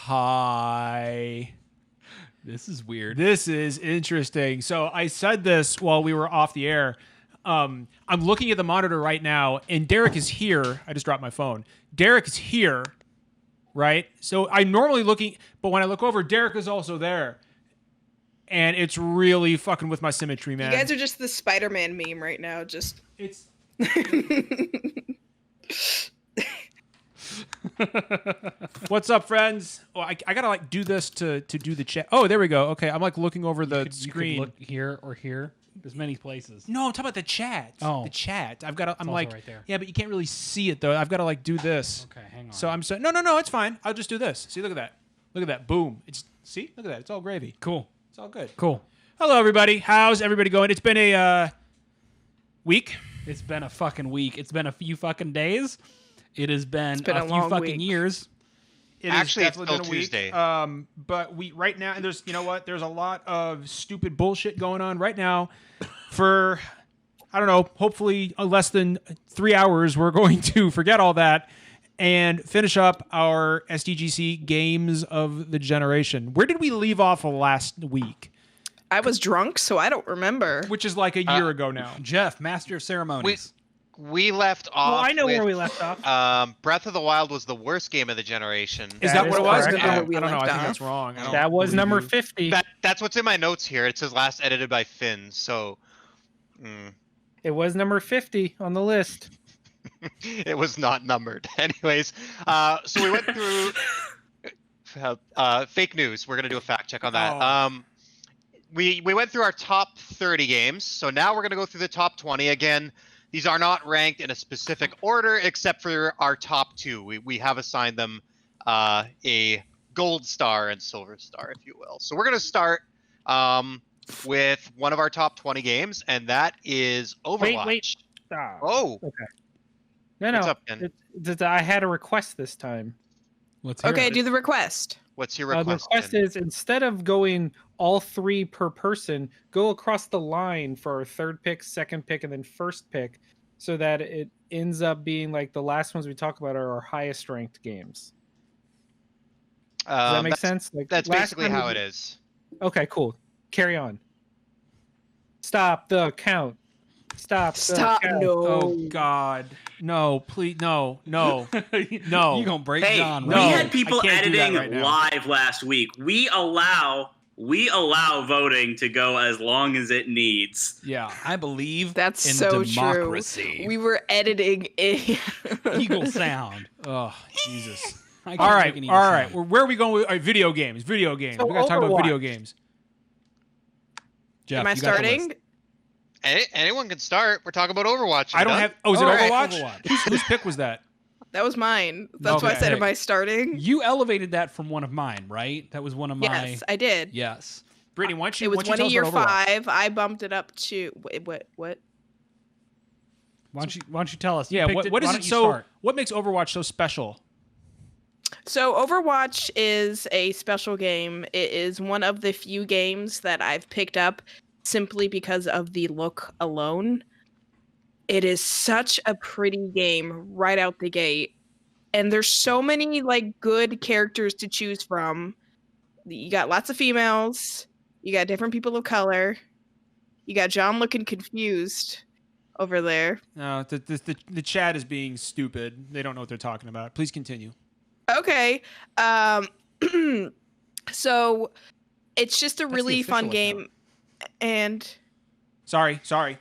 Hi. This is weird. This is interesting. So I said this while we were off the air. I'm looking at the monitor right now, and Derek is here. I just dropped my phone. Derek is here, right? So I'm normally looking, but when I look over, Derek is also there. And it's really fucking with my symmetry, man. You guys are just the Spider-Man meme right now. Just It's... What's up, friends? Oh, I gotta like do this to do the chat. Oh, there we go. Okay, I'm like looking over the screen. You could look here or here. There's many places. No, I'm talking about the chat. Oh, the chat. I've got to. I'm also like, right there. yeah, but you can't really see it though. I've got to like do this. Okay, hang on. So I'm saying, no, it's fine. I'll just do this. See, look at that. Look at that. Boom. See, look at that. It's all gravy. Cool. It's all good. Cool. Hello, everybody. How's everybody going? It's been a week. It's been a fucking week. It's been a few fucking days. It has been a few long fucking week. years. It Actually, has it's definitely still been a Tuesday. week. But we right now, and there's, you know what? There's a lot of stupid bullshit going on right now. For, I don't know, hopefully less than 3 hours, we're going to forget all that and finish up our SDGC games of the generation. Where did we leave off of last week? I was drunk, so I don't remember. Which is like a year ago now. Jeff, Master of Ceremonies. We left off. Well, I know with, where we left off. Breath of the Wild was the worst game of the generation. Is That that is what it was? correct. I Where don't we know. I left think off. that's wrong. I don't That was believe number you. 50. That's what's in my notes here. It says last edited by Finn. So, It was number 50 on the list. it was not numbered. Anyways, so we went through fake news. We're gonna do a fact check on that. Oh. We went through our top 30 games. So now we're gonna go through the top 20 again. These are not ranked in a specific order, except for our top two. We have assigned them a gold star and silver star, if you will. So we're going to start with one of our top 20 games, and that is Overwatch. Wait. Stop. Oh, Okay. No. What's up, Ken? I had a request this time. Let's hear Okay, it. do the request. what's your The request? request Ken? is instead of going all three per person, go across the line for our third pick, second pick, and then first pick, so that it ends up being like the last ones we talk about are our highest ranked games. Does that make sense? Like That's last basically time how we- it is. Okay, cool. Carry on. Stop the count. Stop. The Stop. count. No. Oh, God. No, please. No. No. No. You gonna break Hey, John? we No, right? had people I can't do that editing right now. live last week. We allow voting to go as long as it needs. Yeah. I believe That's in so democracy. true. We were editing a Eagle sound. Oh, Jesus. I can't All take right. an All eagle right. sound. Well, where are we going with video games? Video games. So We got to talk about Overwatch. video games. Jeff, Am I you got the starting? list. Anyone can start. We're talking about Overwatch. I don't Done? have. Oh, is it All right, Overwatch? Overwatch. Whose pick was that? That was mine. That's why I Okay. said, am I starting? You elevated that from one of mine, right? That was one of my. Yes, I did. Yes. Brittany, why don't you? It was why don't one you of tell your us about Overwatch? 5. I bumped it up to what? Why don't you tell us? You Yeah. picked What Why is don't it? you So, start? what makes Overwatch so special? So Overwatch is a special game. It is one of the few games that I've picked up simply because of the look alone. It is such a pretty game right out the gate. And there's so many like good characters to choose from. You got lots of females. You got different people of color. You got John looking confused over there. No, the chat is being stupid. They don't know what they're talking about. Please continue. Okay. So it's just a That's the really fun official game. account. And Sorry. Sorry.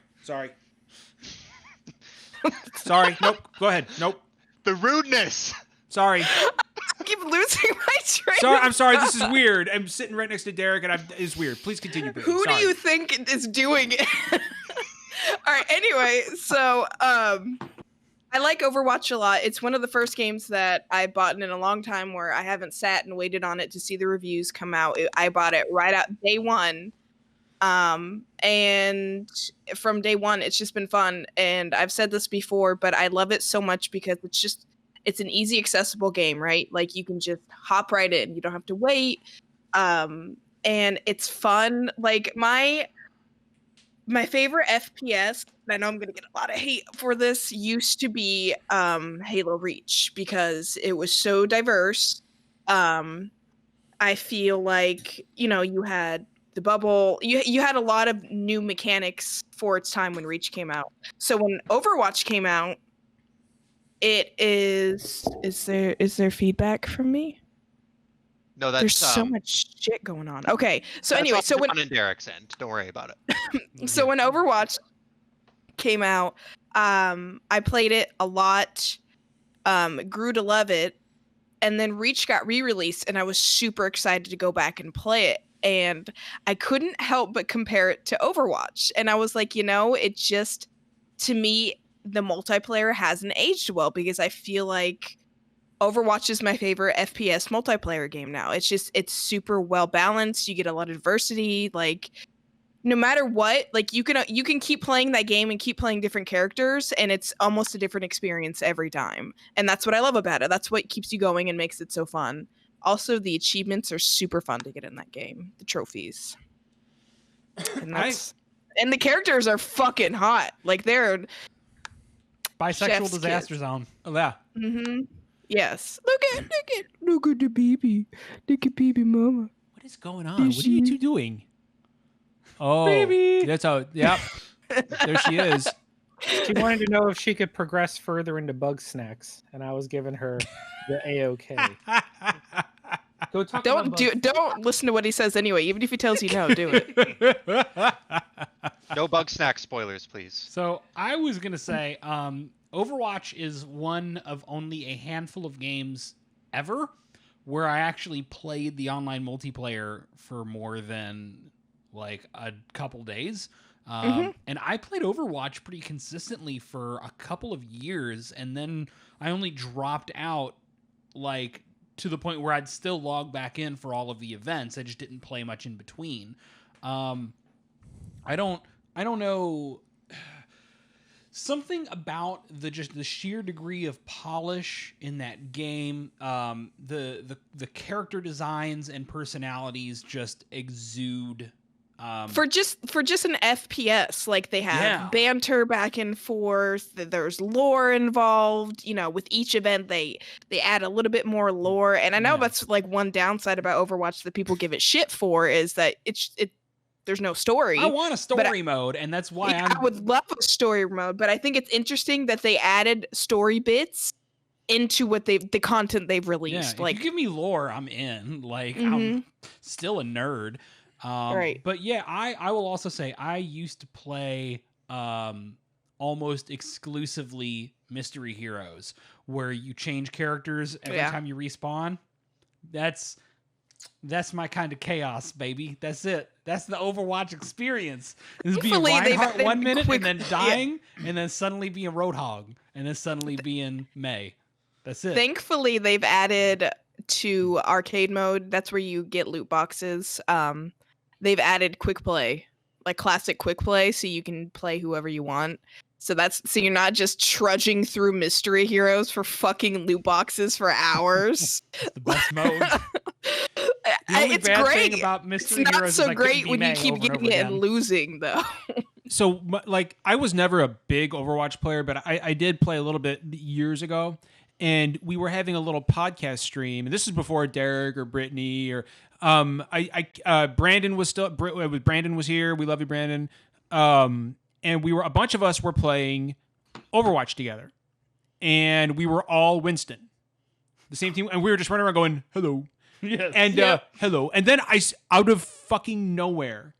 Nope. Go ahead. Nope. The rudeness. Sorry. I keep losing my train. Sorry. of I'm sorry. This is thought. weird. I'm sitting right next to Derek, and it's weird. Please continue, Brittany. Who Sorry. do you think is doing it? All right. Anyway, so I like Overwatch a lot. It's one of the first games that I bought in a long time where I haven't sat and waited on it to see the reviews come out. I bought it right out day one. And from day one, it's just been fun. And I've said this before, but I love it so much because it's an easy, accessible game, right? Like you can just hop right in. You don't have to wait. And it's fun. Like my favorite FPS, and I know I'm going to get a lot of hate for this, used to be Halo Reach because it was so diverse. I feel like, you had the bubble. You had a lot of new mechanics for its time when Reach came out. So when Overwatch came out, it is there feedback from me? No, that's There's so much shit going on. Okay. So that's anyway, all so when on Derek's end. Don't worry about it. so when Overwatch came out, I played it a lot, grew to love it, and then Reach got re-released, and I was super excited to go back and play it. And I couldn't help but compare it to Overwatch. And I was like, it just, to me, the multiplayer hasn't aged well, because I feel like Overwatch is my favorite FPS multiplayer game now. It's super well balanced. You get a lot of diversity. Like, no matter what, like you can keep playing that game and keep playing different characters, and it's almost a different experience every time. And that's what I love about it. That's what keeps you going and makes it so fun. Also, the achievements are super fun to get in that game. The trophies. And and the characters are fucking hot. Like, they're Bisexual chef's disaster kiss. zone. Oh, yeah. Mm-hmm. Yes. Look at the baby. Look at baby mama. What is going on? What are you two doing? Oh, Baby. that's how. Yep. There she is. She wanted to know if she could progress further into bug snacks, and I was giving her the A-OK. Go talk about bugs. Don't listen to what he says anyway. Even if he tells you no, do it. No bug snack spoilers, please. So I was gonna say, Overwatch is one of only a handful of games ever where I actually played the online multiplayer for more than like a couple days. And I played Overwatch pretty consistently for a couple of years, and then I only dropped out like to the point where I'd still log back in for all of the events. I just didn't play much in between. I don't know. Something about the sheer degree of polish in that game, the character designs and personalities just exude. For just an FPS, like, they have banter back and forth. There's lore involved. With each event, they add a little bit more lore. And I know that's like one downside about Overwatch that people give it shit for, is that there's no story. I want a story mode, and that's why I would love a story mode. But I think it's interesting that they added story bits into the content they've released. Yeah, like, if you give me lore, I'm in. Like, I'm still a nerd. Right. But yeah, I will also say I used to play almost exclusively mystery heroes, where you change characters every time you respawn. That's my kind of chaos, baby. That's it. That's the Overwatch experience. Is being Reinhardt 1 minute and then dying, and then suddenly being Roadhog, and then suddenly being May. That's it. Thankfully, they've added to arcade mode. That's where you get loot boxes. They've added quick play, like classic quick play, so you can play whoever you want. So you're not just trudging through mystery heroes for fucking loot boxes for hours. It's the best mode. The only It's bad great. thing about mystery It's not heroes so is I couldn't great be when you May keep over getting and over it and again. losing, though. So, like, I was never a big Overwatch player, but I did play a little bit years ago, and we were having a little podcast stream, and this is before Derek or Brittany or Brandon was still. Brandon was here. We love you, Brandon. And a bunch of us were playing Overwatch together, and we were all Winston, the same team, and we were just running around going hello, Yes. and hello, and then out of fucking nowhere,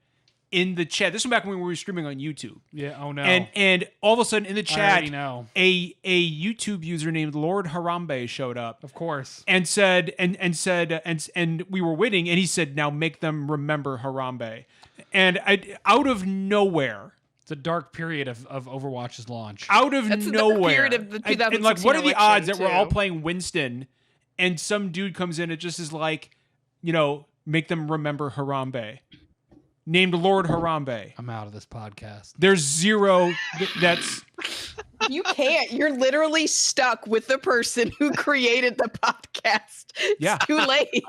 in the chat. This was back when we were streaming on YouTube. Yeah. Oh no. And all of a sudden in the I chat, already know. a YouTube user named Lord Harambe showed up Of course. and said and we were winning, and he said, "Now make them remember Harambe." And out of nowhere, It's a dark period of Overwatch's launch. out of That's the nowhere, period of the and like, 2016 what are the odds that election, we're all too. playing Winston, and some dude comes in and just is like, make them remember Harambe, named Lord Harambe. I'm out of this podcast. There's zero. That's You can't. You're literally stuck with the person who created the podcast. It's Yeah. too late.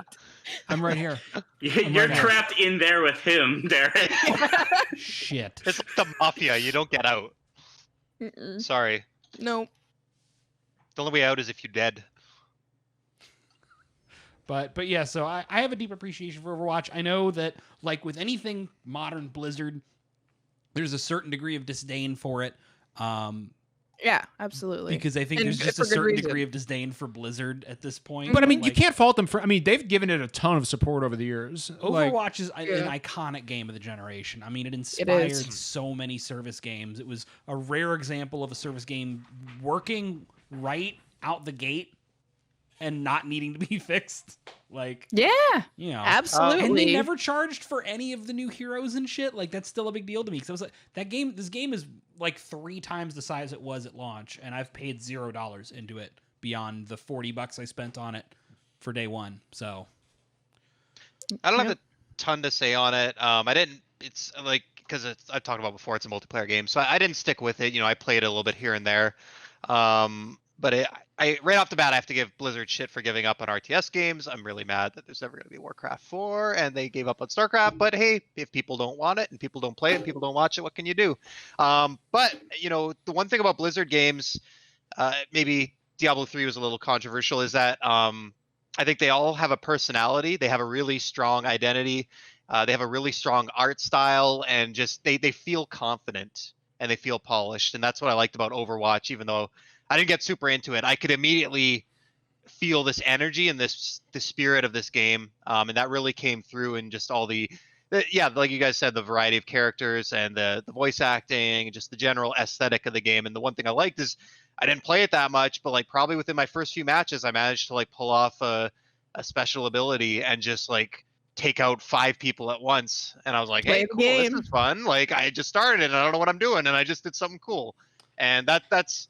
I'm right here. You're right trapped in there with him, Derek. Shit. It's like the mafia. You don't get out. Mm-mm. Sorry. No. The only way out is if you're dead. But yeah, so I have a deep appreciation for Overwatch. I know that, like with anything modern Blizzard, there's a certain degree of disdain for it. Yeah, absolutely. Because I think And there's just for a good certain reason. degree of disdain for Blizzard at this point. But I mean, you Like, can't fault them for. I mean, they've given it a ton of support over the years. Like, Overwatch is an Yeah. iconic game of the generation. I mean, it inspired is. so many service games. It was a rare example of a service game working right out the gate and not needing to be fixed. Like, Yeah, you know, absolutely. and they never charged for any of the new heroes and shit. Like, that's still a big deal to me. Because I was like, this game is like 3 times the size it was at launch, and I've paid $0 into it beyond the $40 I spent on it for day one. So I don't have Yep. a ton to say on it. I didn't. It's like because I've talked about before. It's a multiplayer game, so I didn't stick with it. You know, I played it a little bit here and there. But I right off the bat, I have to give Blizzard shit for giving up on RTS games. I'm really mad that there's never going to be Warcraft 4, and they gave up on StarCraft. But hey, if people don't want it, and people don't play it, and people don't watch it, what can you do? But you know, the one thing about Blizzard games, maybe Diablo 3 was a little controversial, is that I think they all have a personality. They have a really strong identity. They have a really strong art style, and just they feel confident and they feel polished. And that's what I liked about Overwatch. Even though I didn't get super into it, I could immediately feel this energy and the spirit of this game, and that really came through in just all the yeah, like you guys said, the variety of characters and the voice acting and just the general aesthetic of the game. And the one thing I liked is I didn't play it that much, but like probably within my first few matches, I managed to like pull off a special ability and just like take out 5 people at once. And I was like, Play hey, the cool, this game. is fun. Like I just started it and I don't know what I'm doing, and I just did something cool. And that's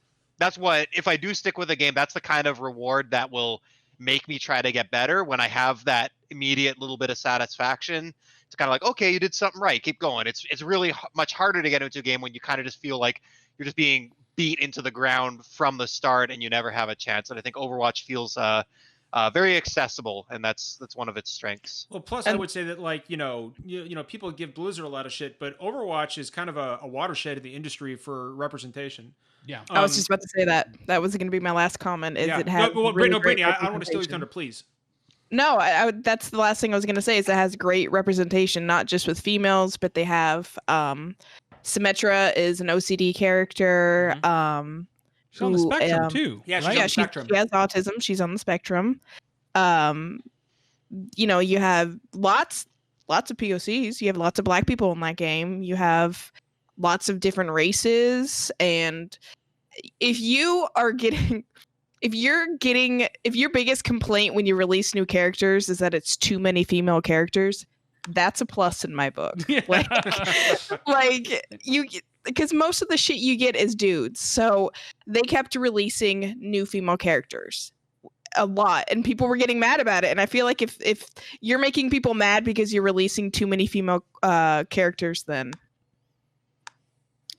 what, if I do stick with a game, that's the kind of reward that will make me try to get better, when I have that immediate little bit of satisfaction. It's kind of like, okay, you did something right, keep going. It's really much harder to get into a game when you kind of just feel like you're just being beat into the ground from the start and you never have a chance. And I think Overwatch feels very accessible, and that's one of its strengths. Well, plus I would say that, like, you know, people give Blizzard a lot of shit, but Overwatch is kind of a watershed of the industry for representation. yeah. I was just about to say that. That was going to be my last comment. Is it has really great Brittany, I don't want to steal your representation. thunder, please. No, that's the last thing I was going to say. Is it has great representation, not just with females, but they have Symmetra is an OCD character. She's on the who, spectrum too. Yeah, she's right? on yeah, the spectrum. she has autism. She's on the spectrum. You know, you have lots of POCs. You have lots of Black people in that game. You have lots of different races, and if your biggest complaint when you release new characters is that it's too many female characters, that's a plus in my book. Like you, because most of the shit you get is dudes. So they kept releasing new female characters a lot, and people were getting mad about it. And I feel like if you're making people mad because you're releasing too many female characters, then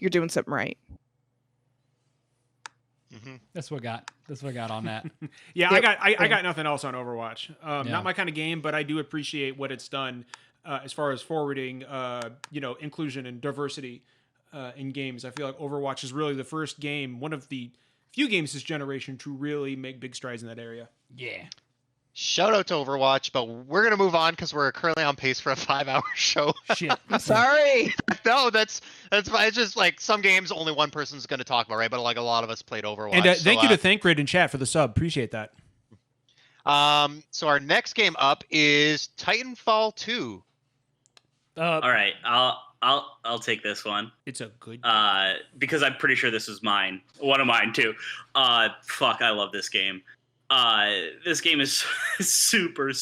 you're doing something right. Mm-hmm. That's what I got on that. Yeah, Yep. I got nothing else on Overwatch. Not my kind of game, but I do appreciate what it's done as far as forwarding, inclusion and diversity in games. I feel like Overwatch is really the first game, one of the few games this generation to really make big strides in that area. Yeah. Shout out to Overwatch, but we're gonna move on because we're currently on pace for a 5-hour show. Shit. I'm sorry. No, that's fine. It's just like some games only one person's gonna talk about, right? But like a lot of us played Overwatch. And thank you so, to Thankgrid in chat for the sub. Appreciate that. So our next game up is Titanfall 2. All right, I'll take this one. It's a good. Because I'm pretty sure this is mine. One of mine too. Fuck, I love this game. This game is super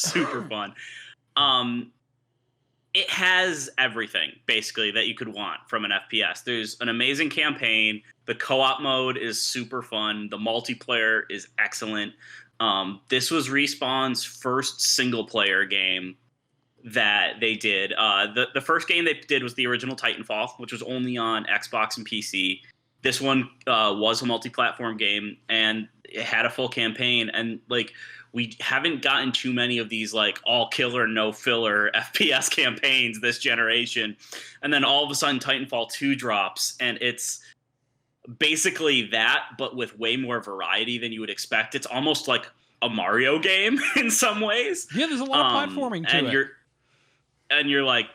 fun. It has everything basically that you could want from an FPS. There's an amazing campaign. The co-op mode is super fun. The multiplayer is excellent. This was Respawn's first single player game that they did. The first game they did was the original Titanfall, which was only on Xbox and PC. This one was a multi-platform game, and it had a full campaign. And like, we haven't gotten too many of these like all killer, no filler FPS campaigns this generation. And then all of a sudden Titanfall 2 drops, and it's basically that, but with way more variety than you would expect. It's almost like a Mario game in some ways. Yeah, there's a lot of platforming to it. You're like,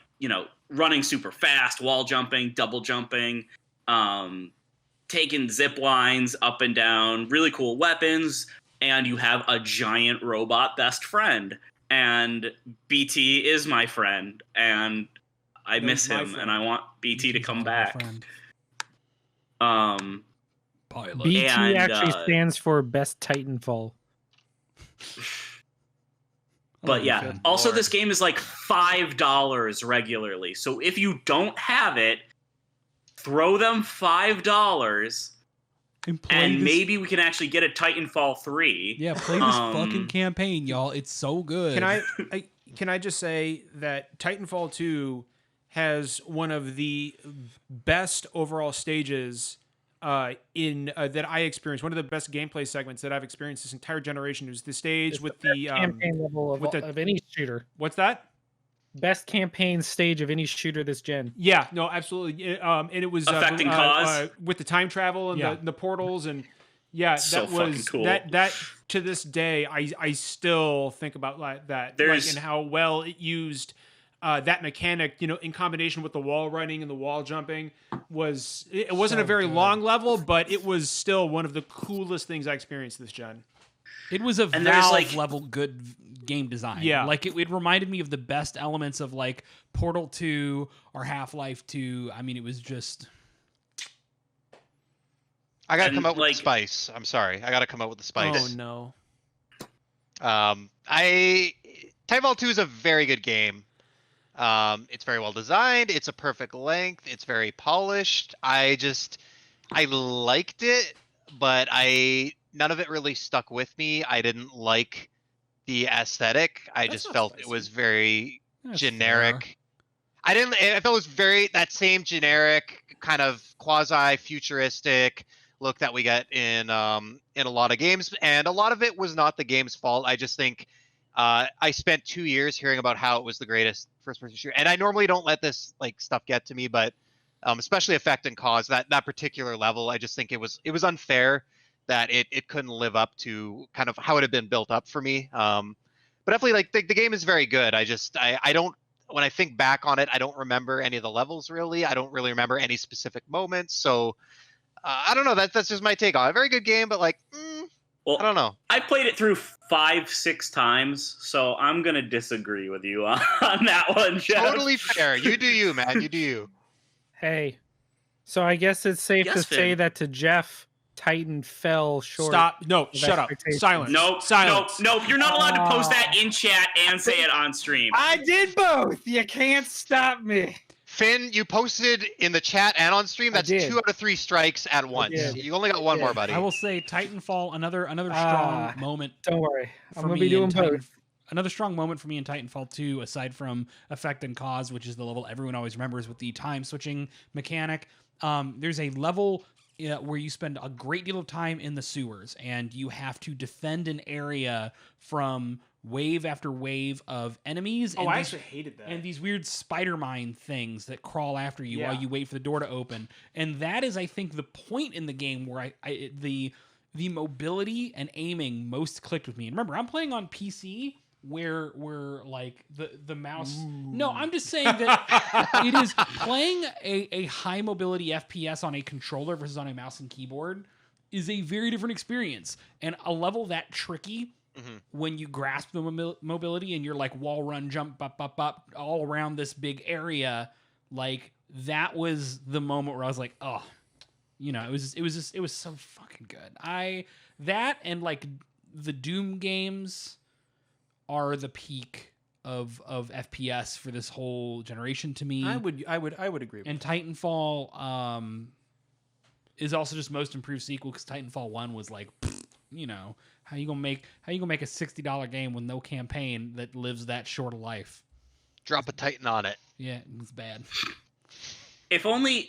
running super fast, wall jumping, double jumping, taking zip lines up and down, really cool weapons, and you have a giant robot best friend. And BT is my friend, and I miss him, and I want BT to come back. Pilot. BT actually stands for Best Titanfall. But yeah, also this game is like $5 regularly. So if you don't have it, throw them $5 and maybe we can actually get a Titanfall 3. Yeah, play this fucking campaign, y'all. It's so good. Can I just say that Titanfall 2 has one of the best overall stages that I experienced. One of the best gameplay segments that I've experienced this entire generation was the stage with the campaign level of any shooter. What's that? Best campaign stage of any shooter this gen. Yeah, no, absolutely. And it was Affecting Cause with the time travel and the portals, and so that was cool. that to this day I still think about that, and how well it used that mechanic, in combination with the wall running and the wall jumping. It wasn't a very long level, but it was still one of the coolest things I experienced this gen. It was a Valve level good game design. Yeah. Like it reminded me of the best elements of like Portal 2 or Half-Life 2. I mean, it was just... I gotta come out with the spice. I'm sorry. I gotta come out with the spice. Oh, no. Titanfall 2 is a very good game. It's very well designed. It's a perfect length. It's very polished. I liked it, but none of it really stuck with me. I didn't like the aesthetic. I just felt it was very generic. Fair. I felt it was very that same generic kind of quasi-futuristic look that we get in a lot of games, and a lot of it was not the game's fault. I just think I spent 2 years hearing about how it was the greatest first-person shooter, and I normally don't let this stuff get to me, but especially Effect and Cause, that particular level, I just think it was unfair that it couldn't live up to kind of how it had been built up for me. But definitely, the game is very good. I don't, when I think back on it, I don't remember any of the levels really. I don't really remember any specific moments. So I don't know. That's just my take on it. A very good game, but I don't know. I played it through 5-6 times, so I'm gonna disagree with you on that one, Jeff. Totally fair. You do you, man. You do you. Hey, so I guess it's safe to say that to Jeff, Titan fell short. Stop. No, shut up. Silence. Nope. Silence. Nope. You're not allowed to post that in chat and say it on stream. I did both. You can't stop me. Finn, you posted in the chat and on stream. That's 2 out of 3 strikes at once. You only got one more, buddy. I will say Titanfall, another strong moment. Don't worry. I'm going to be doing both. Another strong moment for me in Titanfall 2, aside from Effect and Cause, which is the level everyone always remembers with the time switching mechanic. There's a level where you spend a great deal of time in the sewers, and you have to defend an area from wave after wave of enemies. I actually hated that. And these weird spider mine things that crawl after you while you wait for the door to open. And that is, I think, the point in the game where the mobility and aiming most clicked with me. And remember, I'm playing on PC where like the mouse. No, I'm just saying that it is playing a high mobility FPS on a controller versus on a mouse and keyboard is a very different experience. And a level that tricky, when you grasp the mobility and you're like wall run, jump, up, all around this big area, like that was the moment where I was like, oh, it was so fucking good. That and like the Doom games are the peak of FPS for this whole generation to me. I would agree with and Titanfall is also just most improved sequel, because Titanfall 1 was like, how you gonna make a $60 game with no campaign that lives that short a life? Drop a Titan on it. Yeah, it's bad. If only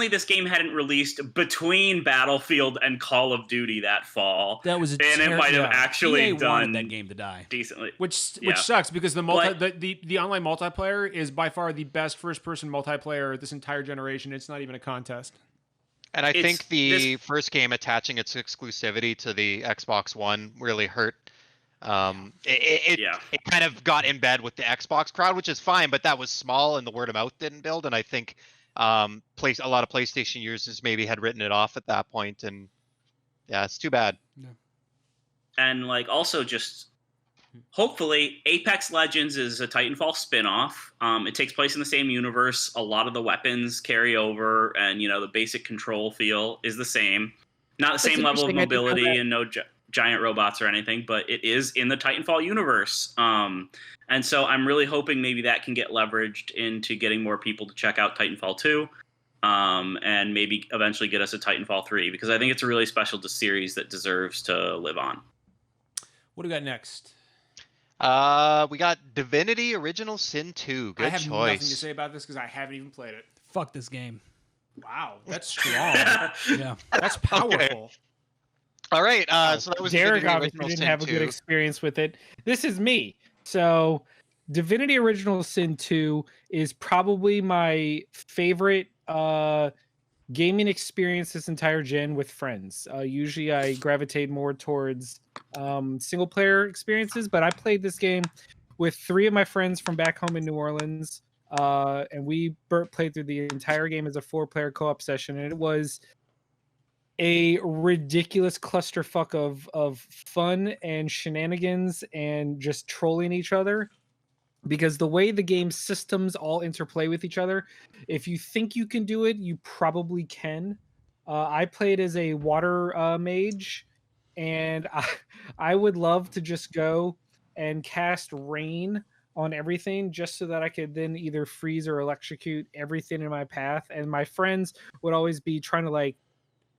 this game hadn't released between Battlefield and Call of Duty that fall. That was it might have actually EA done wanted that game to die decently. Which sucks, because the online multiplayer is by far the best first person multiplayer this entire generation. It's not even a contest. And I It's- think the first game attaching its exclusivity to the Xbox One really hurt. Yeah. It kind of got in bed with the Xbox crowd, which is fine, but that was small and the word of mouth didn't build. And I think a lot of PlayStation users maybe had written it off at that point, and yeah, it's too bad. And like also just hopefully Apex Legends is a Titanfall spin-off. It takes place in the same universe. A lot of the weapons carry over, and the basic control feel is the same. Not the same level of interesting. I didn't know mobility that. and no giant robots or anything, but it is in the Titanfall universe. And so I'm really hoping maybe that can get leveraged into getting more people to check out Titanfall 2. And maybe eventually get us a Titanfall 3, because I think it's a really special series that deserves to live on. What do we got next? We got Divinity Original Sin 2. Good I have choice. nothing to say about this because I haven't even played it. Fuck this game. Wow, that's strong. Yeah, that's powerful. All right, so that was Derek Divinity obviously Original didn't Sin have a good 2. experience with it. This is me. So, Divinity Original Sin 2 is probably my favorite gaming experience this entire gen with friends. Usually I gravitate more towards single player experiences, but I played this game with 3 of my friends from back home in New Orleans. And we played through the entire game as a 4-player co-op session, and it was a ridiculous clusterfuck of fun and shenanigans and just trolling each other, because the way the game systems all interplay with each other, if you think you can do it, you probably can. I played as a water mage, and I would love to just go and cast rain on everything just so that I could then either freeze or electrocute everything in my path. And my friends would always be trying to like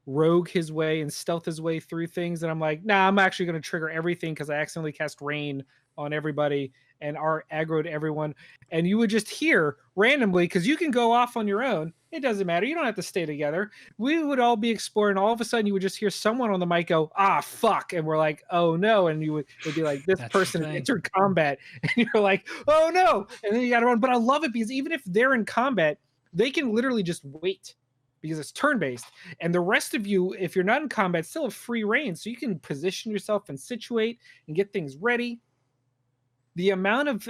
rogue his way and stealth his way through things, and I'm like, nah, I'm actually going to trigger everything because I accidentally cast rain on everybody and aggroed everyone. And you would just hear randomly, because you can go off on your own, it doesn't matter, you don't have to stay together, we would all be exploring, all of a sudden you would just hear someone on the mic go, ah fuck, and we're like, oh no, and it'd be like, this That's the person thing. entered combat, and you're like, oh no, and then you gotta run. But I love it because even if they're in combat, they can literally just wait because it's turn-based, and the rest of you, if you're not in combat, still have free reign, so you can position yourself and situate and get things ready. The amount of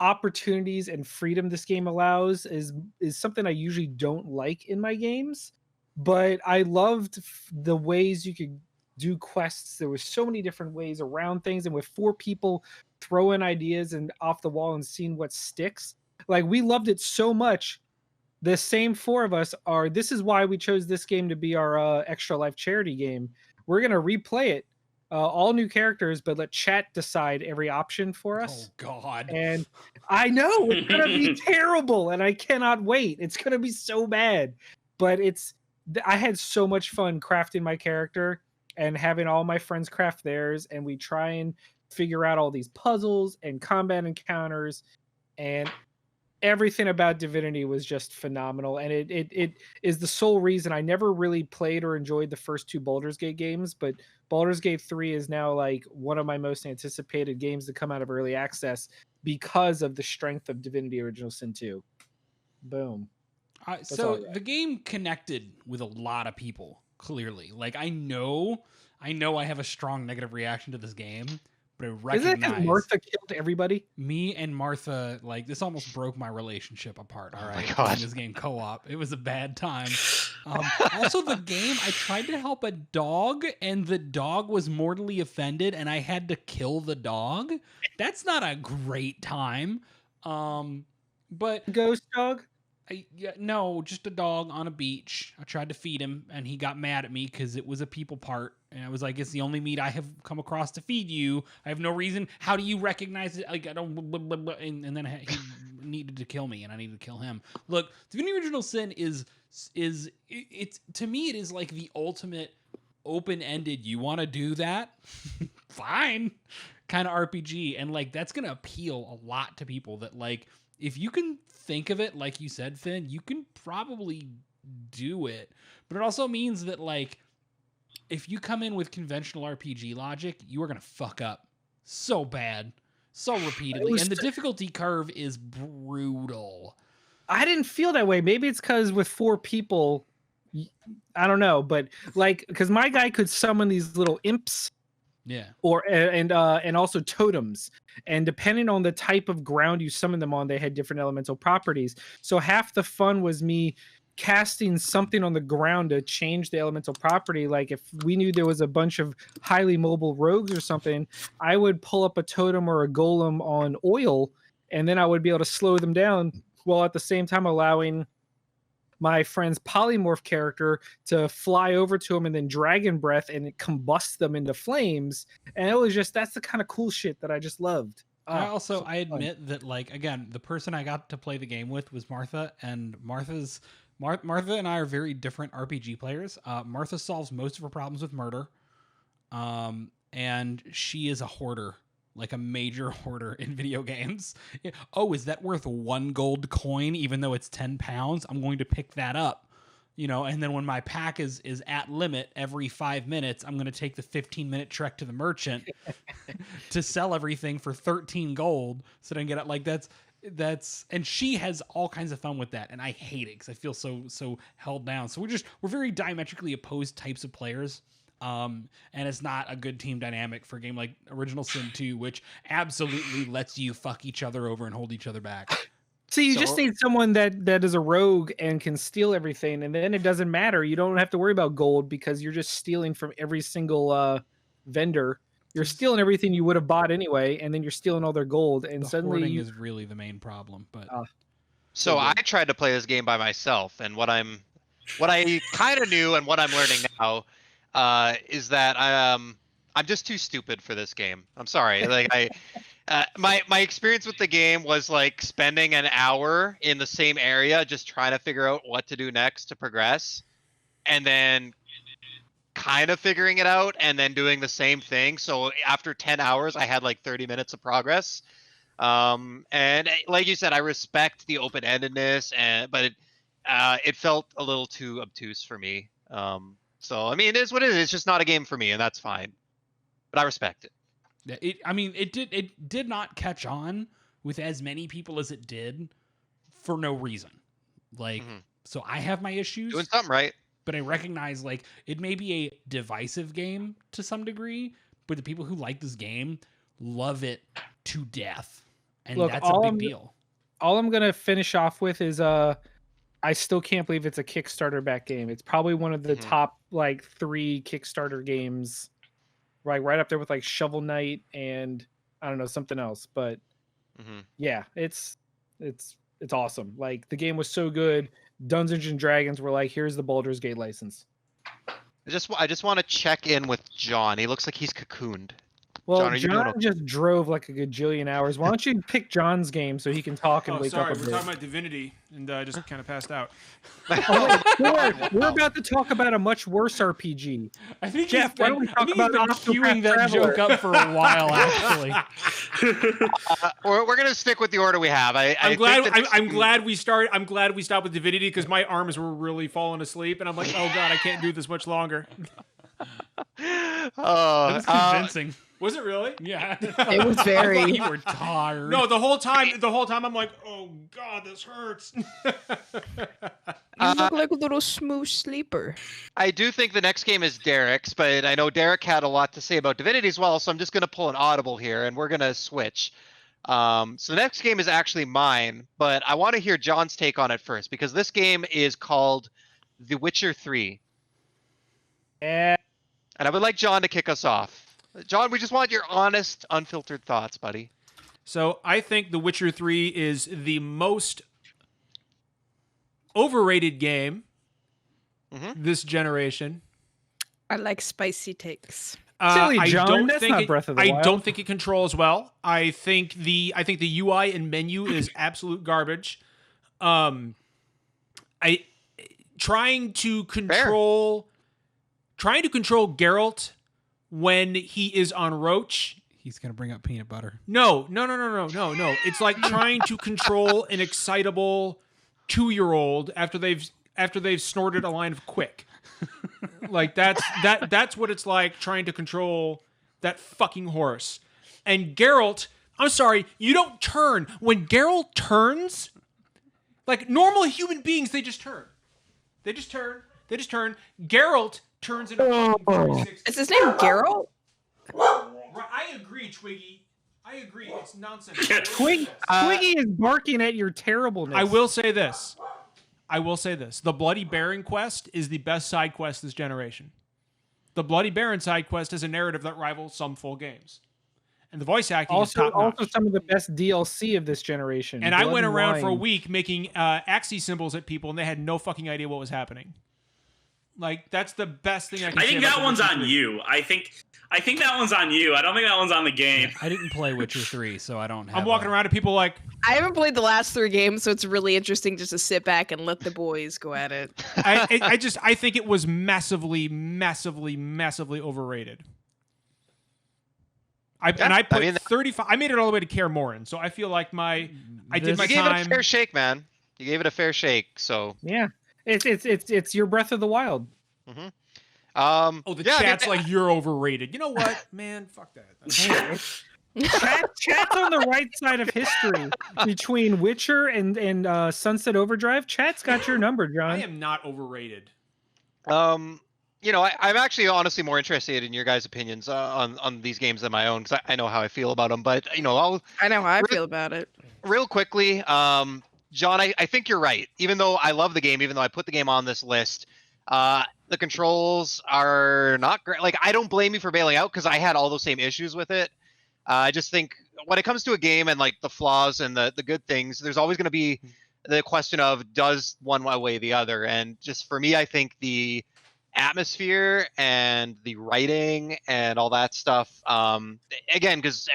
opportunities and freedom this game allows is something I usually don't like in my games, but I loved the ways you could do quests. There was so many different ways around things, and with 4 people throwing ideas and off the wall and seeing what sticks, like, we loved it so much. The same 4 of us are, this is why we chose this game to be our Extra Life charity game. We're going to replay it, all new characters, but let chat decide every option for us. Oh God. And I know it's going to be terrible, and I cannot wait. It's going to be so bad, but I had so much fun crafting my character and having all my friends craft theirs, and we try and figure out all these puzzles and combat encounters, and everything about Divinity was just phenomenal. And it is the sole reason I never really played or enjoyed the first 2 Baldur's Gate games, but Baldur's Gate 3 is now like one of my most anticipated games to come out of early access because of the strength of Divinity Original Sin 2. Boom. So all right. the game connected with a lot of people, clearly. Like, I know I have a strong negative reaction to this game, but I Isn't it because recognize Martha killed everybody? me and Martha, like, this almost broke my relationship apart. All right, my God. playing this game co-op, it was a bad time. Also, the game, I tried to help a dog, and the dog was mortally offended, and I had to kill the dog. That's not a great time. But Ghost dog? no, just a dog on a beach. I tried to feed him, and he got mad at me because it was a people part. And I was like, it's the only meat I have come across to feed you. I have no reason. How do you recognize it? Like, I don't. Blah, blah, blah. And then he needed to kill me, and I needed to kill him. Look, Divinity Original Sin is to me, it is like the ultimate open-ended. You want to do that? Fine, kind of RPG, and like that's gonna appeal a lot to people. That, like, if you can think of it like you said, Finn, you can probably do it. But it also means that, like, if you come in with conventional RPG logic, you are going to fuck up so bad, so repeatedly. And the difficulty curve is brutal. I didn't feel that way. Maybe it's because with 4 people, I don't know, but like, because my guy could summon these little imps, Yeah. and also totems, and depending on the type of ground you summon them on, they had different elemental properties. So half the fun was me casting something on the ground to change the elemental property. Like if we knew there was a bunch of highly mobile rogues or something, I would pull up a totem or a golem on oil, and then I would be able to slow them down while at the same time allowing my friend's polymorph character to fly over to him and then dragon breath and it combusts them into flames. And it was just, that's the kind of cool shit that I just loved. I admit that, like, again, the person I got to play the game with was Martha, and Martha and I are very different RPG players. Martha solves most of her problems with murder, and she is a hoarder, like a major hoarder in video games. Oh, is that worth 1 gold coin even though it's 10 pounds? I'm going to pick that up, and then when my pack is at limit every 5 minutes, I'm going to take the 15-minute trek to the merchant to sell everything for 13 gold so that I can get it. Like that's and she has all kinds of fun with that, and I hate it because I feel so held down. So we're very diametrically opposed types of players. And it's not a good team dynamic for a game like Original Sin 2, which absolutely lets you fuck each other over and hold each other back. So you just need someone that is a rogue and can steal everything, and then it doesn't matter. You don't have to worry about gold because you're just stealing from every single vendor. You're stealing everything you would have bought anyway, and then you're stealing all their gold, and the suddenly hoarding is really the main problem. But So I tried to play this game by myself, and what I kind of knew and what I'm learning now is that I'm just too stupid for this game. I'm sorry. Like my experience with the game was like spending an hour in the same area just trying to figure out what to do next to progress, and then kind of figuring it out and then doing the same thing. So after 10 hours, I had like 30 minutes of progress. And like you said, I respect the open-endedness, but it felt a little too obtuse for me. So I mean, it is what it is. It's just not a game for me, and that's fine. But I respect it. It did not catch on with as many people as it did for no reason. Like, so I have my issues. Doing something right. But I recognize, like, it may be a divisive game to some degree, but the people who like this game love it to death. And Look, that's a big deal. All I'm going to finish off with is I still can't believe it's a Kickstarter back game. It's probably one of the top, like, 3 Kickstarter games, right up there with, like, Shovel Knight and, I don't know, something else. But, yeah, it's awesome. Like, the game was so good. Dungeons and Dragons were like, here's the Baldur's Gate license. I just want to check in with John. He looks like he's cocooned. Well, John, just drove like a gajillion hours. Why don't you pick John's game so he can talk and wake up a bit? We're talking about Divinity, and I just kind of passed out. We're about to talk about a much worse RPG. I think Jeff, why don't we talk about queuing that Traveler? joke up for a while, actually. We're gonna stick with the order we have. I'm glad we stopped with Divinity because my arms were really falling asleep, and I'm like, oh god, I can't do this much longer. That was convincing. Was it really? Yeah. It was very. I thought you were tired. No, the whole time I'm like, oh god, this hurts. You look like a little smooth sleeper. I do think the next game is Derek's, but I know Derek had a lot to say about Divinity as well, so I'm just going to pull an audible here, and we're going to switch. So the next game is actually mine, but I want to hear John's take on it first, because this game is called The Witcher 3. And I would like John to kick us off. John, we just want your honest, unfiltered thoughts, buddy. So I think The Witcher 3 is the most overrated game this generation. I like spicy takes. Silly John, I don't that's think not Breath of the Wild. I don't think it controls well. I think the UI and menu is absolute garbage. Trying to control Geralt when he is on Roach. He's gonna bring up peanut butter. No. It's like trying to control an excitable 2-year-old after they've snorted a line of Quick. Like that's what it's like trying to control that fucking horse. And Geralt, I'm sorry, you don't turn. When Geralt turns, like normal human beings, they just turn. They just turn. Geralt turns into fucking 360. Is his name Geralt? I agree, Twiggy. I agree. It's nonsense. Twiggy is barking at your terribleness. I will say this. The Bloody Baron quest is the best side quest this generation. The Bloody Baron side quest is a narrative that rivals some full games. And the voice acting is top notch. Also some of the best DLC of this generation. And I went around for a week making axis symbols at people, and they had no fucking idea what was happening. Like, that's the best thing I can say. I think that one's on you. I think that one's on you. I don't think that one's on the game. I didn't play Witcher 3, so I don't have I'm walking around to people like... I haven't played the last 3 games, so it's really interesting just to sit back and let the boys go at it. I think it was massively overrated. I put 35. I made it all the way to Kaer Morhen, so I feel like I did my You gave time. it a fair shake, man. You gave it a fair shake. So yeah, it's your Breath of the Wild. Mm-hmm. The chat's like, you're overrated. You know what, man? Fuck that. Chat's on the right side of history between Witcher and Sunset Overdrive. Chat's got your number, John. I am not overrated. I'm actually honestly more interested in your guys' opinions on these games than my own, because I know how I feel about them. But I know how I feel about it. Real quickly, John, I think you're right. Even though I love the game, even though I put the game on this list, the controls are not great. Like, I don't blame you for bailing out, because I had all those same issues with it. I just think when it comes to a game and like the flaws and the good things, there's always going to be the question of, does one outweigh the other? And just for me, I think the atmosphere and the writing and all that stuff, again, because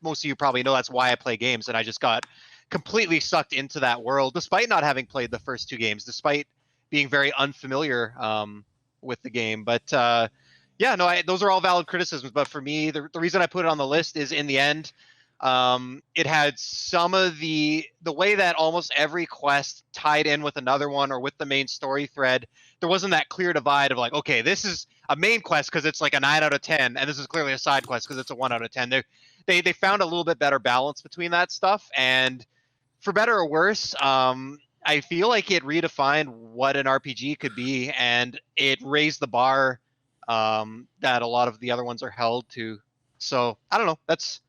most of you probably know that's why I play games, and I just got completely sucked into that world, despite not having played the first 2 games, despite being very unfamiliar with the game. But those are all valid criticisms. But for me, the reason I put it on the list is, in the end, it had some of the way that almost every quest tied in with another one or with the main story thread. There wasn't that clear divide of like, okay, this is a main quest because it's like a 9 out of 10, and this is clearly a side quest because it's a 1 out of 10. They found a little bit better balance between that stuff, and for better or worse, I feel like it redefined what an RPG could be, and it raised the bar that a lot of the other ones are held to. So I don't know. That's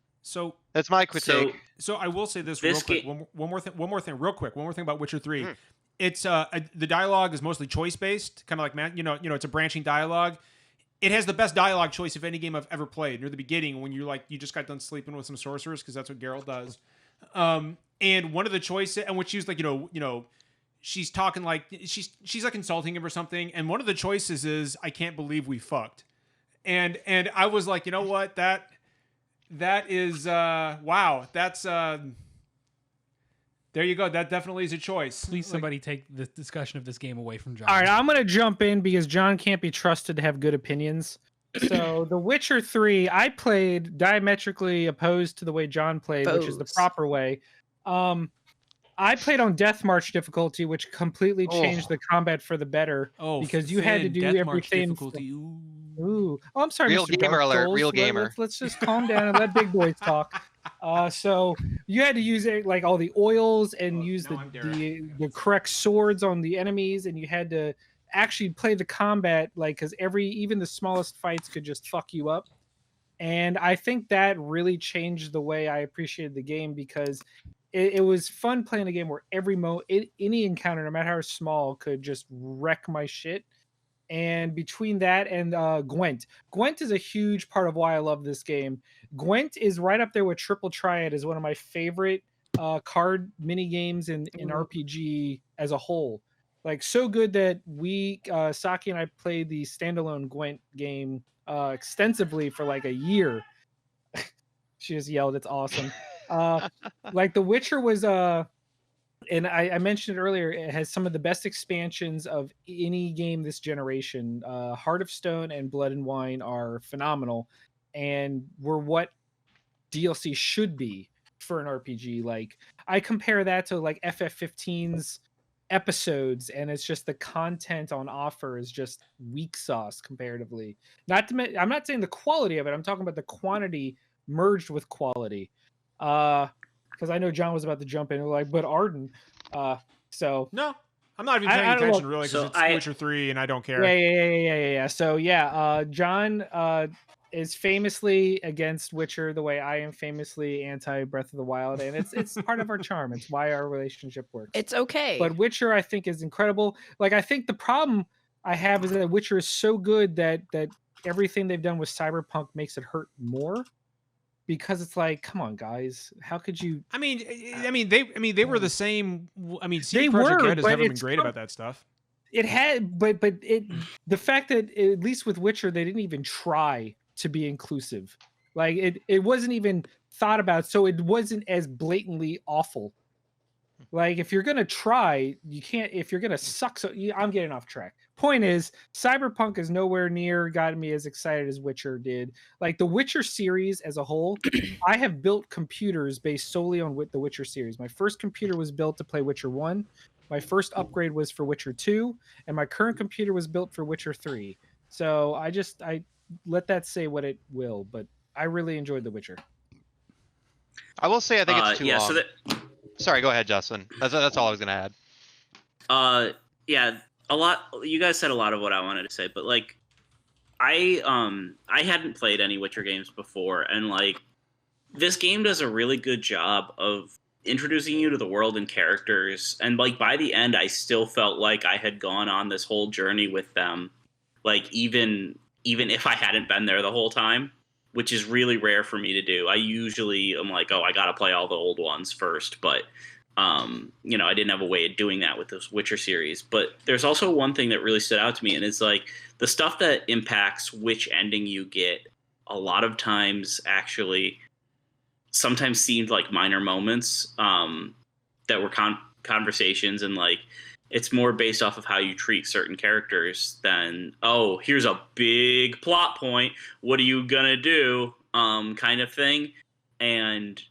my critique. So I will say this real quick. One more thing real quick. One more thing about Witcher 3. It's the dialogue is mostly choice based, kind of like, man, it's a branching dialogue. It has the best dialogue choice of any game I've ever played. Near the beginning, when you're like, you just got done sleeping with some sorcerers, because that's what Geralt does. And one of the choices, and when she was like, she's talking like she's like insulting him or something, and one of the choices is, I can't believe we fucked. And I was like, you know what, that is wow, that's there you go. That definitely is a choice. Please, somebody take the discussion of this game away from John. All right, I'm going to jump in because John can't be trusted to have good opinions. So, The Witcher 3, I played diametrically opposed to the way John played, which is the proper way. I played on Death March difficulty, which completely changed the combat for the better. Because you had to do everything. Ooh. Oh, I'm sorry, Real Mr. gamer Dark alert. Souls. Real gamer. Let's just calm down and let big boys talk. So you had to use like all the oils and use the correct swords on the enemies, and you had to actually play the combat like, because even the smallest fights could just fuck you up. And I think that really changed the way I appreciated the game, because it was fun playing a game where any encounter, no matter how small, could just wreck my shit. And between that and Gwent is a huge part of why I love this game. Gwent is right up there with Triple Triad as one of my favorite card mini games in RPG as a whole. Like, so good that Saki and I played the standalone Gwent game extensively for like a year. She just yelled, "It's awesome!" Like The Witcher was and I mentioned it earlier, it has some of the best expansions of any game this generation. Heart of Stone and Blood and Wine are phenomenal, and were what DLC should be for an RPG. Like, I compare that to like FF15's episodes, and it's just the content on offer is just weak sauce comparatively. I'm not saying the quality of it, I'm talking about the quantity merged with quality. Because I know John was about to jump in and like, but Arden. So no, I'm not even paying I don't attention know. really because So it's Witcher 3 and I don't care. Yeah. So John is famously against Witcher the way I am famously anti Breath of the Wild, and it's part of our charm. It's why our relationship works. It's okay. But Witcher, I think, is incredible. Like, I think the problem I have is that Witcher is so good that everything they've done with Cyberpunk makes it hurt more. Because it's like, come on, guys, how could you? I mean, they were the same. I mean, They CD Projekt were, Red has but never been it's great come- about that stuff. It had, but the fact that at least with Witcher, they didn't even try to be inclusive. Like it wasn't even thought about, so it wasn't as blatantly awful. Like, if you're gonna try, you can't. If you're gonna suck, I'm getting off track. Point is, Cyberpunk is nowhere near got me as excited as Witcher did. Like the Witcher series as a whole, I have built computers based solely on the Witcher series. My first computer was built to play Witcher 1. My first upgrade was for Witcher 2, and my current computer was built for Witcher 3. So I let that say what it will, but I really enjoyed The Witcher. I will say I think it's too long. So that Sorry, go ahead, Justin. That's all I was gonna add. yeah, a lot. You guys said a lot of what I wanted to say, but like, I hadn't played any Witcher games before, and like, this game does a really good job of introducing you to the world and characters, and like by the end, I still felt like I had gone on this whole journey with them, like even if I hadn't been there the whole time, which is really rare for me to do. I usually am like, oh, I gotta play all the old ones first, but I didn't have a way of doing that with this Witcher series. But there's also one thing that really stood out to me, and it's like the stuff that impacts which ending you get a lot of times actually sometimes seemed like minor moments that were conversations, and like it's more based off of how you treat certain characters than, oh, here's a big plot point, what are you gonna do, kind of thing. And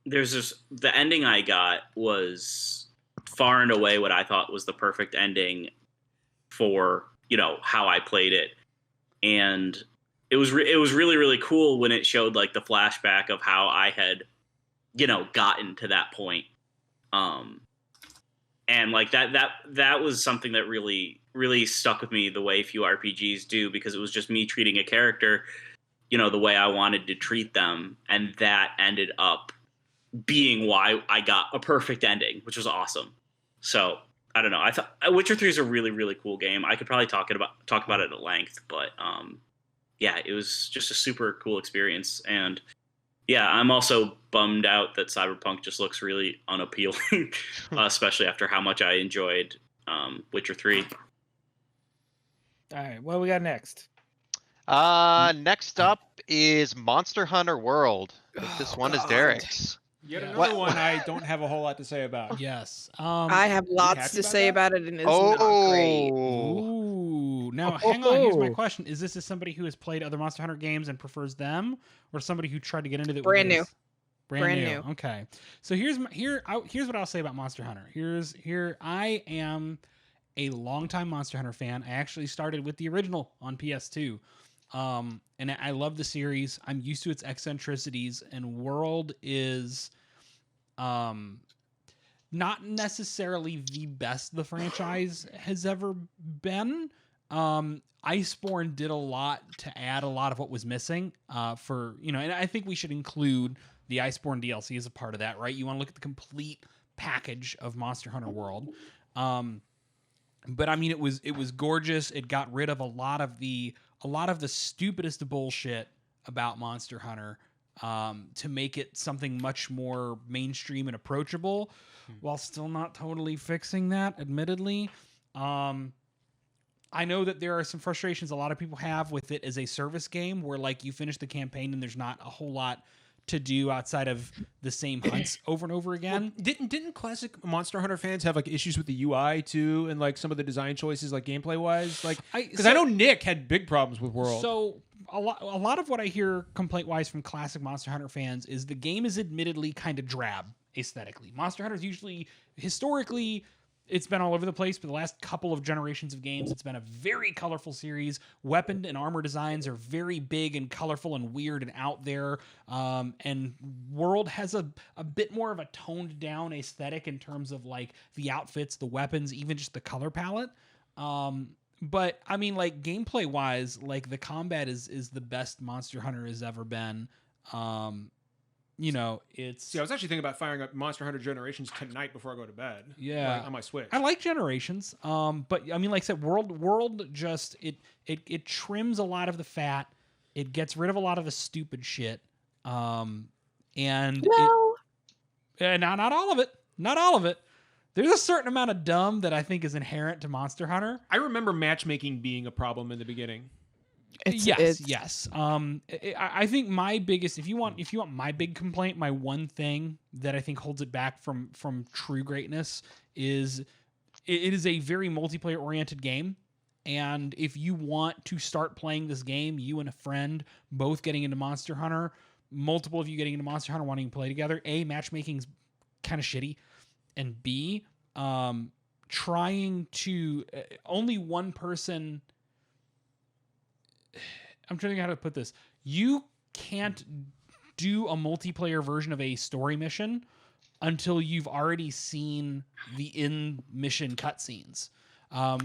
there's this, the ending I got was far and away what I thought was the perfect ending for, how I played it. And it was really, really cool when it showed like the flashback of how I had, gotten to that point. And like that was something that really, really stuck with me the way few RPGs do, because it was just me treating a character, the way I wanted to treat them. And that ended up being why I got a perfect ending, which was awesome. So I don't know. I thought Witcher 3 is a really, really cool game. I could probably talk about it at length, but yeah, it was just a super cool experience. And yeah, I'm also bummed out that Cyberpunk just looks really unappealing, especially after how much I enjoyed Witcher 3. All right, what do we got next? Next up is Monster Hunter World. This one is Derek's. Yet Yeah. another one I don't have a whole lot to say about. Yes. I have lots happy to about say that? about it, and it's not great. Ooh. Now, hang on. Here's my question: is this as somebody who has played other Monster Hunter games and prefers them, or somebody who tried to get into it? Brand new. Brand Brand new. Okay. So here's what I'll say about Monster Hunter. I am a longtime Monster Hunter fan. I actually started with the original on PS2. And I love the series. I'm used to its eccentricities, and World is not necessarily the best the franchise has ever been. Iceborne did a lot to add a lot of what was missing and I think we should include the Iceborne DLC as a part of that, right? You want to look at the complete package of Monster Hunter World. But I mean, it was gorgeous. It got rid of a lot of the stupidest bullshit about Monster Hunter to make it something much more mainstream and approachable, while still not totally fixing that, admittedly. I know that there are some frustrations a lot of people have with it as a service game, where like you finish the campaign and there's not a whole lot to do outside of the same hunts over and over again. Well, didn't classic Monster Hunter fans have like issues with the UI too, and like some of the design choices, like gameplay wise? Like, because I know Nick had big problems with World. So a lot of what I hear complaint wise from classic Monster Hunter fans is the game is admittedly kind of drab aesthetically. Monster Hunter is usually historically it's been all over the place for the last couple of generations of games. It's been a very colorful series. Weapon and armor designs are very big and colorful and weird and out there. And World has a bit more of a toned down aesthetic in terms of like the outfits, the weapons, even just the color palette. But I mean, like gameplay wise, like the combat is the best Monster Hunter has ever been. You know, it's... See, I was actually thinking about firing up Monster Hunter Generations tonight before I go to bed. Yeah. Like, on my Switch. I like Generations. But I mean, like I said, World just it trims a lot of the fat. It gets rid of a lot of the stupid shit. And not all of it. Not all of it. There's a certain amount of dumb that I think is inherent to Monster Hunter. I remember matchmaking being a problem in the beginning. Yes. I think my biggest, if you want my big complaint, my one thing that I think holds it back from true greatness is it is a very multiplayer oriented game. And if you want to start playing this game, you and a friend both getting into Monster Hunter, multiple of you getting into Monster Hunter wanting to play together, A, matchmaking's kind of shitty, and B, trying to only one person. I'm trying to think how to put this. You can't do a multiplayer version of a story mission until you've already seen the in-mission cutscenes.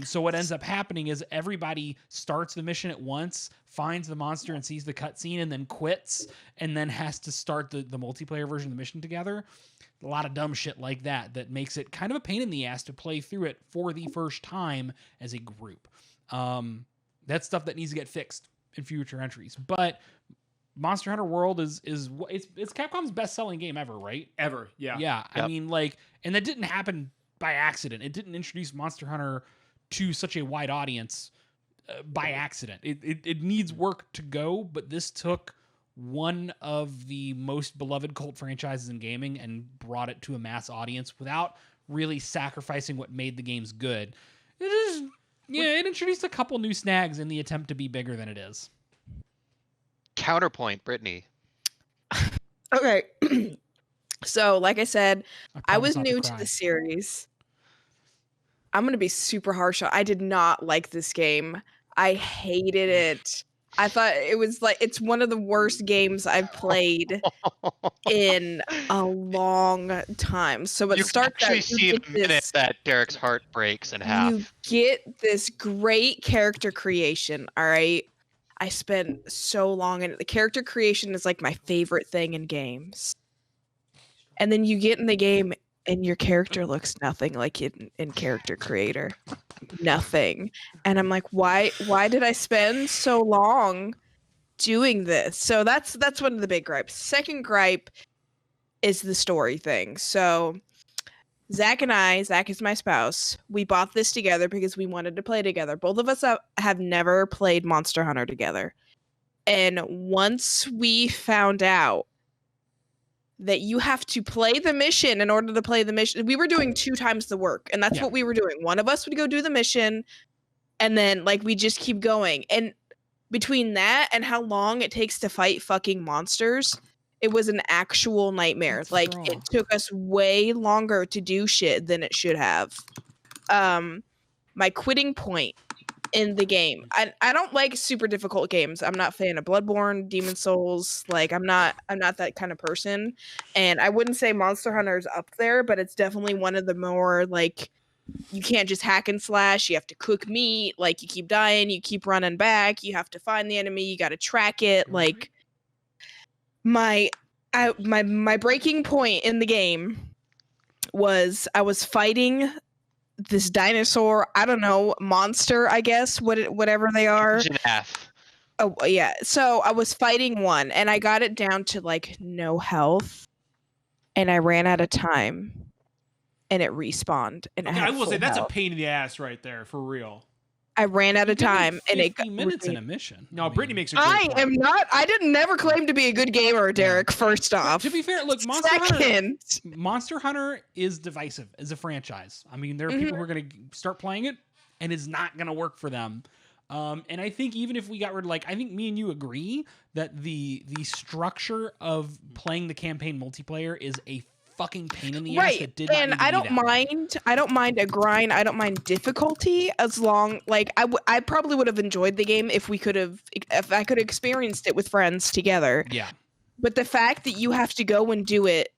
So what ends up happening is everybody starts the mission at once, finds the monster and sees the cutscene, and then quits, and then has to start the multiplayer version of the mission together. A lot of dumb shit like that makes it kind of a pain in the ass to play through it for the first time as a group. That's stuff that needs to get fixed in future entries. But Monster Hunter World is it's Capcom's best-selling game ever, right? Ever, yeah. Yeah, Yep. I mean, like, and that didn't happen by accident. It didn't introduce Monster Hunter to such a wide audience by accident. It needs work to go, but this took one of the most beloved cult franchises in gaming and brought it to a mass audience without really sacrificing what made the games good. It introduced a couple new snags in the attempt to be bigger than it is. Counterpoint, Brittany. Okay. So, like I said, I promise was not new cry. to the series. I'm going to be super harsh. I did not like this game. I hated it. I thought it was like, it's one of the worst games I've played in a long time. So it You can starts actually out, see the minute that Derek's heart breaks in half. you get this great character creation. All right. I spent so long in it. The character creation is like my favorite thing in games. And then you get in the game and your character looks nothing like in Character Creator. Nothing. And I'm like, why did I spend so long doing this? So that's one of the big gripes. Second gripe is the story thing. So Zach is my spouse, we bought this together because we wanted to play together. Both of us have never played Monster Hunter together. And once we found out that you have to play the mission in order to play the mission, we were doing 2 times the work, and that's what we were doing. One of us would go do the mission, and then like we just keep going. And between that and how long it takes to fight fucking monsters, it was an actual nightmare. Like it took us way longer to do shit than it should have. My quitting point in the game, I don't like super difficult games. I'm not a fan of Bloodborne, Demon Souls. Like I'm not that kind of person. And I wouldn't say Monster Hunter is up there, but it's definitely one of the more like, you can't just hack and slash. You have to cook meat. Like you keep dying, you keep running back. You have to find the enemy. You got to track it. Like my breaking point in the game was I was fighting this dinosaur, I don't know, monster, I guess, whatever they are. F. Oh yeah. So I was fighting one, and I got it down to like no health, and I ran out of time, and it respawned. And Okay, I will say that's health. a pain in the ass right there, for real. I ran out of time, and it 50 minutes in a mission. No, I mean, Brittany makes a great point. am not. I didn't never claim to be a good gamer, Derek. First off, To be fair, look, Monster Hunter is divisive as a franchise. I mean, there are people who are going to start playing it, and it's not going to work for them. And I think even if we got rid of, like, I think me and you agree that the structure of playing the campaign multiplayer is a fucking pain in the ass Right, that did not and need to I be don't that way. mind. I don't mind a grind. I don't mind difficulty as long like I probably would have enjoyed the game if I could have experienced it with friends together. Yeah. But the fact that you have to go and do it,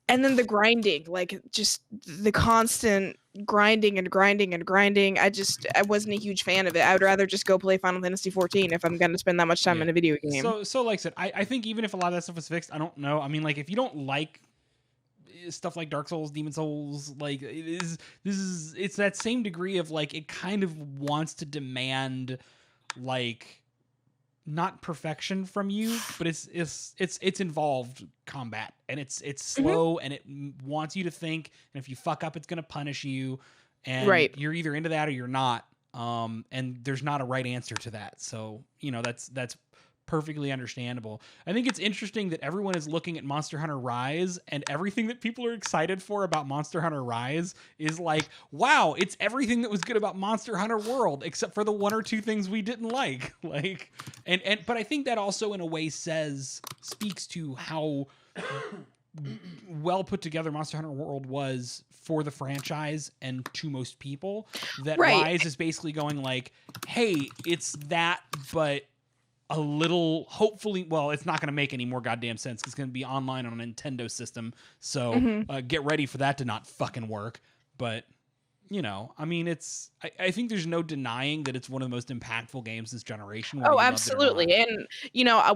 and then the grinding, like just the constant grinding and grinding and grinding, I wasn't a huge fan of it. I would rather just go play Final Fantasy 14 if I'm going to spend that much time Yeah. in a video game. So like I said, I think even if a lot of that stuff was fixed, I don't know. I mean, like if you don't like stuff like Dark Souls, Demon Souls, like it's that same degree of like it kind of wants to demand like not perfection from you, but it's involved combat, and it's slow, and it wants you to think, and if you fuck up, it's gonna punish you, and Right. you're either into that or you're not. And there's not a right answer to that. So that's perfectly understandable. I think it's interesting that everyone is looking at Monster Hunter Rise, and everything that people are excited for about Monster Hunter Rise is like, wow, it's everything that was good about Monster Hunter World, except for the one or two things we didn't like. Like, but I think that also in a way speaks to how well put together Monster Hunter World was for the franchise and to most people. That Right. Rise is basically going like, hey, it's that, but a little, hopefully, well, it's not going to make any more goddamn sense. It's going to be online on a Nintendo system. So get ready for that to not fucking work. But, I mean, I think there's no denying that it's one of the most impactful games this generation. whether Oh, you loved it or absolutely. not. And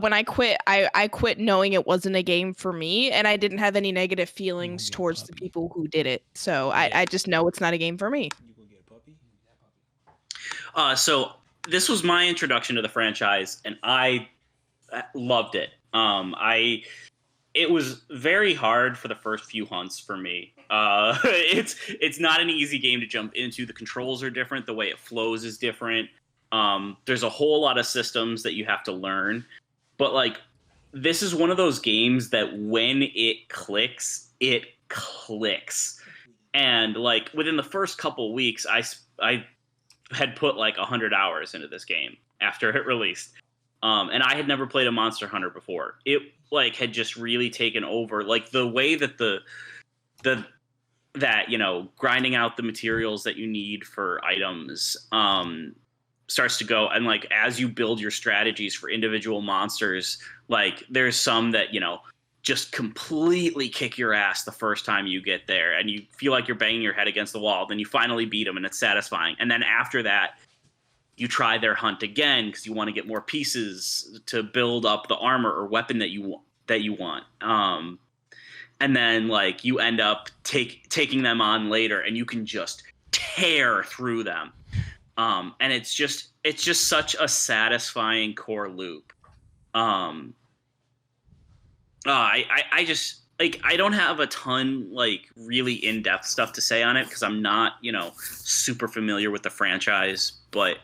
when I quit, I quit knowing it wasn't a game for me, and I didn't have any negative feelings get a towards the puppy. people who did it. So I just know it's not a game for me. You go get a puppy? So this was my introduction to the franchise, and I loved it. It was very hard for the first few hunts for me. It's not an easy game to jump into. The controls are different. The way it flows is different. There's a whole lot of systems that you have to learn. But like, this is one of those games that when it clicks, it clicks. And like within the first couple weeks, I had put like 100 hours into this game after it released. And I had never played a Monster Hunter before. It like had just really taken over, like the way that grinding out the materials that you need for items starts to go. And like, as you build your strategies for individual monsters, like there's some that, just completely kick your ass the first time you get there, and you feel like you're banging your head against the wall. Then you finally beat them, and it's satisfying. And then after that, you try their hunt again because you want to get more pieces to build up the armor or weapon that you want. And then like you end up taking them on later, and you can just tear through them. And it's just such a satisfying core loop. I just like, I don't have a ton like really in-depth stuff to say on it because I'm not, super familiar with the franchise, but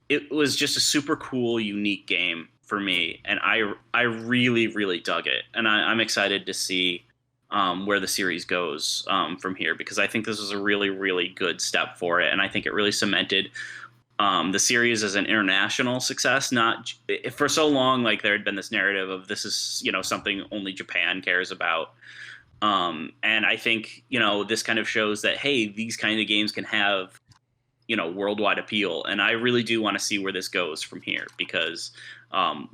it was just a super cool, unique game for me, and I really, really dug it, and I'm excited to see where the series goes from here, because I think this was a really, really good step for it, and I think it really cemented the series as an international success. Not for so long, like there had been this narrative of this is something only Japan cares about, and I think this kind of shows that, hey, these kind of games can have worldwide appeal, and I really do want to see where this goes from here, because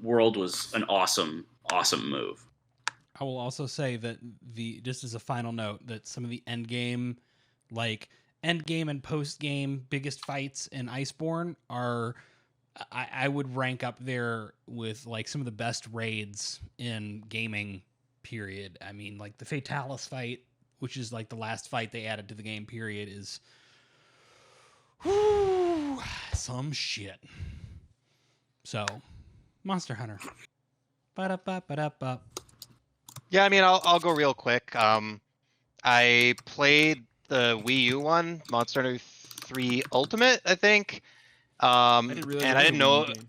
World was an awesome move. I will also say that just as a final note, that some of the end game and post game biggest fights in Iceborne are, I would rank up there with like some of the best raids in gaming, period. I mean, like the Fatalis fight, which is like the last fight they added to the game, period, is some shit. So, Monster Hunter. Ba-da-ba-ba-da-ba. Yeah, I mean, I'll go real quick. I played the Wii U one, Monster Hunter 3 Ultimate, I think. I didn't realize And it I was didn't a know Wii game.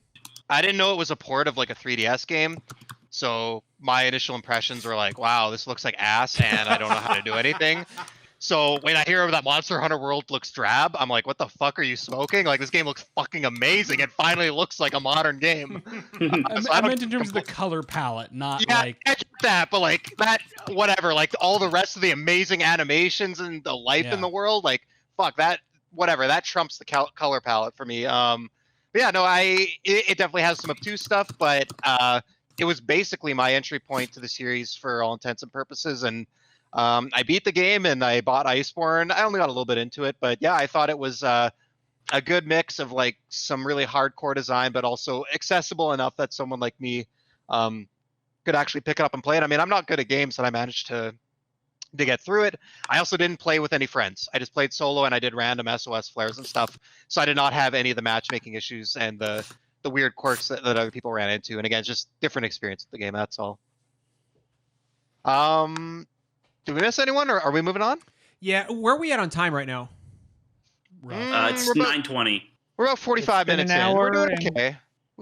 I didn't know it was a port of like a 3DS game. So my initial impressions were like, wow, this looks like ass, and I don't know how to do anything. So when I hear that Monster Hunter World looks drab, I'm like, what the fuck are you smoking? Like, this game looks fucking amazing. It finally looks like a modern game. I meant in terms of the color palette, not like... Yeah, that, but like that, whatever. Like all the rest of the amazing animations and the life in the world, like fuck that, whatever. That trumps the color palette for me. But yeah, no, it definitely has some obtuse stuff, but it was basically my entry point to the series for all intents and purposes. And I beat the game and I bought Iceborne. I only got a little bit into it, but yeah, I thought it was a good mix of like some really hardcore design, but also accessible enough that someone like me could actually pick it up and play it. I mean, I'm not good at games, and I managed to get through it. I also didn't play with any friends. I just played solo, and I did random SOS flares and stuff. So I did not have any of the matchmaking issues and the weird quirks that other people ran into. And again, it's just different experience with the game. That's all. Do we miss anyone, or are we moving on? Yeah, where are we at on time right now? It's 9:20. We're about 45 been an minutes in. hour We're doing and- okay.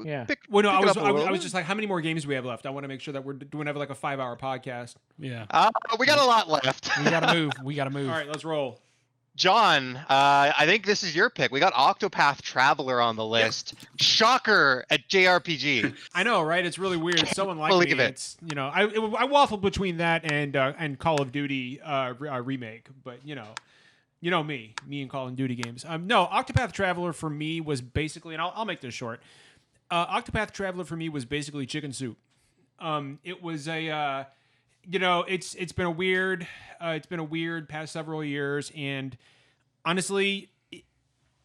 Yeah. Well, no, I Pick it was up a little I was bit. just like, how many more games do we have left? I want to make sure that we're doing like a 5-hour podcast. Yeah. We got a lot left. We gotta move. We gotta move. All right, let's roll. John, I think this is your pick. We got Octopath Traveler on the list. Shocker at JRPG. I know, right? It's really weird. It's so unlikely. Believe it. It's I waffled between that and Call of Duty remake, but you know me and Call of Duty games. No, Octopath Traveler for me was basically, and I'll make this short. Octopath Traveler for me was basically chicken soup. It was a it's been a weird past several years, and honestly,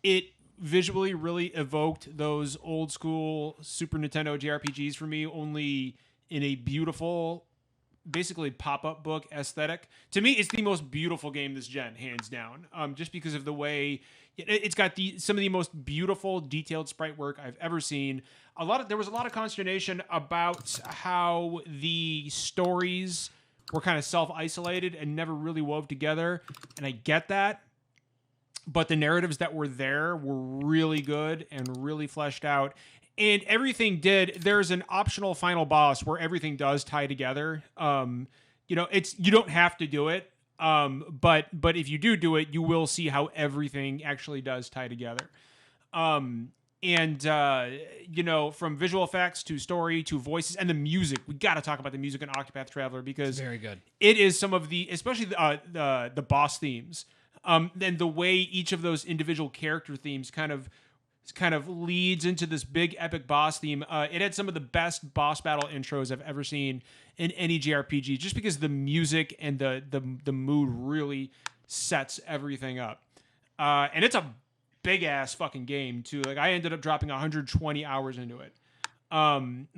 it visually really evoked those old school Super Nintendo JRPGs for me, only in a beautiful, basically pop-up book aesthetic. To me, it's the most beautiful game this gen, hands down. Just because of the way it's got some of the most beautiful, detailed sprite work I've ever seen. There was a lot of consternation about how the stories were kind of self-isolated and never really wove together, and I get that. But the narratives that were there were really good and really fleshed out. And everything there's an optional final boss where everything does tie together. You don't have to do it. But if you do it, you will see how everything actually does tie together. From visual effects to story to voices and the music, we got to talk about the music in Octopath Traveler because It's very good. it is some of the, especially the boss themes. And the way each of those individual character themes kind of leads into this big epic boss theme. It had some of the best boss battle intros I've ever seen in any JRPG, just because the music and the mood really sets everything up. And it's a big ass fucking game too. Like I ended up dropping 120 hours into it. And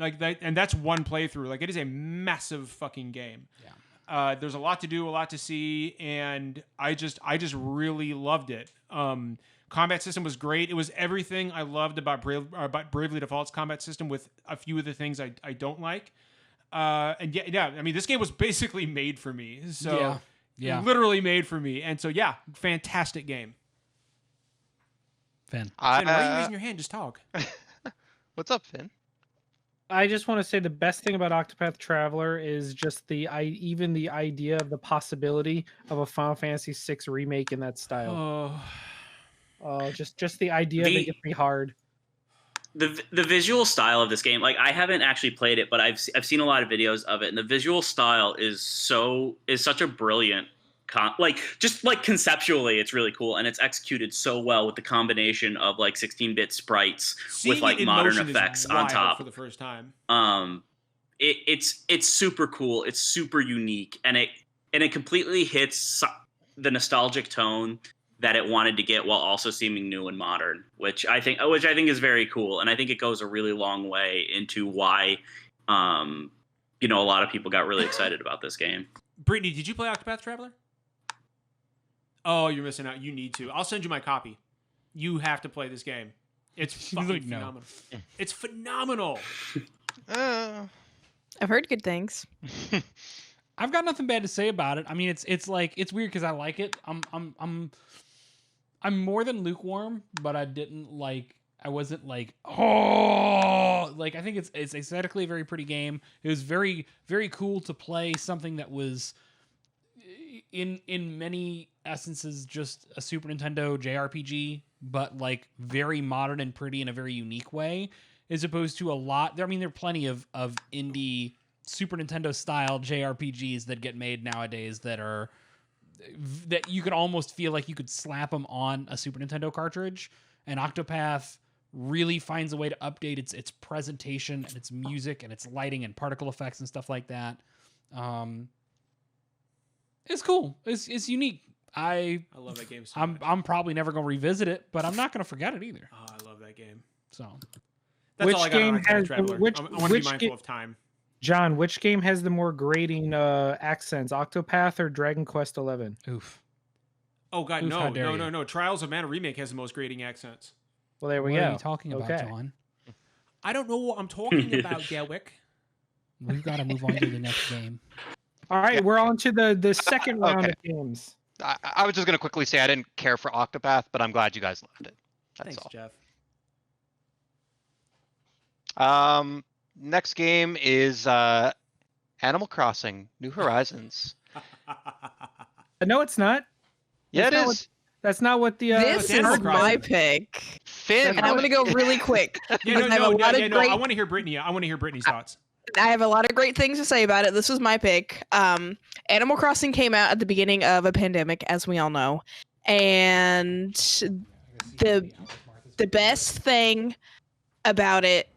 that's one playthrough. Like it is a massive fucking game. Yeah. There's a lot to do, a lot to see, and I just really loved it. Combat system was great. It was everything I loved about Bravely Default's combat system, with a few of the things I don't like. And yeah, I mean, this game was basically made for me. So Yeah. literally made for me. And so yeah, fantastic game. Finn. Finn, why are you raising your hand? Just talk. What's up, Finn? I just want to say the best thing about Octopath Traveler is just even the idea of the possibility of a Final Fantasy VI remake in that style. Just the idea that gets me hard. The visual style of this game, like I haven't actually played it, but I've seen a lot of videos of it, and the visual style is such a brilliant conceptually it's really cool, and it's executed so well with the combination of like 16-bit sprites with like modern effects on top for the first time. It's super cool, it's super unique, and it completely hits the nostalgic tone that it wanted to get while also seeming new and modern, which I think is very cool, and I think it goes a really long way into why a lot of people got really excited about this game. Brittany, did you play Octopath Traveler? Oh, you're missing out. You need to. I'll send you my copy. You have to play this game. It's fucking phenomenal. It's phenomenal. I've heard good things. I've got nothing bad to say about it. I mean, it's weird because I like it. I'm more than lukewarm, but I wasn't like, oh, like I think it's aesthetically a very pretty game. It was very, very cool to play something that was in many essences just a Super Nintendo JRPG, but like very modern and pretty in a very unique way, as opposed to a lot. There are plenty of indie Super Nintendo style JRPGs that get made nowadays that you could almost feel like you could slap them on a Super Nintendo cartridge. And Octopath really finds a way to update its presentation and its music and its lighting and particle effects and stuff like that. It's cool. It's unique. I love that game so much. I'm probably never going to revisit it, but I'm not going to forget it either. Oh, I love that game. So that's all I got on Octopath Traveler. I want to be mindful of time. John, which game has the more grating accents, Octopath or Dragon Quest XI? Oof. Oh God, Oof, how dare you. no! Trials of Mana Remake has the most grating accents. Well, there we What go. are you talking about, John? I don't know what I'm talking about, Gelwick. We've got to move on to the next game. All right, we're on to the second round Okay. of games. I was just going to quickly say I didn't care for Octopath, but I'm glad you guys loved it. That's Thanks, Jeff. all. Next game is Animal Crossing: New Horizons. No, it's not. Yeah, it That's not is. That's not what the. This is Animal my Crossing. pick, Finn. and I'm gonna go really quick. Yeah, because I have a lot of great. I want to hear Brittany. I want to hear Brittany's thoughts. I have a lot of great things to say about it. This was my pick. Animal Crossing came out at the beginning of a pandemic, as we all know, and the best thing about it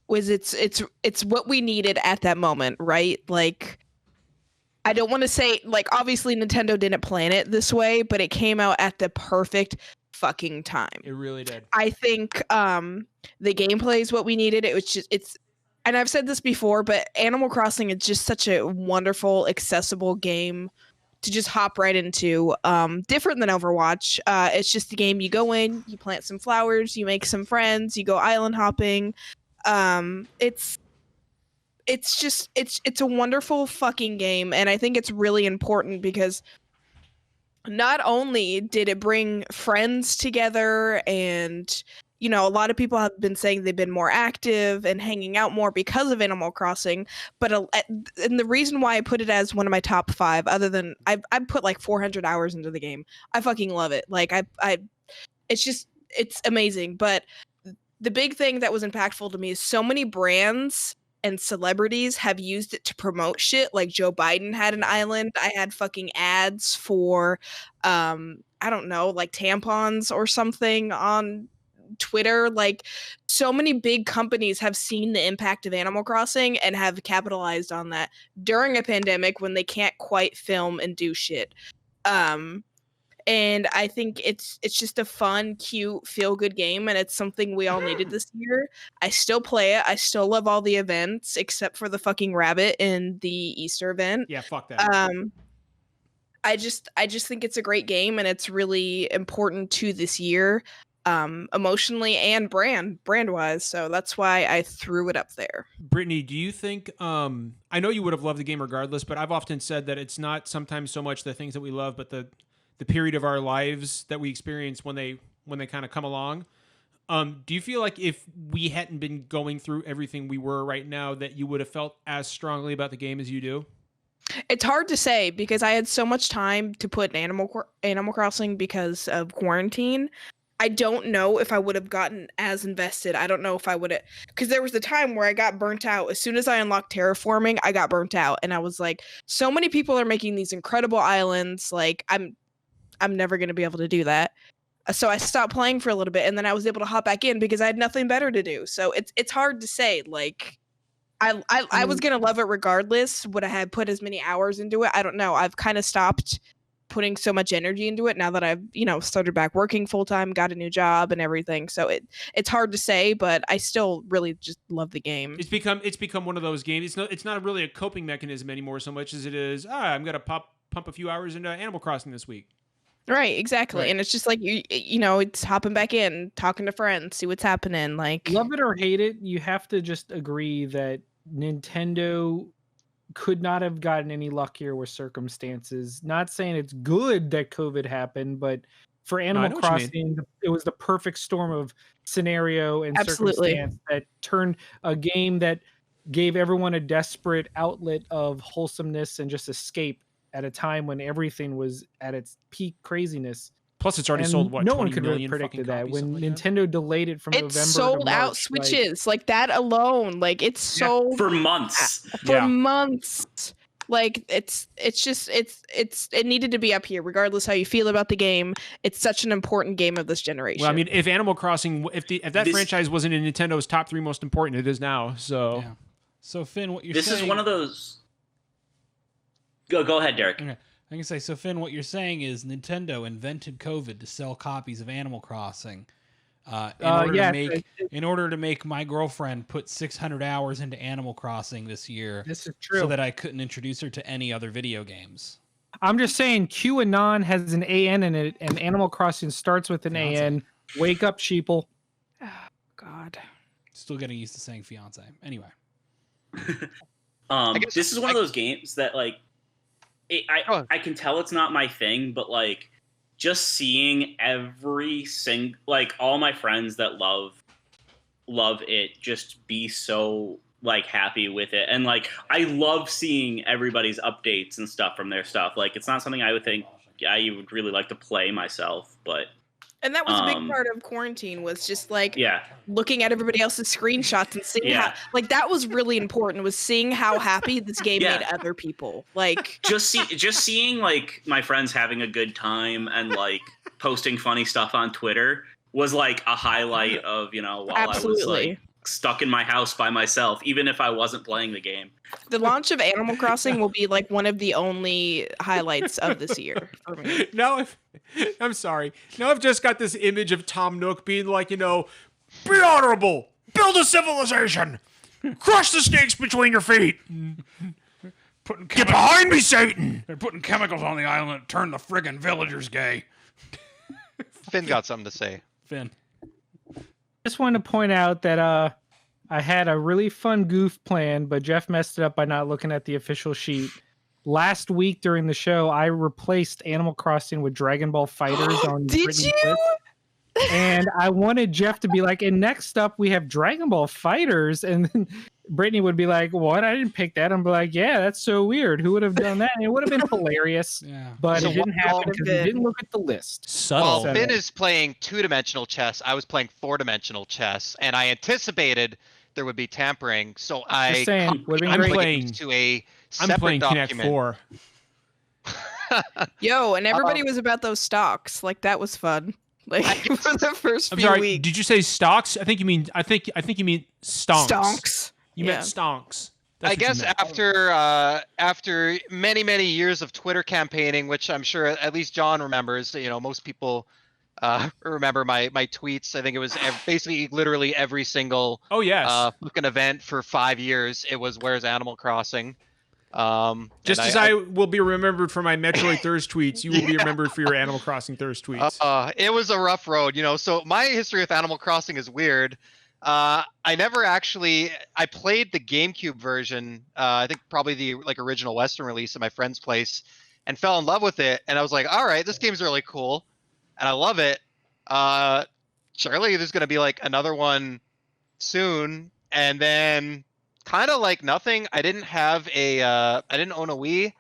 was it's what we needed at that moment, right? Like, I don't want to say, like, obviously Nintendo didn't plan it this way, but it came out at the perfect fucking time. It really did. I think the gameplay is what we needed. It was just and I've said this before, but Animal Crossing is just such a wonderful, accessible game to just hop right into. Different than Overwatch. It's just a game you go in, you plant some flowers, you make some friends, you go island hopping. It's a wonderful fucking game, and I think it's really important because not only did it bring friends together, and you know, a lot of people have been saying they've been more active and hanging out more because of Animal Crossing, but and the reason why I put it as one of my top 5, other than I put like 400 hours into the game. I fucking love it. Like it's amazing. But the big thing that was impactful to me is so many brands and celebrities have used it to promote shit. Like Joe Biden had an island. I had fucking ads for, I don't know, like tampons or something on Twitter. Like, so many big companies have seen the impact of Animal Crossing and have capitalized on that during a pandemic when they can't quite film and do shit. And I think it's just a fun, cute, feel-good game, and it's something we all needed this year. I still play it. I still love all the events except for the fucking rabbit in the Easter event. Yeah, fuck that. I just think it's a great game, and it's really important to this year, emotionally and brand-wise. So that's why I threw it up there. Brittany, do you think? I know you would have loved the game regardless, but I've often said that it's not sometimes so much the things that we love, but the period of our lives that we experience when they kind of come along. Do you feel like if we hadn't been going through everything we were right now, that you would have felt as strongly about the game as you do? It's hard to say because I had so much time to put in Animal Crossing because of quarantine. I don't know if I would have gotten as invested. I don't know if I would have, because there was a time where I got burnt out. As soon as I unlocked terraforming, I got burnt out, and I was like, so many people are making these incredible islands. Like, I'm never going to be able to do that. So I stopped playing for a little bit, and then I was able to hop back in because I had nothing better to do. So it's hard to say. Like, I was going to love it regardless. Would I have put as many hours into it? I don't know. I've kind of stopped putting so much energy into it now that I've, started back working full time, got a new job and everything. So it's hard to say, but I still really just love the game. It's become one of those games. It's not really a coping mechanism anymore so much as it is, I'm going to pump a few hours into Animal Crossing this week. Right, exactly. Right. And it's just like, it's hopping back in, talking to friends, see what's happening. Like, Love it or hate it, you have to just agree that Nintendo could not have gotten any luckier with circumstances. Not saying it's good that COVID happened, but for Animal Crossing, it was the perfect storm of scenario and Absolutely. circumstance that turned a game that gave everyone a desperate outlet of wholesomeness and just escape at a time when everything was at its peak craziness Plus, it's already And sold what? no one 20 could really million predicted fucking that copies, when something like that? Nintendo delayed it from It November sold to March, out Switches. Like that alone. Like it's sold For months. for Yeah. months. Like it needed to be up here, regardless how you feel about the game. It's such an important game of this generation. Well, I mean, if Animal Crossing, if that This- franchise wasn't in Nintendo's top 3 most important, it is now. So Yeah. So Finn, what you're This saying? is one of those. Go ahead, Derek. Okay. I can say, so Finn, what you're saying is Nintendo invented COVID to sell copies of Animal Crossing. In order to make my girlfriend put 600 hours into Animal Crossing this year, This is true. so that I couldn't introduce her to any other video games. I'm just saying, QAnon has an AN in it, and Animal Crossing starts with an Fiance. AN. Wake up, sheeple. God. Still getting used to saying fiance. Anyway, guess- This is one of those games that like Oh. I can tell it's not my thing, but like just seeing like all my friends that love it just be so like happy with it, and like I love seeing everybody's updates and stuff from their stuff. Like it's not something I would think I would really like to play myself, but And that was a big part of quarantine, was just like yeah, looking at everybody else's screenshots and seeing how, like, that was really important, was seeing how happy this game Yeah. made other people. Like, just seeing like my friends having a good time and like posting funny stuff on Twitter was like a highlight of, while I was absolutely. like stuck in my house by myself, even if I wasn't playing the game. The launch of Animal Crossing will be like one of the only highlights of this year for me. I'm sorry. Now I've just got this image of Tom Nook being like, be honorable, build a civilization, crush the snakes between your feet. Get behind me, Satan! they're putting chemicals on the island that turn the friggin' villagers gay. Finn got something to say. Finn. Just wanted to point out that I had a really fun goof plan, but Jeff messed it up by not looking at the official sheet. Last week during the show, I replaced Animal Crossing with Dragon Ball Fighters on Did Brittany you? Blitz. And I wanted Jeff to be like, and next up we have Dragon Ball Fighters, and then Brittany would be like, what? I didn't pick that. I'm like, yeah, that's so weird. Who would have done that? And it would have been hilarious, Yeah. but So it didn't what- happen because he didn't look at the list. Subtle. Well, Finn is playing 2-dimensional chess. I was playing 4-dimensional chess, and I anticipated there would be tampering, so I Just saying, would have been I'm great. playing- to a I'm separate playing Kinect document. 4. Yo, and everybody was about those stocks. Like, that was fun. Like, for the first I'm few sorry. weeks. Did you say stocks? I think you mean stonks. Stonks. You meant stonks. That's I what you guess meant. after many years of Twitter campaigning, which I'm sure at least John remembers, most people remember my tweets. I think it was basically literally every single Oh yes. fucking event for 5 years. It was where's Animal Crossing. Just as I will be remembered for my Metroid Thirst tweets, you will be remembered for your Animal Crossing Thirst tweets. it was a rough road, So my history with Animal Crossing is weird. I played the GameCube version. I think probably the original Western release at my friend's place, and fell in love with it. And I was like, all right, this game's really cool, and I love it. Surely there's gonna be another one soon. And then kind of nothing. I didn't own a Wii,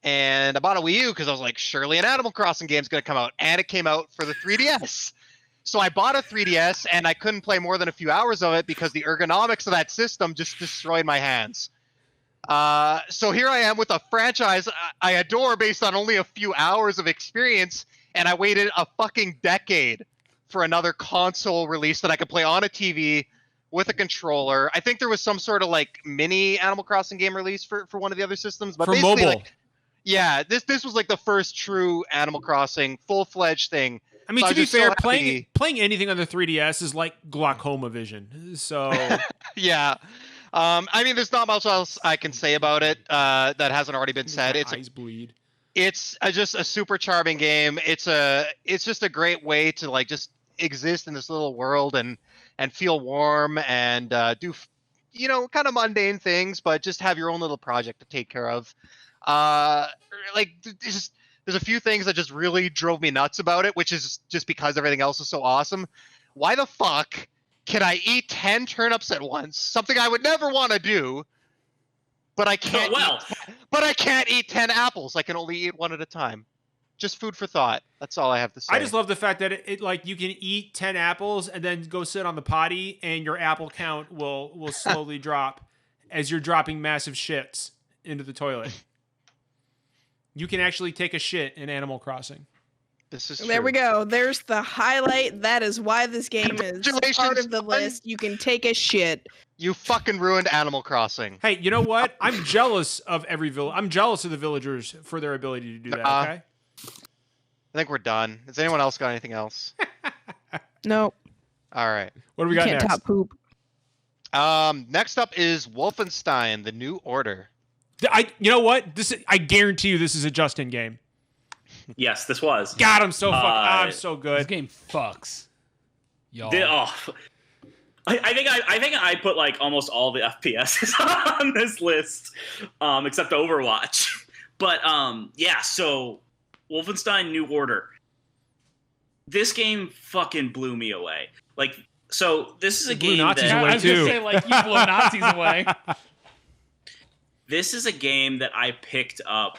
and I bought a Wii U because I was like, surely an Animal Crossing game's gonna come out, and it came out for the 3DS. So I bought a 3DS, and I couldn't play more than a few hours of it because the ergonomics of that system just destroyed my hands. So here I am with a franchise I adore based on only a few hours of experience, and I waited a fucking decade for another console release that I could play on a TV with a controller. I think there was some sort of mini Animal Crossing game release for one of the other systems, but For basically, mobile. yeah, this was the first true Animal Crossing full-fledged thing. I mean, So I to be was just so fair, happy. playing anything on the 3DS is like glaucoma vision. So Yeah. I mean, there's not much else I can say about it that hasn't already been said. my It's eyes bleed. just a super charming game. It's just a great way to just exist in this little world and feel warm and do kind of mundane things, but just have your own little project to take care of. There's a few things that just really drove me nuts about it, which is just because everything else is so awesome. Why the fuck can I eat 10 turnips at once? Something I would never want to do, but I can't. Well, But I can't eat 10 apples. I can only eat one at a time. just food for thought. That's all I have to say. I just love the fact that it like you can eat 10 apples and then go sit on the potty, and your apple count will slowly drop as you're dropping massive shits into the toilet. You can actually take a shit in Animal Crossing. This is true. There we go. There's the highlight. That is why this game is part of the Congratulations, list. You can take a shit. You fucking ruined Animal Crossing. Hey, you know what? I'm jealous of I'm jealous of the villagers for their ability to do that, okay? I think we're done. Has anyone else got anything else? No. All right. What do we You got can't next? top poop. Next up is Wolfenstein: The New Order. You know what? I guarantee you this is a Justin game. Yes, this was. God, I'm so I'm so This good. game fucks. Y'all. I think I put like almost all the FPSs on this list, except Overwatch. But yeah, so Wolfenstein New Order. This game fucking blew me away. Like, so this is a Blew game Nazis that away, I was gonna too. say, like, you blow Nazis away. this is a game that I picked up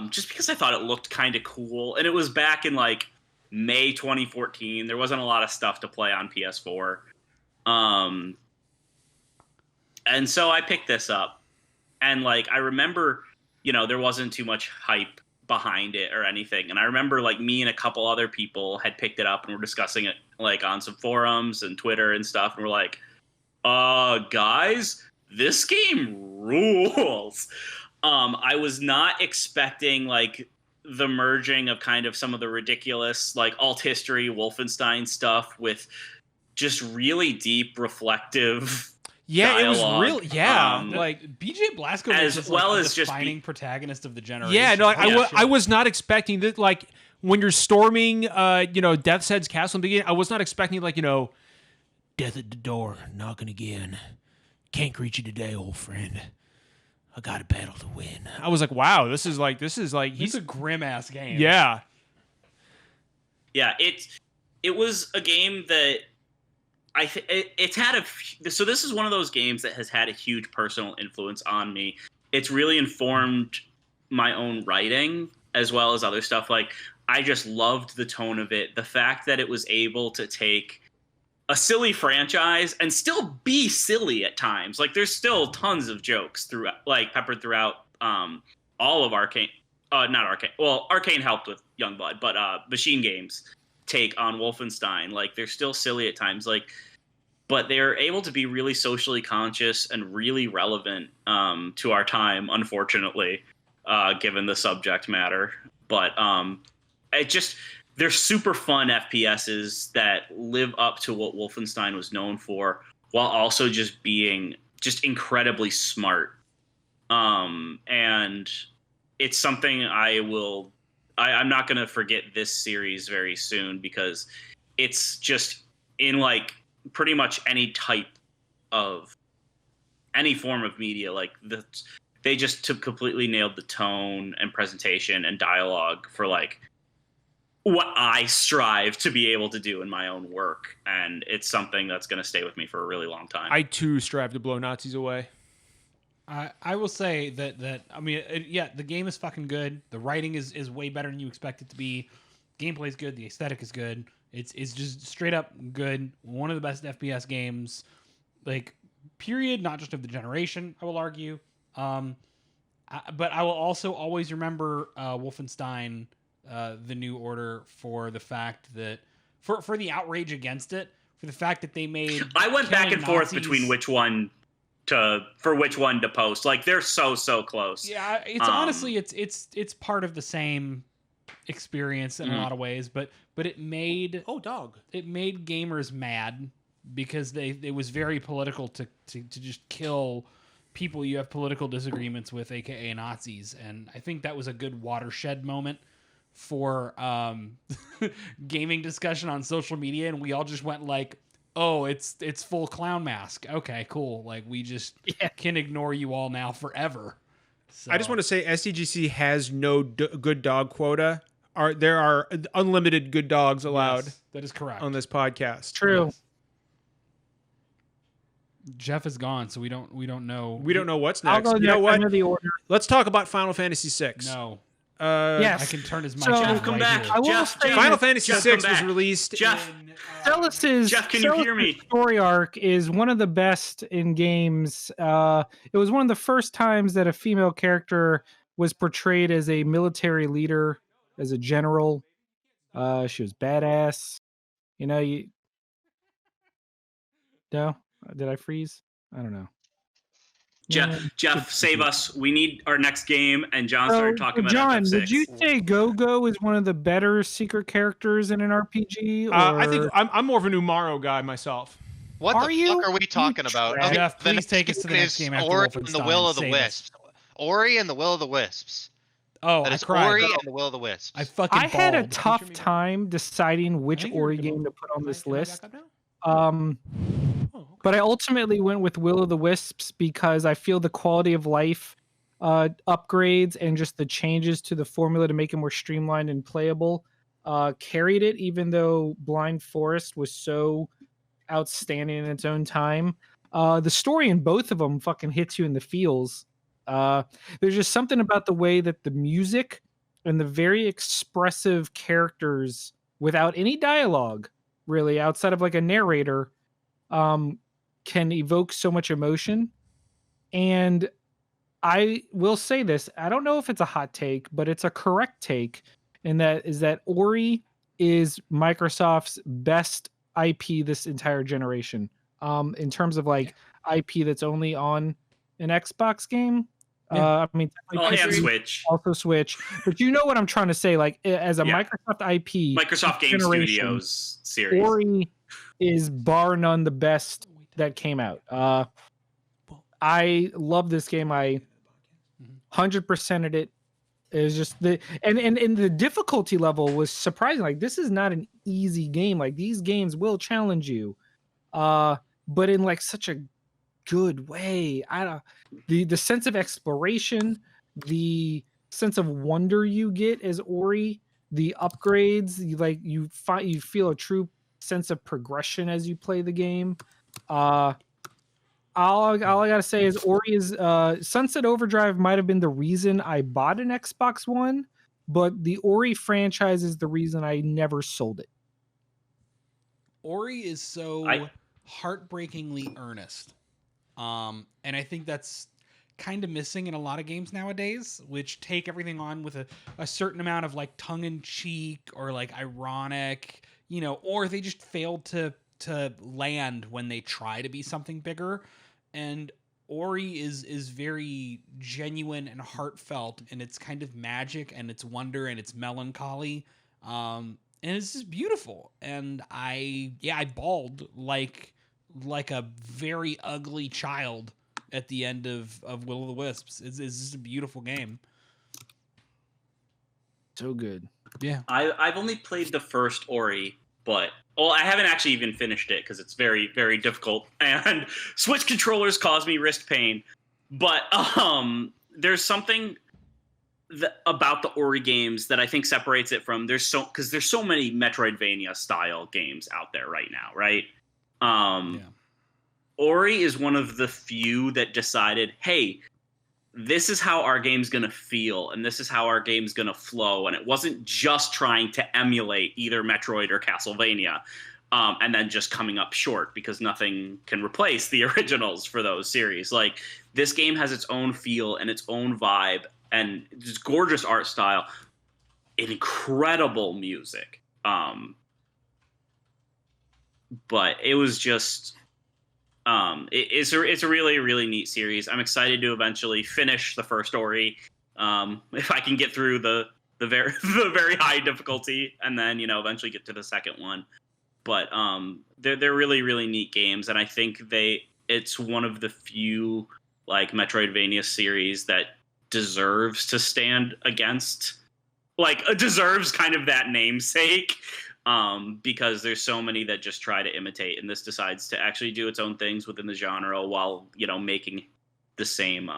just because I thought it looked kind of cool, and it was back in like May 2014. There wasn't a lot of stuff to play on PS4. And so I picked this up, and like I remember, there wasn't too much hype behind it or anything, and I remember like me and a couple other people had picked it up and were discussing it like on some forums and Twitter and stuff, and we're like, guys, this game rules. I was not expecting like the merging of kind of some of the ridiculous like alt history Wolfenstein stuff with just really deep reflective Yeah, it was dialogue. real. Yeah, Like BJ Blazkowicz As is well like as a just defining protagonist of the generation. yeah. No, Yeah, I was not expecting that. Like when you're storming, Death's Head's castle in the beginning, I was not expecting like death at the door, knocking again. Can't greet you today, old friend. I got a battle to win. I was like, wow, this is like He's a grim ass game. yeah. Yeah, it was a game that it's had so this is one of those games that has had a huge personal influence on me. It's really informed my own writing as well as other stuff. Like I just loved the tone of it. The fact that it was able to take a silly franchise and still be silly at times. Like there's still tons of jokes peppered throughout all of Arcane. Not Arcane. Well, Arcane helped with Youngblood, but Machine Games take on Wolfenstein. Like they're still silly at times. Like, but they're able to be really socially conscious and really relevant to our time, unfortunately, given the subject matter. But they're super fun FPSs that live up to what Wolfenstein was known for, while also just being just incredibly smart. And it's something I'm not going to forget this series very soon, because it's just in like pretty much any type of any form of media. Like they just completely nailed the tone and presentation and dialogue for like what I strive to be able to do in my own work. And it's something that's going to stay with me for a really long time. I too strive to blow Nazis away. I will say that I mean, the game is fucking good. The writing is way better than you expect it to be. Gameplay is good. The aesthetic is good. It's just straight up good. One of the best FPS games, like period. Not just of the generation, I will argue. But I will also always remember Wolfenstein, the New Order, for the fact that for the outrage against it, for the fact that they made. I went back and forth Nazis, between which one to post. Like they're so close. Yeah, it's honestly it's part of the same experience in a lot of ways, but it made gamers mad because it was very political to just kill people you have political disagreements with, aka Nazis. And I think that was a good watershed moment for gaming discussion on social media, and we all just went like, oh, it's full clown mask. Okay, cool. Like we just can ignore you all now forever. So. I just want to say SDGC has no good dog quota. There are unlimited good dogs allowed. Yes, that is correct on this podcast. True. Yes. Jeff is gone, so we don't know. We don't know what's I'll next. go You know next what? under the order. Let's talk about Final Fantasy VI. No. Yes. I can turn his mic So- on Jeff, come right back. here. I will Jeff, say- Final Fantasy Jeff, VI come was back. released. Jeff. in, Celis's Jeff, can you hear me? story arc is one of the best in games. It was one of the first times that a female character was portrayed as a military leader, as a general. She was badass. You know, no, did I freeze? I don't know. Jeff, Yeah, Jeff, save us. We need our next game. And John So, started talking about John, FF6. would you say Go-Go is one of the better secret characters in an RPG? Or... I think I'm more of a Numaro guy myself. What Are the you? fuck are we talking about? trash. Jeff, the please take us to the next is game after Ori and the Wolfenstein. Will of the Save us. Wisps. Ori and the Will of the Wisps. Oh, That I is cried. Ori and the Will of the Wisps. I fucking I had a bawled. tough time deciding I which think you're Ori good. game to put on this Can I list. back up now? Um, Oh, okay. but I ultimately went with Will of the Wisps because I feel the quality of life upgrades and just the changes to the formula to make it more streamlined and playable carried it, even though Blind Forest was so outstanding in its own time. The story in both of them fucking hits you in the feels. There's just something about the way that the music and the very expressive characters without any dialogue, really, outside of like a narrator, can evoke so much emotion. And I will say this, I don't know if it's a hot take, but it's a correct take, and that is that Ori is Microsoft's best IP this entire generation. In terms of like IP that's only on an Xbox game. I mean, Oh, and PC, Switch. also Switch. But you know what I'm trying to say? Like as a Yeah. Microsoft IP, Microsoft Game generation, Studios series. Ori is bar none the best that came out. I love this game. I 100%ed it. It was just the and the difficulty level was surprising. Like this is not an easy game. Like these games will challenge you, but in like such a good way. I don't the sense of exploration, the sense of wonder you get as Ori, the upgrades, you feel a true sense of progression as you play the game. All I gotta say is Ori is Sunset Overdrive might have been the reason I bought an Xbox One, but the Ori franchise is the reason I never sold it. Ori is so I- heartbreakingly earnest. And I think that's kind of missing in a lot of games nowadays, which take everything on with a certain amount of like tongue in cheek or like ironic, or they just fail to land when they try to be something bigger. And Ori is very genuine and heartfelt, and it's kind of magic and it's wonder and it's melancholy. And it's just beautiful. And I bawled like a very ugly child at the end of Will of the Wisps. It's just a beautiful game. So good. Yeah. I've only played the first Ori, but I haven't actually even finished it because it's very, very difficult, and Switch controllers cause me wrist pain. But there's something about the Ori games that I think separates it from there's so many Metroidvania style games out there right now, right? Ori is one of the few that decided, hey, this is how our game's going to feel, and this is how our game's going to flow. And it wasn't just trying to emulate either Metroid or Castlevania, and then just coming up short because nothing can replace the originals for those series. Like, this game has its own feel and its own vibe, and just gorgeous art style, incredible music. But it was just... it's a really, really neat series. I'm excited to eventually finish the first Ori, if I can get through the very the very high difficulty, and then eventually get to the second one. But they're really, really neat games, and I think it's one of the few like Metroidvania series that deserves to stand against, deserves kind of that namesake. Because there's so many that just try to imitate, and this decides to actually do its own things within the genre while making the same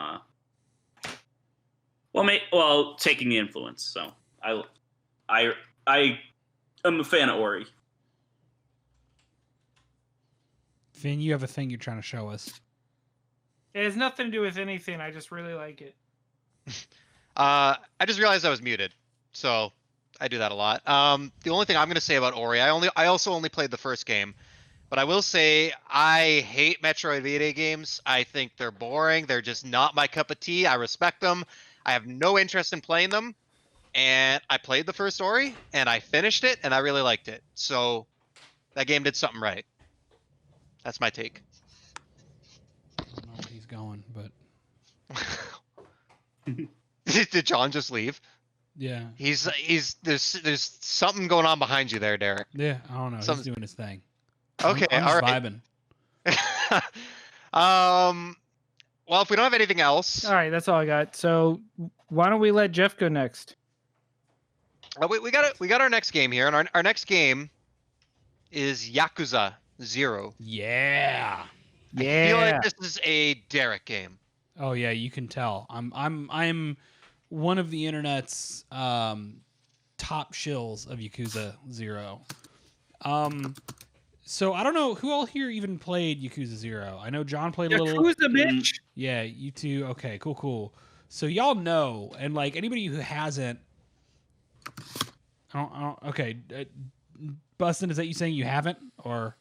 taking the influence. So I am a fan of Ori. Finn, you have a thing you're trying to show us. It has nothing to do with anything. I just really like it. I just realized I was muted, so I do that a lot. The only thing I'm gonna say about Ori, I also only played the first game, but I will say I hate Metroidvania games. I think they're boring. They're just not my cup of tea. I respect them. I have no interest in playing them. And I played the first Ori, and I finished it, and I really liked it. So that game did something right. That's my take. I don't know where he's going, but Did John just leave? yeah, There's something going on behind you there, Derek. yeah. I don't know. He's Some- doing his thing. Okay, I'm all just right. vibing. Well, if we don't have anything else, All right, that's all I got. So why don't we let Jeff go next? we got our next game here, and our next game is Yakuza Zero. Yeah. I feel like this is a Derek game. Oh yeah, you can tell. I'm one of the internet's top shills of Yakuza Zero. So I don't know who all here even played Yakuza Zero. I know John played a little. Yakuza, bitch. Yeah, you two. Okay, cool. So y'all know, and like anybody who hasn't, I don't. Okay, Bustin, is that you saying you haven't or?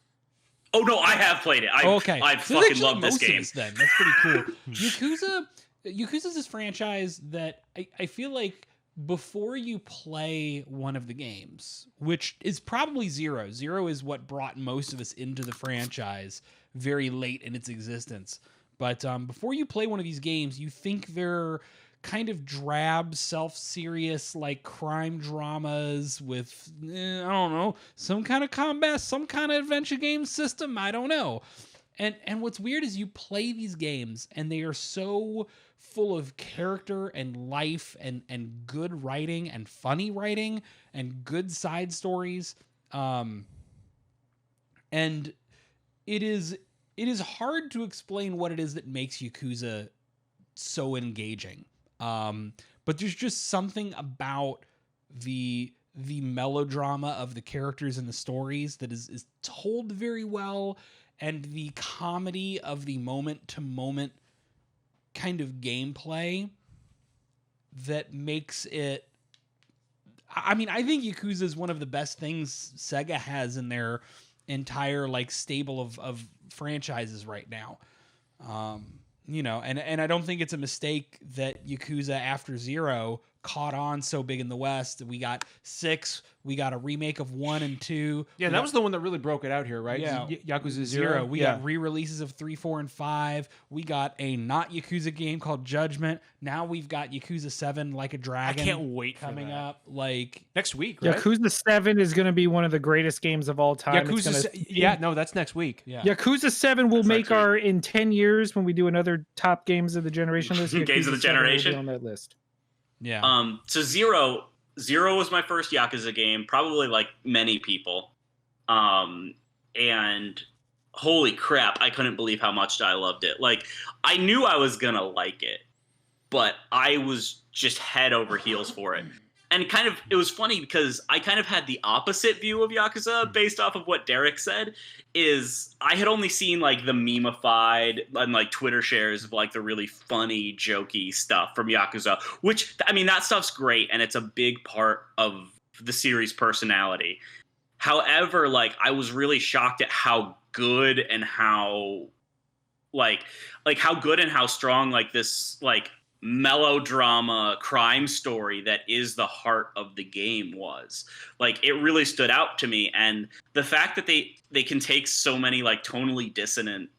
Oh no, I have played it. Okay, I So fucking actually love this most of game. us then. That's pretty cool. Yakuza's this franchise that I feel like before you play one of the games, which is probably Zero. Zero is what brought most of us into the franchise very late in its existence. But before you play one of these games, you think they're kind of drab, self-serious, like crime dramas with, I don't know, some kind of combat, some kind of adventure game system. I don't know. And what's weird is you play these games and they are so full of character and life and good writing and funny writing and good side stories. And it is hard to explain what it is that makes Yakuza so engaging. But there's just something about the melodrama of the characters and the stories that is told very well, and the comedy of the moment to moment kind of gameplay that makes it. I mean, I think Yakuza is one of the best things Sega has in their entire like stable of franchises right now. You know, and I don't think it's a mistake that Yakuza after Zero caught on so big in the West. We got 6, we got a remake of 1 and 2. Yeah, that was the one that really broke it out here, right? Yeah. Yakuza Zero. We got re-releases of 3, 4, and 5. We got a not Yakuza game called Judgment. Now we've got Yakuza 7 Like a I Dragon. can't wait coming up. Like next week, right? Yakuza 7 is going to be one of the greatest games of all time. That's next week. yeah. Yakuza 7 will That's make next our in 10 years when we do another top games of the generation list. Games of the Yakuza 7 will be generation? on that list. Yeah. So Zero was my first Yakuza game, probably like many people. And holy crap, I couldn't believe how much I loved it. Like, I knew I was gonna like it, but I was just head over heels for it. And it was funny because I kind of had the opposite view of Yakuza based off of what Derek said. Is I had only seen like the meme-ified and like Twitter shares of like the really funny, jokey stuff from Yakuza, which, I mean, that stuff's great and it's a big part of the series' personality. However, like, I was really shocked at how good and how how good and how strong like this like melodrama crime story that is the heart of the game was. Like, it really stood out to me, and the fact that they can take so many like tonally dissonant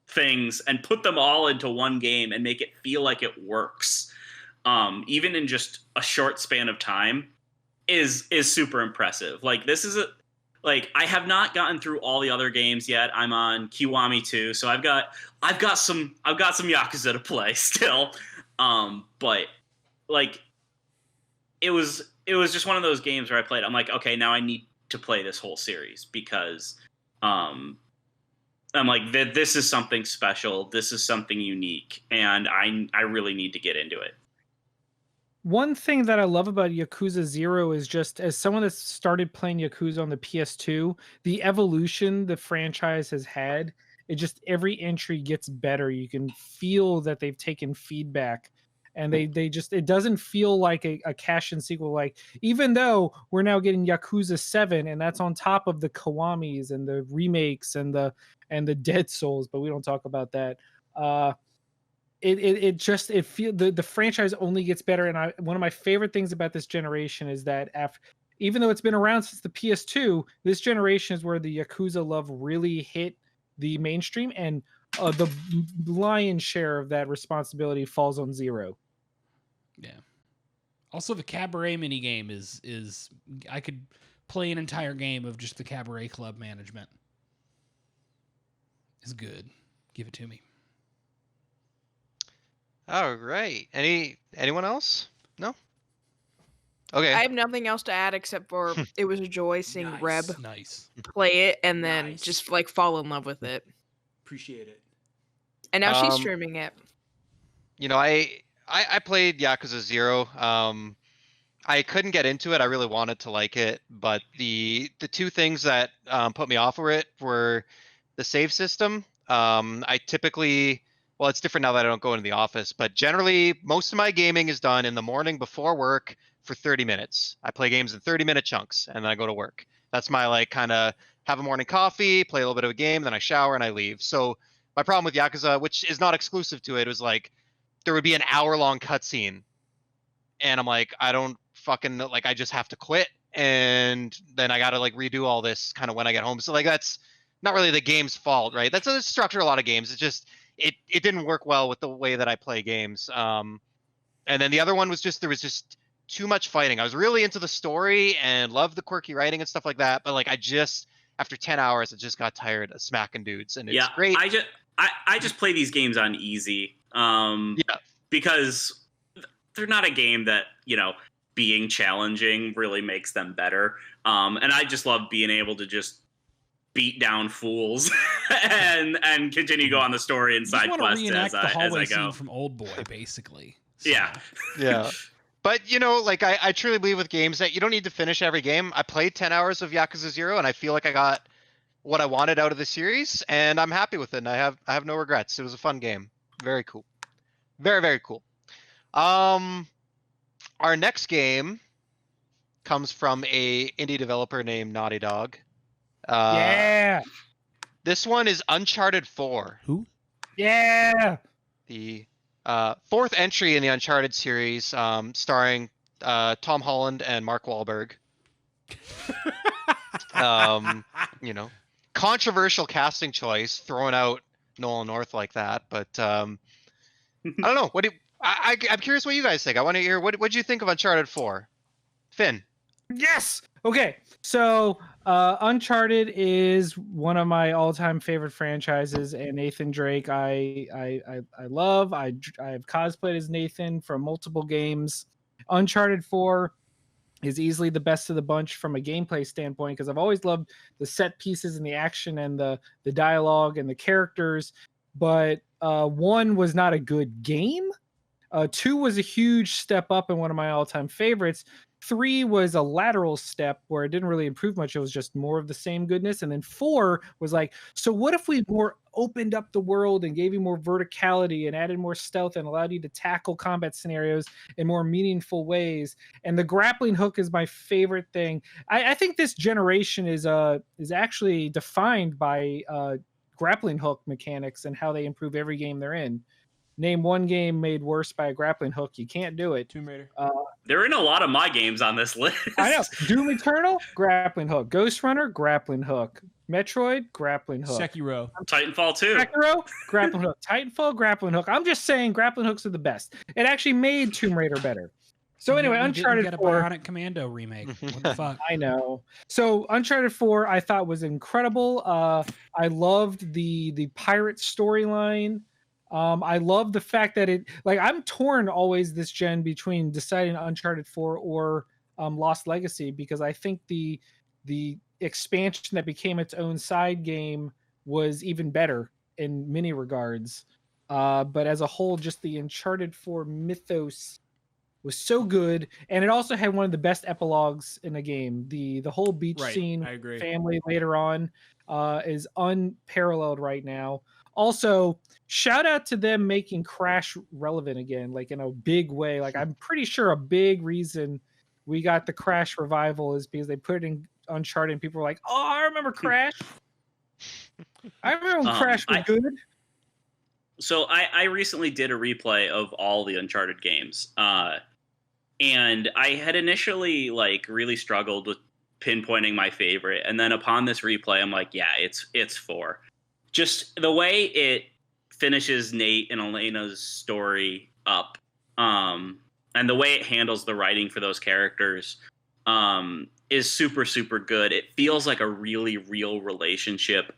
things and put them all into one game and make it feel like it works, even in just a short span of time, is super impressive. Like, this is I have not gotten through all the other games yet. I'm on Kiwami 2, so I've got some Yakuza to play still. But like, it was just one of those games where I played. I'm like, okay, now I need to play this whole series because I'm like, this is something special. This is something unique, and I really need to get into it. One thing that I love about Yakuza 0 is just, as someone that started playing Yakuza on the PS2, the evolution the franchise has had. It just, every entry gets better. You can feel that they've taken feedback And they just, it doesn't feel like a cash-in sequel. Like, even though we're now getting Yakuza 7, and that's on top of the Kiwamis and the remakes and the Dead Souls, but we don't talk about that. It feel the franchise only gets better. And one of my favorite things about this generation is that even though it's been around since the PS2, this generation is where the Yakuza love really hit the mainstream, and the lion's share of that responsibility falls on Zero. Yeah. Also, the cabaret minigame is I could play an entire game of just the cabaret club management. It's good. Give it to me. All right. Anyone else? No. Okay. I have nothing else to add except for it was a joy seeing Reb play it and then just like fall in love with it. Appreciate it. And now she's streaming it. You know, I played Yakuza Zero. I couldn't get into it. I really wanted to like it, but the two things that put me off of it were the save system. I typically, well, it's different now that I don't go into the office, but generally most of my gaming is done in the morning before work for 30 minutes. I play games in 30-minute chunks and then I go to work. That's my like kind of have a morning coffee, play a little bit of a game, then I shower and I leave. So my problem with Yakuza, which is not exclusive to it, was like there would be an hour-long cutscene and I'm like, I don't fucking like, I just have to quit and then I gotta like redo all this kind of when I get home. So like that's not really the game's fault, right? That's a structure of a lot of games. It's just it didn't work well with the way that I play games. And then the other one was just there was just too much fighting. I was really into the story and loved the quirky writing and stuff like that, but like I just after 10 hours I just got tired of smacking dudes. And it's great. I just play these games on easy. Because they're not a game that, you know, being challenging really makes them better. And I just love being able to just beat down fools and continue to go on the story and side quests as I go. Scene from Old Boy, basically. So. Yeah. But, you know, like I truly believe with games that you don't need to finish every game. I played 10 hours of Yakuza 0 and I feel like I got what I wanted out of the series and I'm happy with it. And I have no regrets. It was a fun game. Very cool. Very, very cool. Our next game comes from a indie developer named Naughty Dog. This one is Uncharted 4. Who? Yeah. The fourth entry in the Uncharted series, starring Tom Holland and Mark Wahlberg. You know, controversial casting choice, throwing out Nolan North like that, but I don't know. I'm curious what you guys think. I want to hear what you think of Uncharted 4. Finn. Yes. Okay. So Uncharted is one of my all-time favorite franchises, and Nathan Drake I love. I have cosplayed as Nathan from multiple games. Uncharted 4 is easily the best of the bunch from a gameplay standpoint because I've always loved the set pieces and the action and the dialogue and the characters. But 1 was not a good game. 2 was a huge step up and one of my all-time favorites. 3 was a lateral step where it didn't really improve much. It was just more of the same goodness. And then 4 was like, so what if we more opened up the world and gave you more verticality and added more stealth and allowed you to tackle combat scenarios in more meaningful ways? And the grappling hook is my favorite thing. I think this generation is actually defined by grappling hook mechanics and how they improve every game they're in. Name one game made worse by a grappling hook. You can't do it. Tomb Raider. They're in a lot of my games on this list. I know. Doom Eternal, grappling hook. Ghost Runner, grappling hook. Metroid, grappling hook. Sekiro. Titanfall 2. Sekiro, grappling hook. Titanfall, grappling hook. I'm just saying grappling hooks are the best. It actually made Tomb Raider better. So anyway, Uncharted 4. Get a Bionic Commando remake. What the fuck? I know. So Uncharted 4 I thought was incredible. I loved the pirate storyline. I love the fact that I'm torn always this gen between deciding Uncharted 4 or Lost Legacy because I think the expansion that became its own side game was even better in many regards. But as a whole, just the Uncharted 4 mythos was so good, and it also had one of the best epilogues in a game. The whole beach scene, I agree. family later on, is unparalleled right now. Also, shout out to them making Crash relevant again, like in a big way. Like I'm pretty sure a big reason we got the Crash revival is because they put it in Uncharted and people were like, "Oh, I remember Crash. I remember when Crash was good." So I recently did a replay of all the Uncharted games, and I had initially like really struggled with pinpointing my favorite, and then upon this replay, I'm like, yeah, it's 4. Just the way it finishes Nate and Elena's story up, and the way it handles the writing for those characters, is super, super good. It feels like a really real relationship,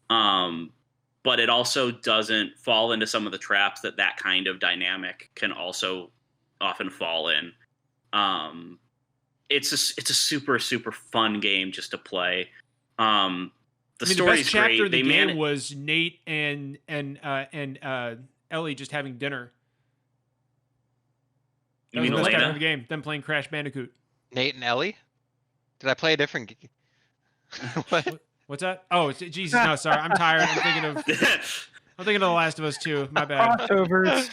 but it also doesn't fall into some of the traps that kind of dynamic can also often fall in. It's a super, super fun game just to play. The story's best chapter great. of the game was Nate and Ellie just having dinner. You mean the best chapter Elena? of the game? Them playing Crash Bandicoot. Nate and Ellie? Did I play a different game? What? What's that? Oh, Jesus! No, sorry. I'm tired. I'm thinking of The Last of Us 2. My bad. Crossovers.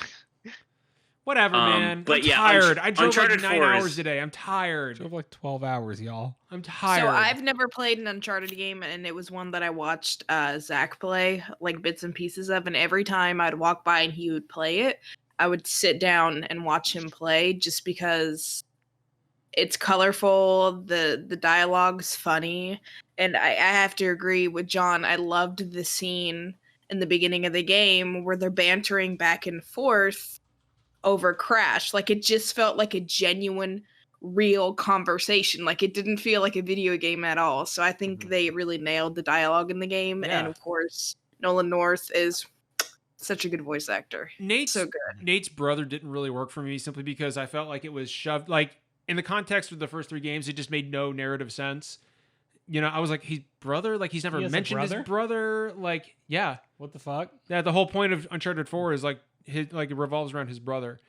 Whatever, man. but I'm yeah, tired. I drove Uncharted like 9 4 hours is- today. I'm tired. Drove like 12 hours, y'all. I'm tired. So I've never played an Uncharted game, and it was one that I watched Zach play, like bits and pieces of. And every time I'd walk by and he would play it, I would sit down and watch him play, just because it's colorful, the dialogue's funny, and I have to agree with John. I loved the scene in the beginning of the game where they're bantering back and forth over Crash. Like, it just felt like a genuine, real conversation. Like, it didn't feel like a video game at all. So I think they really nailed the dialogue in the game. Yeah. And of course, Nolan North is such a good voice actor. Nate's So good. Nate's brother didn't really work for me simply because I felt like it was shoved. Like, in the context of the first 3 games, it just made no narrative sense. You know, I was like, his brother? Like, he's never He has a mentioned his brother? brother. Like, yeah. What the fuck? Yeah, the whole point of Uncharted 4 is like it revolves around his brother.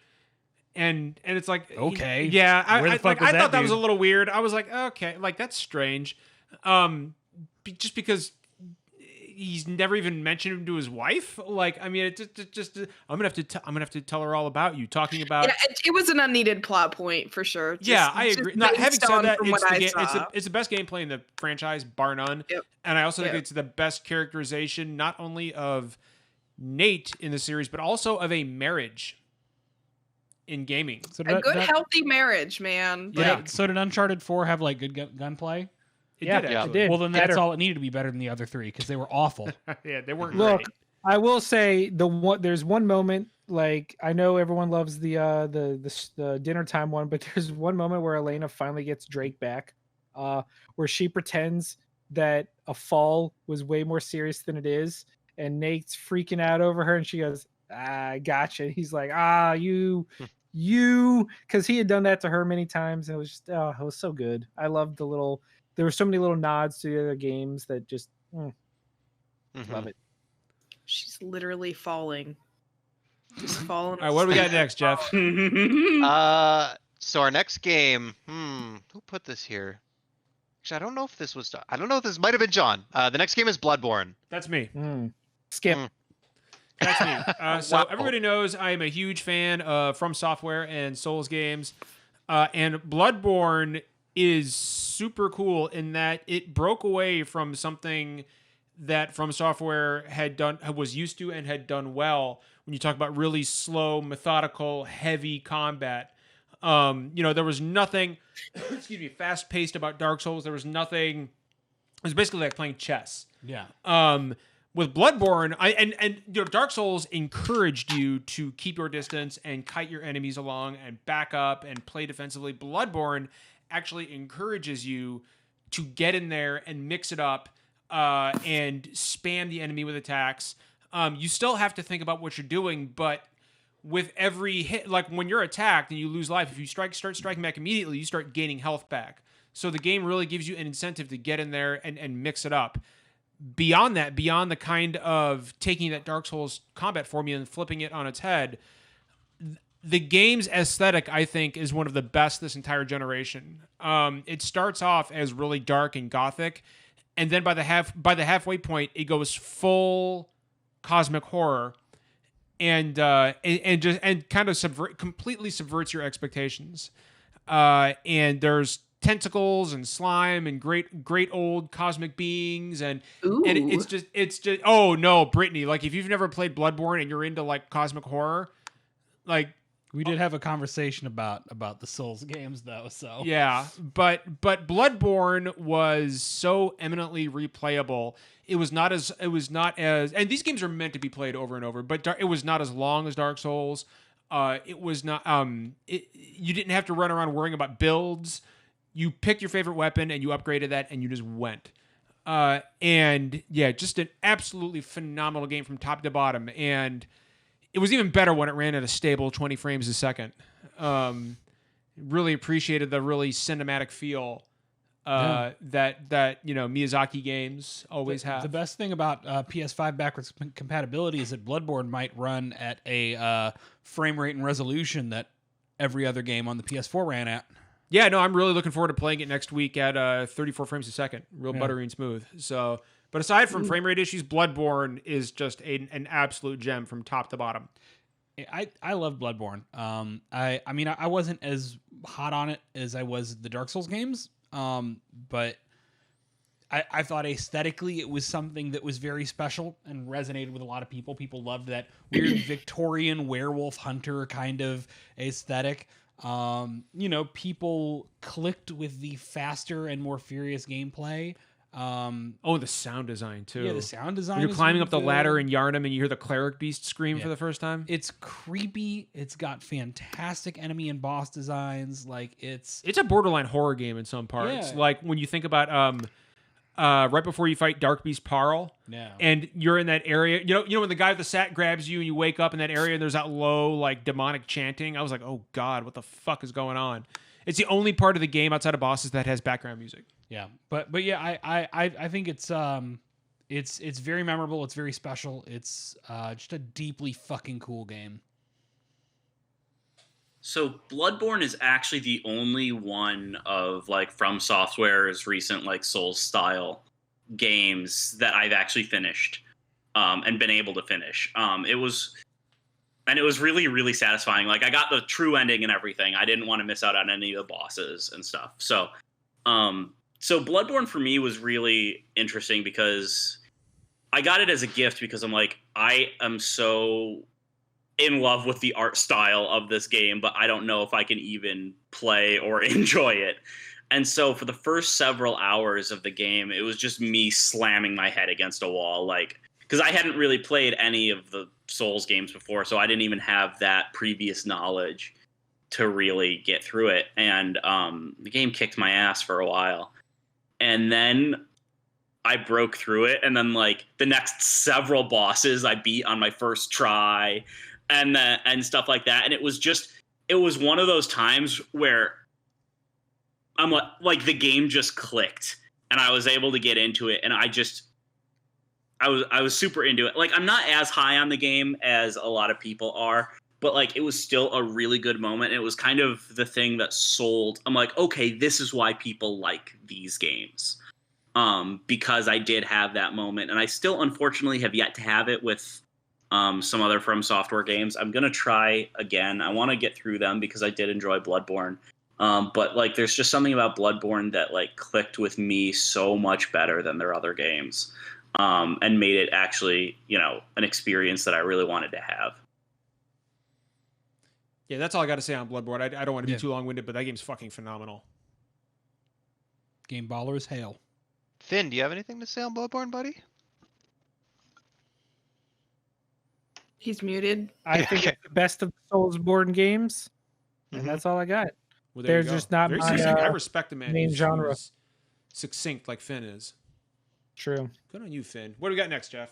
And it's like, Okay. yeah, Where the fuck was I that thought that was a dude? little weird. I was like, okay, like that's strange. Just because he's never even mentioned him to his wife. Like, I mean, it just I'm gonna have to tell her all about you. Talking about Yeah, it was an unneeded plot point for sure. yeah, I agree. Now, having based said on that, from it's what the I game, saw. it's the best gameplay in the franchise, bar none. Yep. And I also think Yep. it's the best characterization, not only of Nate in the series, but also of a marriage in gaming. So A good, healthy marriage, man. Yeah. Like, So did Uncharted 4 have like good gunplay? It Yeah, did it actually. did. Well, then that's Better. all it needed to be better than the other 3 because they were awful. Yeah, they weren't Look, great. I will say there's one moment, like I know everyone loves the dinner time one, but there's one moment where Elena finally gets Drake back, where she pretends that a fall was way more serious than it is, and Nate's freaking out over her, and she goes, "I gotcha." And he's like, you, because he had done that to her many times, and it was just, it was so good. I loved there were so many little nods to the other games that just love it. she's literally falling. Just falling. All right, what do we got next, Jeff? So our next game, who put this here? Actually, I don't know if this was. I don't know if this might have been John. The next game is Bloodborne. That's me. Skip. That's me. So Wow. everybody knows I am a huge fan of From Software and Souls games, and Bloodborne is super cool in that it broke away from something that From Software was used to and had done well. When you talk about really slow, methodical, heavy combat, there was nothing, fast-paced about Dark Souls. There was nothing. It was basically like playing chess. Yeah. With Bloodborne, Dark Souls encouraged you to keep your distance and kite your enemies along and back up and play defensively. Bloodborne actually encourages you to get in there and mix it up and spam the enemy with attacks. You still have to think about what you're doing, but with every hit, like when you're attacked and you lose life, if you start striking back immediately, you start gaining health back. So the game really gives you an incentive to get in there and mix it up. Beyond that, beyond the kind of taking that Dark Souls combat formula and flipping it on its head, the game's aesthetic, I think, is one of the best this entire generation. It starts off as really dark and gothic, and then by the halfway point, it goes full cosmic horror, and kind of completely subverts your expectations. And there's tentacles and slime and great old cosmic beings, and it's just oh no, Brittany, like if you've never played Bloodborne and you're into like cosmic horror, like We did have a conversation about the Souls games though, so yeah, but Bloodborne was so eminently replayable. It was not as and these games are meant to be played over and over, but it was not as long as Dark Souls. It was not you didn't have to run around worrying about builds. You picked your favorite weapon and you upgraded that and you just went. And yeah, just an absolutely phenomenal game from top to bottom. And it was even better when it ran at a stable 20 frames a second. Really appreciated the really cinematic feel that Miyazaki games always have. The best thing about PS5 backwards compatibility is that Bloodborne might run at a frame rate and resolution that every other game on the PS4 ran at. Yeah, no, I'm really looking forward to playing it next week at 34 frames a second, real buttery and smooth. So, but aside from frame rate issues, Bloodborne is just an absolute gem from top to bottom. I love Bloodborne. I mean I wasn't as hot on it as I was the Dark Souls games, but I thought aesthetically it was something that was very special and resonated with a lot of people. People loved that weird Victorian werewolf hunter kind of aesthetic. People clicked with the faster and more furious gameplay. The sound design too. Yeah, the sound design. When you're climbing really up the good. ladder in Yharnam and you hear the cleric beast scream for the first time. It's creepy. It's got fantastic enemy and boss designs. Like it's a borderline horror game in some parts. Yeah. Like when you think about right before you fight Dark Beast Parl, and you're in that area. You know when the guy with the sack grabs you and you wake up in that area and there's that low like demonic chanting. I was like, oh god, what the fuck is going on? It's the only part of the game outside of bosses that has background music. Yeah, but yeah, I think it's very memorable. It's very special. It's just a deeply fucking cool game. So Bloodborne is actually the only one of like From Software's recent like Souls style games that I've actually finished and been able to finish. It was really, really satisfying. Like I got the true ending and everything. I didn't want to miss out on any of the bosses and stuff. So Bloodborne for me was really interesting because I got it as a gift because I'm like, I am so in love with the art style of this game, but I don't know if I can even play or enjoy it. And so for the first several hours of the game, it was just me slamming my head against a wall, like, because I hadn't really played any of the Souls games before, so I didn't even have that previous knowledge to really get through it. And the game kicked my ass for a while. And then I broke through it, and then like the next several bosses I beat on my first try, and stuff like that. And it was one of those times where I'm like the game just clicked, and I was able to get into it, and I was super into it. Like I'm not as high on the game as a lot of people are, but like it was still a really good moment. It was kind of the thing that sold. I'm like, okay, this is why people like these games. Because I did have that moment, and I still unfortunately have yet to have it with some other From Software games. I'm gonna try again. I want to get through them because I did enjoy Bloodborne. But like, there's just something about Bloodborne that like clicked with me so much better than their other games, and made it actually, an experience that I really wanted to have. Yeah, that's all I got to say on Bloodborne. I don't want to be too long-winded, but that game's fucking phenomenal. Game baller as hell. Finn, do you have anything to say on Bloodborne, buddy? He's muted. I think it's the best of the Soulsborne games, and that's all I got. Well, They're you go. just not Very my succinct. I respect the man main who's genre. succinct like Finn is. True. Good on you, Finn. What do we got next, Jeff?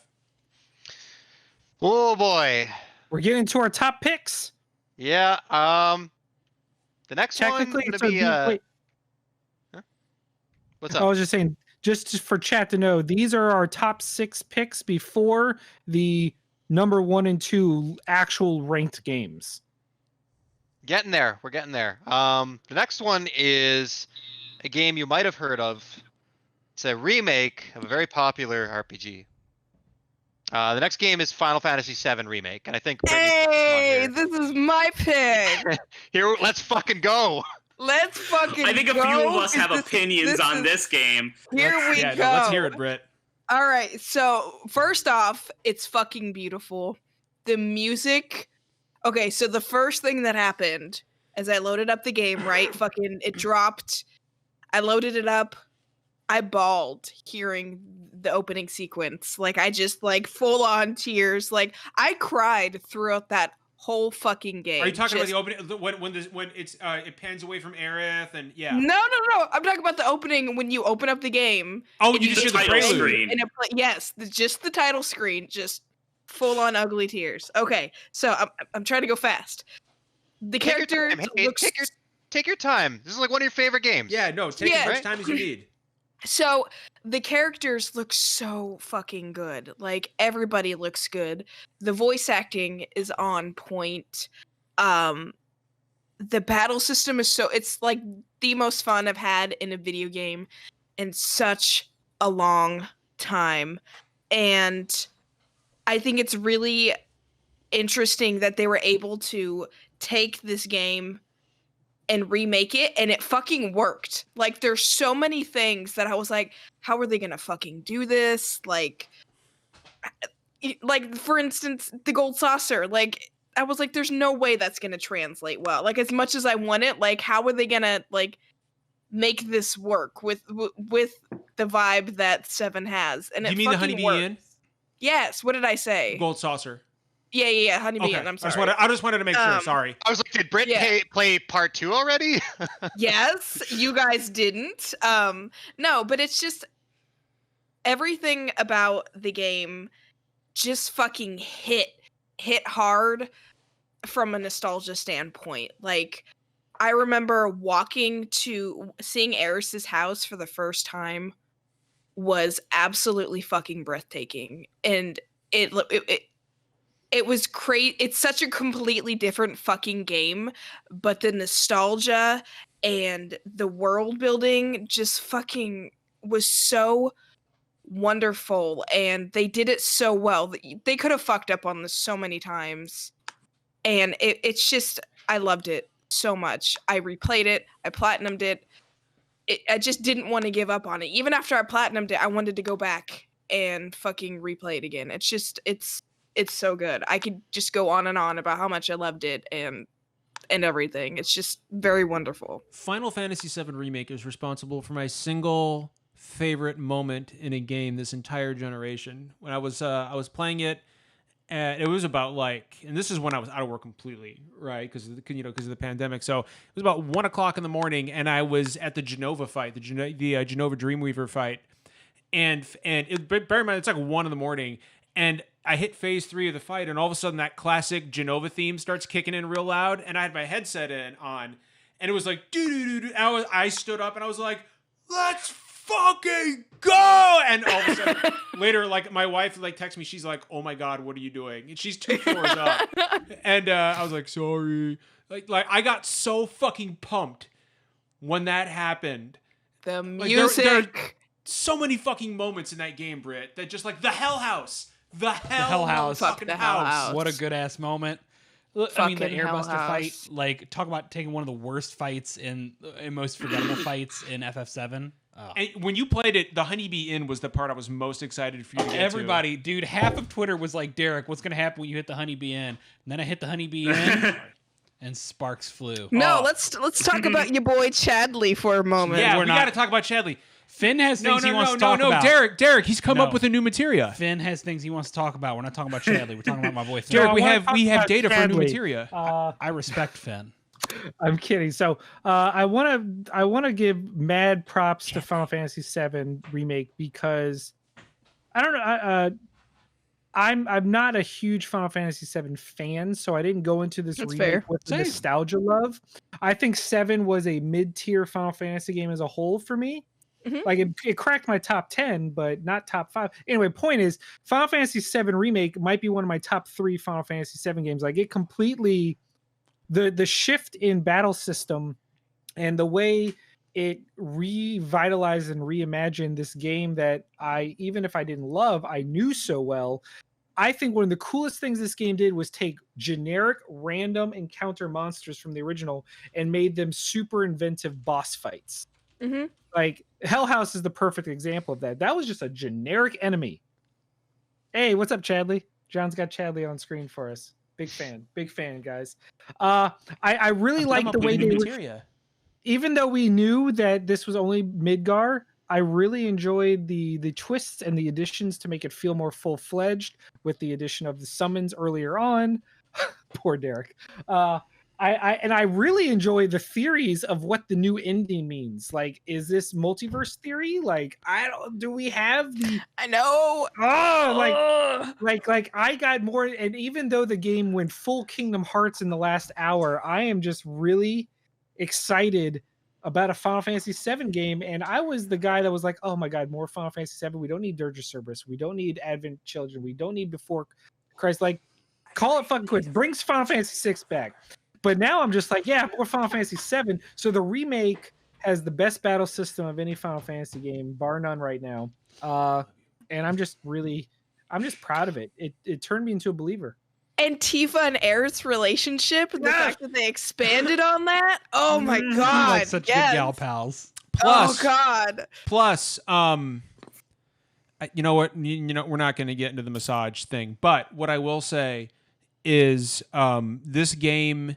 Oh boy. We're getting to our top picks. Yeah. The next one Technically, gonna so be wait. Huh? What's I up? was just saying, just for chat to know, these are our top 6 picks before the number 1 and 2 actual ranked games. Getting there. We're getting there. The next one is a game you might have heard of. It's a remake of a very popular RPG. The next game is Final Fantasy VII Remake, and I think Brittany's the first Hey, one this is my pick. here, let's fucking go. Let's fucking I think a go. few of us have This- opinions on this game. Here we Yeah, go. no, let's hear it, Britt. All right. So, first off, it's fucking beautiful. The music. Okay, so the first thing that happened as I loaded up the game, right? Fucking it dropped. I loaded it up. I bawled hearing the opening sequence. Like I just like full on tears. Like I cried throughout that whole fucking game. Are you talking Just- about the opening when it's it pans away from Aerith and yeah? No. I'm talking about the opening when you open up the game. Oh, and you just hear the title prelude. screen. And yes, just the title screen, just full on ugly tears. Okay, so I'm trying to go fast. The Take your character time. Hey, looks take your time. This is like one of your favorite games. Yeah, no, take Yeah. as much Right? time as you need. so the characters look so fucking good. Like everybody looks good. The voice acting is on point. The battle system is it's like the most fun I've had in a video game in such a long time. And I think it's really interesting that they were able to take this game and remake it, and it fucking worked. Like there's so many things that I was like, how are they gonna fucking do this? Like for instance, the gold saucer. Like I was like, there's no way that's gonna translate well. Like as much as I want it, like how are they gonna like make this work with the vibe that Seven has? And Do you it mean the fucking Honeybee works. Inn? Yes. What did I say? Gold saucer. Yeah. Honeybee Okay. Inn. I'm I just sorry. wanted to make sure. Sorry. I was like, did Britt Yeah. play part 2 already? Yes, you guys didn't. No, but it's just everything about the game just fucking hit hard from a nostalgia standpoint. Like I remember seeing Eris's house for the first time was absolutely fucking breathtaking, and it was great. It's such a completely different fucking game, but the nostalgia and the world building just fucking was so wonderful, and they did it so well. They could have fucked up on this so many times, and it's just I loved it so much. I replayed it. I platinumed it. I just didn't want to give up on it. Even after I platinumed it, I wanted to go back and fucking replay it again. It's just it's so good. I could just go on and on about how much I loved it and everything. It's just very wonderful. Final Fantasy VII Remake is responsible for my single favorite moment in a game this entire generation. When I was playing it, and it was about and this is when I was out of work completely, right? Because of the pandemic. So it was about 1:00 in the morning, and I was at the Genova fight, the Genova Dreamweaver fight, and bear in mind it's like 1 a.m, and I hit phase 3 of the fight, and all of a sudden that classic Genova theme starts kicking in real loud, and I had my headset on, and it was like doo-doo-doo-doo. I stood up and I was like, let's fucking go! And all of a sudden later, like my wife texts me, she's like, oh my god, what are you doing? And she's 2 floors up. And I was like, sorry. Like I got so fucking pumped when that happened. The Like, music. there are so many fucking moments in that game, Britt, that just like the Hell House. The Hell House. Fuck Fucking the Hell house. House. What a good ass moment. I mean, the Fucking Hell Airbuster fight, House. like, talk about taking one of the worst fights and most forgettable fights in FF7. Oh. And when you played it, the Honeybee Inn was the part I was most excited for you to get Everybody, dude, half of Twitter was like, Derek, what's going to happen when you hit the Honeybee Inn? And then I hit the Honeybee Inn, and sparks flew. No, Oh. let's talk about your boy Chadley for a to. moment. Yeah, We're we not- got to talk about Chadley. Finn has things he wants to talk no, about. Derek, he's come No. up with a new materia. Finn has things he wants to talk about. We're not talking about Chadley. We're talking about my boy Finn. Derek, I we wanna have talk we have about data for a new Chadley. materia. I respect Finn. I'm kidding. So I want to give mad props to Final Fantasy VII Remake because I don't know. I'm not a huge Final Fantasy VII fan, so I didn't go into this That's remake fair. with the Same. nostalgia love. I think 7 was a mid-tier Final Fantasy game as a whole for me. Mhm. Like it cracked my top 10, but not top 5. Anyway, point is, Final Fantasy VII Remake might be one of my top 3 Final Fantasy VII games. Like it completely, the shift in battle system and the way it revitalized and reimagined this game that even if I didn't love, I knew so well. I think one of the coolest things this game did was take generic random encounter monsters from the original and made them super inventive boss fights. Mhm. Like Hell House is the perfect example of that. That was just a generic enemy. Hey, what's up, Chadley? John's got Chadley on screen for us. Big fan, guys. I really like the way they were, even though we knew that this was only Midgar. I really enjoyed the twists and the additions to make it feel more full-fledged with the addition of the summons earlier on. Poor Derek. I really enjoy the theories of what the new ending means. Like, is this multiverse theory? Like, do we have the I know. like I got more, and even though the game went full Kingdom Hearts in the last hour, I am just really excited about a Final Fantasy VII game, and I was the guy that was like, "Oh my god, more Final Fantasy VII! We don't need Dirge of Cerberus. We don't need Advent Children. We don't need Before Christ." Like, call it fucking quits. Brings Final Fantasy VI back. But now I'm just like, yeah, more Final Fantasy VII. So the remake has the best battle system of any Final Fantasy game, bar none, right now. And I'm just proud of it. It turned me into a believer. And Tifa and Aerith's relationship, the fact that they expanded on that. Oh my god. Like such good gal pals. Plus, oh god. Plus, you know what? We're not going to get into the massage thing, but what I will say is, this game,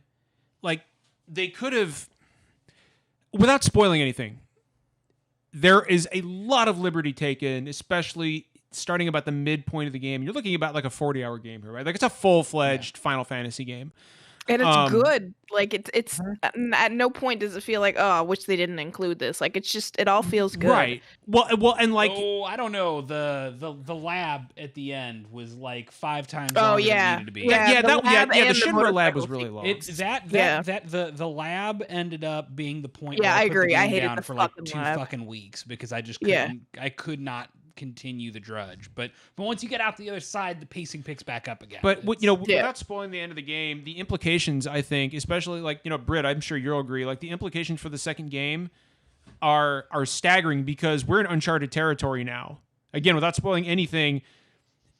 like, they could have, without spoiling anything, there is a lot of liberty taken, especially starting about the midpoint of the game. You're looking about like a 40-hour game here, right? Like, it's a full-fledged Final Fantasy game. And it's good. Like, it's at no point does it feel like, oh, I wish they didn't include this. Like, it's just, it all feels good. Right. Well, and like, I don't know. The lab at the end was like 5 times Oh, longer yeah. than it needed to be. the Shinra lab was really long. It's that the lab ended up being the point. Yeah, where I put the agree. I game hated down the for like fucking 2 lab. fucking weeks because I just Yeah. couldn't. I could not continue the drudge. But once you get out the other side, the pacing picks back up again. But It's- without spoiling the end of the game, the implications, I think, especially like, Britt, I'm sure you'll agree, like the implications for the second game are staggering because we're in Uncharted territory now. Again, without spoiling anything,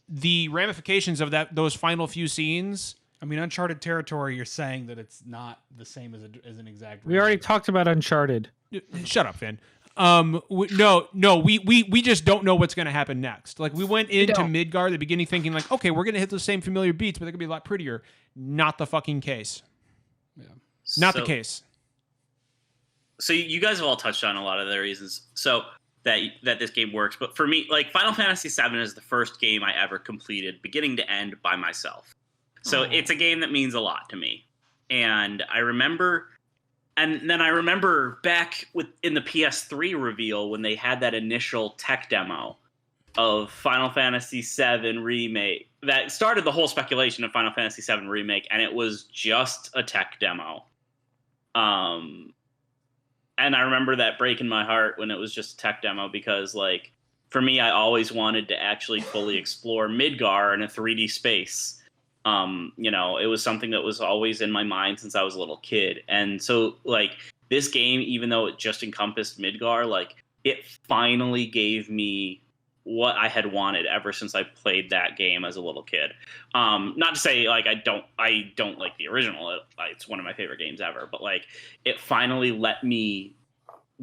the ramifications of those final few scenes. I mean, Uncharted territory. You're saying that it's not the same as an exact. We already talked about Uncharted. Shut up, Finn. We just don't know what's going to happen next. Like, we went into Midgar at the beginning thinking like, okay, we're going to hit the same familiar beats, but they're going to be a lot prettier. Not the fucking case. Yeah. Not the case. So you guys have all touched on a lot of the reasons so that this game works. But for me, like, Final Fantasy VII is the first game I ever completed, beginning to end, by myself. So it's a game that means a lot to me. And I remember back in the PS3 reveal when they had that initial tech demo of Final Fantasy VII Remake that started the whole speculation of Final Fantasy VII Remake, and it was just a tech demo. And I remember that breaking my heart when it was just a tech demo because, like, for me, I always wanted to actually fully explore Midgar in a 3D space. It was something that was always in my mind since I was a little kid. And so, like, this game, even though it just encompassed Midgar, like, it finally gave me what I had wanted ever since I played that game as a little kid. Not to say, like, I don't like the original. It's one of my favorite games ever. But, like, it finally let me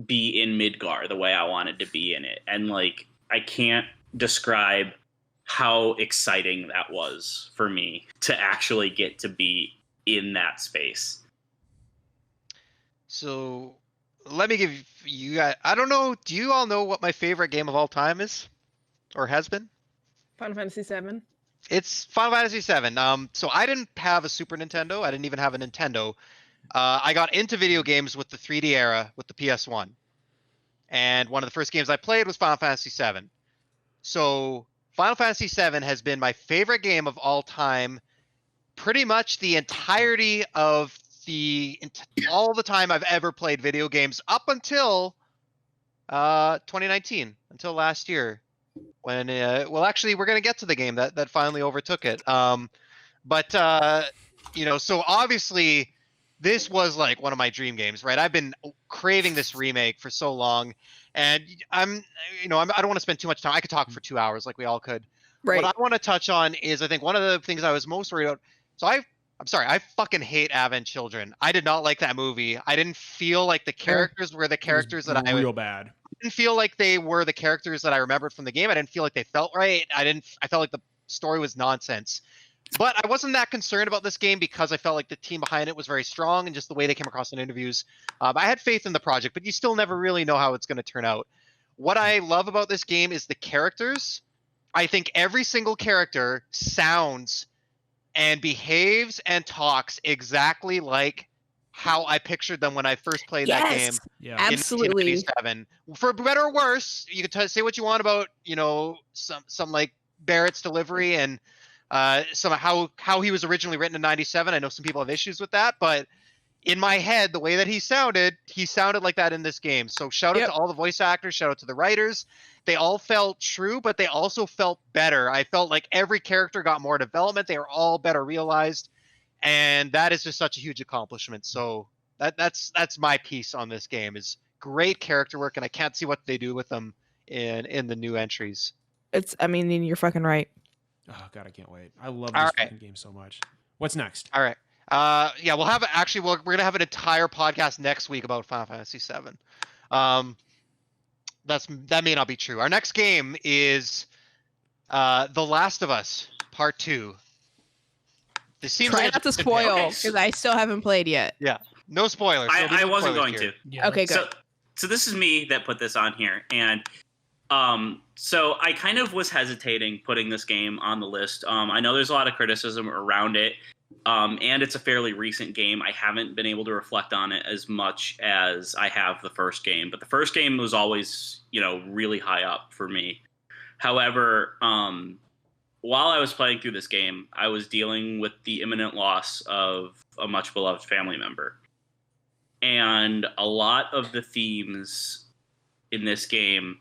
be in Midgar the way I wanted to be in it. And, like, I can't describe how exciting that was for me to actually get to be in that space. So let me give you guys, I don't know, do you all know what my favorite game of all time is? Or has been? Final Fantasy VII. It's Final Fantasy VII. So I didn't have a Super Nintendo. I didn't even have a Nintendo. I got into video games with the 3D era with the PS1. And one of the first games I played was Final Fantasy VII. So Final Fantasy VII has been my favorite game of all time, pretty much the entirety of all the time I've ever played video games up until 2019, until last year, when actually we're gonna get to the game that finally overtook it. So obviously this was like one of my dream games, right? I've been craving this remake for so long, And I don't want to spend too much time. I could talk for 2 hours like we all could. Right. What I want to touch on is I think one of the things I was most worried about. So I'm sorry, I fucking hate Advent Children. I did not like that movie. I didn't feel like the characters were the characters that real bad. didn't feel like they were the characters that I remembered from the game. I didn't feel like they felt right. I felt like the story was nonsense. But I wasn't that concerned about this game because I felt like the team behind it was very strong and just the way they came across in interviews. I had faith in the project, but you still never really know how it's going to turn out. What I love about this game is the characters. I think every single character sounds and behaves and talks exactly like how I pictured them when I first played that game. Yeah. Absolutely. In 1997. For better or worse, you can say what you want about, some like Barrett's delivery and some how he was originally written in 97. I know some people have issues with that, but in my head, the way that he sounded like that in this game. So shout out to all the voice actors, shout out to the writers. They all felt true, but they also felt better. I felt like every character got more development. They were all better realized. And that is just such a huge accomplishment. So that's my piece on this game is great character work, and I can't see what they do with them in the new entries. You're fucking right. Oh god, I can't wait. I love this fucking game so much. What's next? All right. We'll have we're gonna have an entire podcast next week about Final Fantasy VII. That may not be true. Our next game is The Last of Us Part 2. This seems Try like not to spoil because I still haven't played yet. Yeah, no spoilers. I wasn't going to. Yeah. Okay, good. So this is me that put this on here, and so I kind of was hesitating putting this game on the list. I know there's a lot of criticism around it, and it's a fairly recent game. I haven't been able to reflect on it as much as I have the first game, but the first game was always, really high up for me. However, while I was playing through this game, I was dealing with the imminent loss of a much beloved family member. And a lot of the themes in this game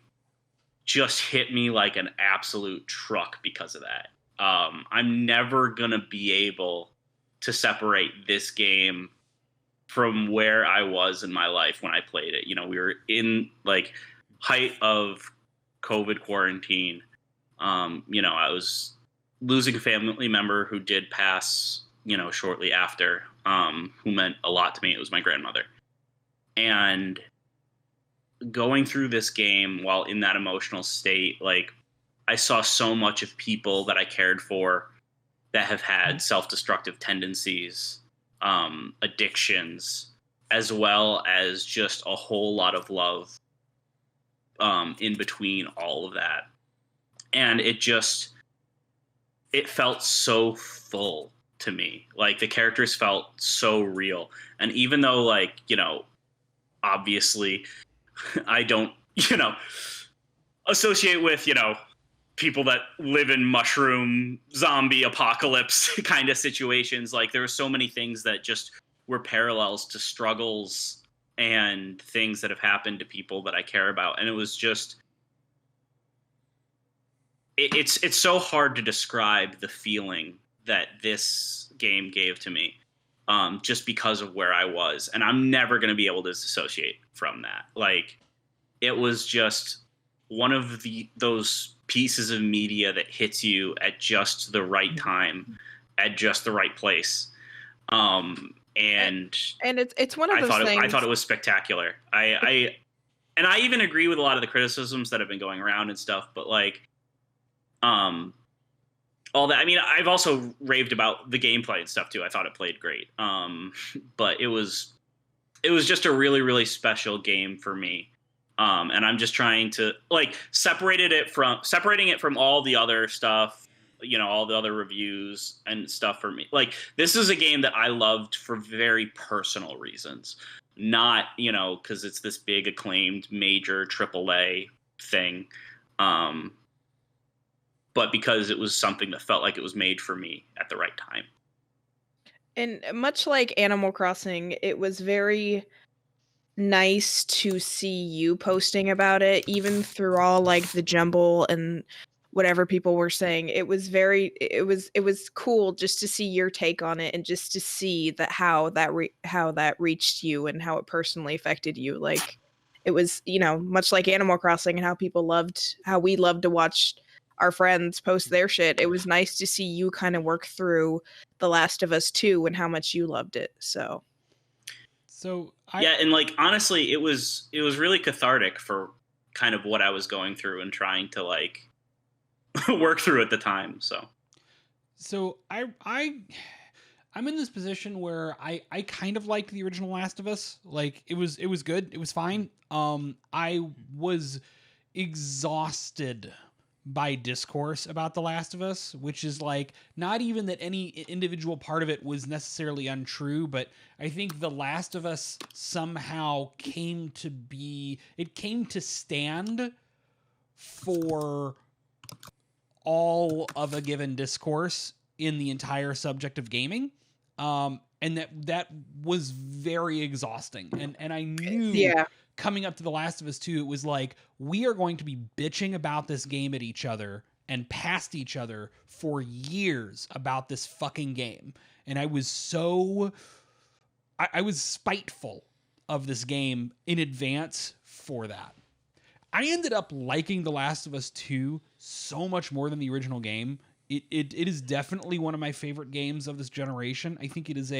just hit me like an absolute truck because of that. I'm never going to be able to separate this game from where I was in my life when I played it. We were in like height of COVID quarantine. I was losing a family member who did pass, shortly after, who meant a lot to me. It was my grandmother. And going through this game while in that emotional state, like I saw so much of people that I cared for that have had self-destructive tendencies, addictions, as well as just a whole lot of love in between all of that. And it felt so full to me. Like the characters felt so real. And even though obviously I don't, associate with, people that live in mushroom zombie apocalypse kind of situations. Like there were so many things that just were parallels to struggles and things that have happened to people that I care about. And it was just, it's so hard to describe the feeling that this game gave to me, just because of where I was. And I'm never going to be able to disassociate from that. Like, it was just one of those pieces of media that hits you at just the right time, at just the right place. And it's one of those things. I thought it was spectacular. I even agree with a lot of the criticisms that have been going around and stuff, but all that. I mean, I've also raved about the gameplay and stuff too. I thought it played great. But it was just a really, really special game for me. And I'm just trying to separating it from all the other stuff, all the other reviews and stuff for me. Like, this is a game that I loved for very personal reasons, not, cause it's this big acclaimed major AAA thing. But because it was something that felt like it was made for me at the right time. And much like Animal Crossing, it was very nice to see you posting about it, even through all the jumble and whatever people were saying. It was cool just to see your take on it and just to see that how that reached you and how it personally affected you. it was, much like Animal Crossing and how we loved to watch our friends post their shit. It was nice to see you kind of work through The Last of Us 2 and how much you loved it. So yeah, and like honestly, it was really cathartic for kind of what I was going through and trying to like work through at the time. So I'm in this position where I kind of liked the original Last of Us. Like it was good. It was fine. I was exhausted by discourse about The Last of Us, which is like not even that any individual part of it was necessarily untrue, but I think The Last of Us somehow came to stand for all of a given discourse in the entire subject of gaming. And that was very exhausting. And I knew coming up to The Last of Us 2, it was like, we are going to be bitching about this game at each other and past each other for years about this fucking game. And I was I was spiteful of this game in advance for that. I ended up liking The Last of Us 2 so much more than the original game. It is definitely one of my favorite games of this generation. I think it is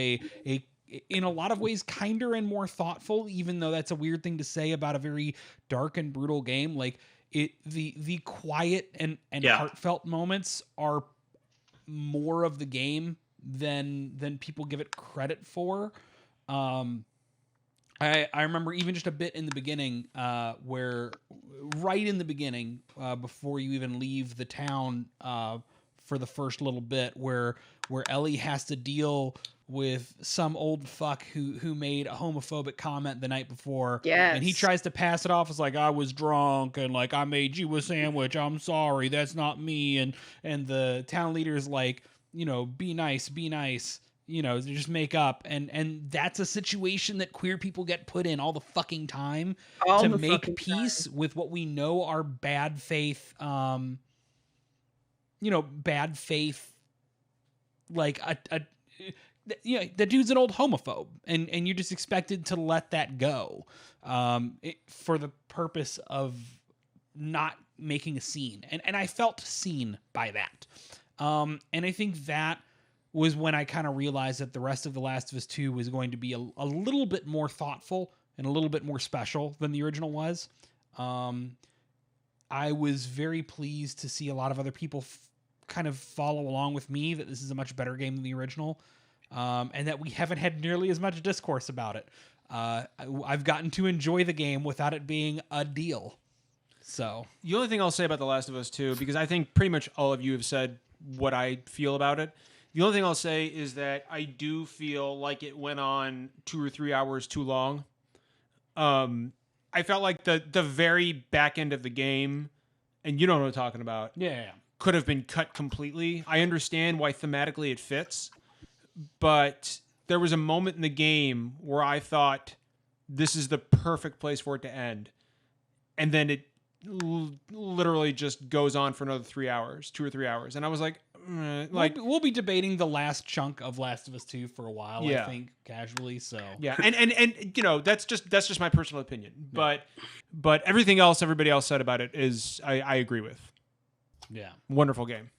in a lot of ways kinder and more thoughtful, even though that's a weird thing to say about a very dark and brutal game. Like the quiet and heartfelt moments are more of the game than people give it credit for. I remember even just a bit in the beginning, where right in the beginning, before you even leave the town, for the first little bit, where Ellie has to deal with some old fuck who made a homophobic comment the night before. Yes. And he tries to pass it off as like, I was drunk and like I made you a sandwich. I'm sorry, that's not me. And the town leader's like, be nice. Just make up. And that's a situation that queer people get put in all the fucking time to make peace with what we know are bad faith, bad faith, like that dude's an old homophobe, and you're just expected to let that go, for the purpose of not making a scene. And I felt seen by that. And I think that was when I kind of realized that the rest of The Last of Us 2 was going to be a little bit more thoughtful and a little bit more special than the original was. I was very pleased to see a lot of other people kind of follow along with me that this is a much better game than the original, and that we haven't had nearly as much discourse about it. I've gotten to enjoy the game without it being a deal. So the only thing I'll say about The Last of Us 2, because I think pretty much all of you have said what I feel about it. The only thing I'll say is that I do feel like it went on 2 or 3 hours too long. I felt like the very back end of the game, and you know what I'm talking about. Yeah. Could have been cut completely. I understand why thematically it fits, but there was a moment in the game where I thought this is the perfect place for it to end. And then it literally just goes on for another 3 hours, 2 or 3 hours. And I was like, we'll be debating the last chunk of Last of Us 2 for a while, yeah. I think, casually. So yeah. And that's just my personal opinion. But everything else everybody else said about it is I agree with. Yeah. Wonderful game.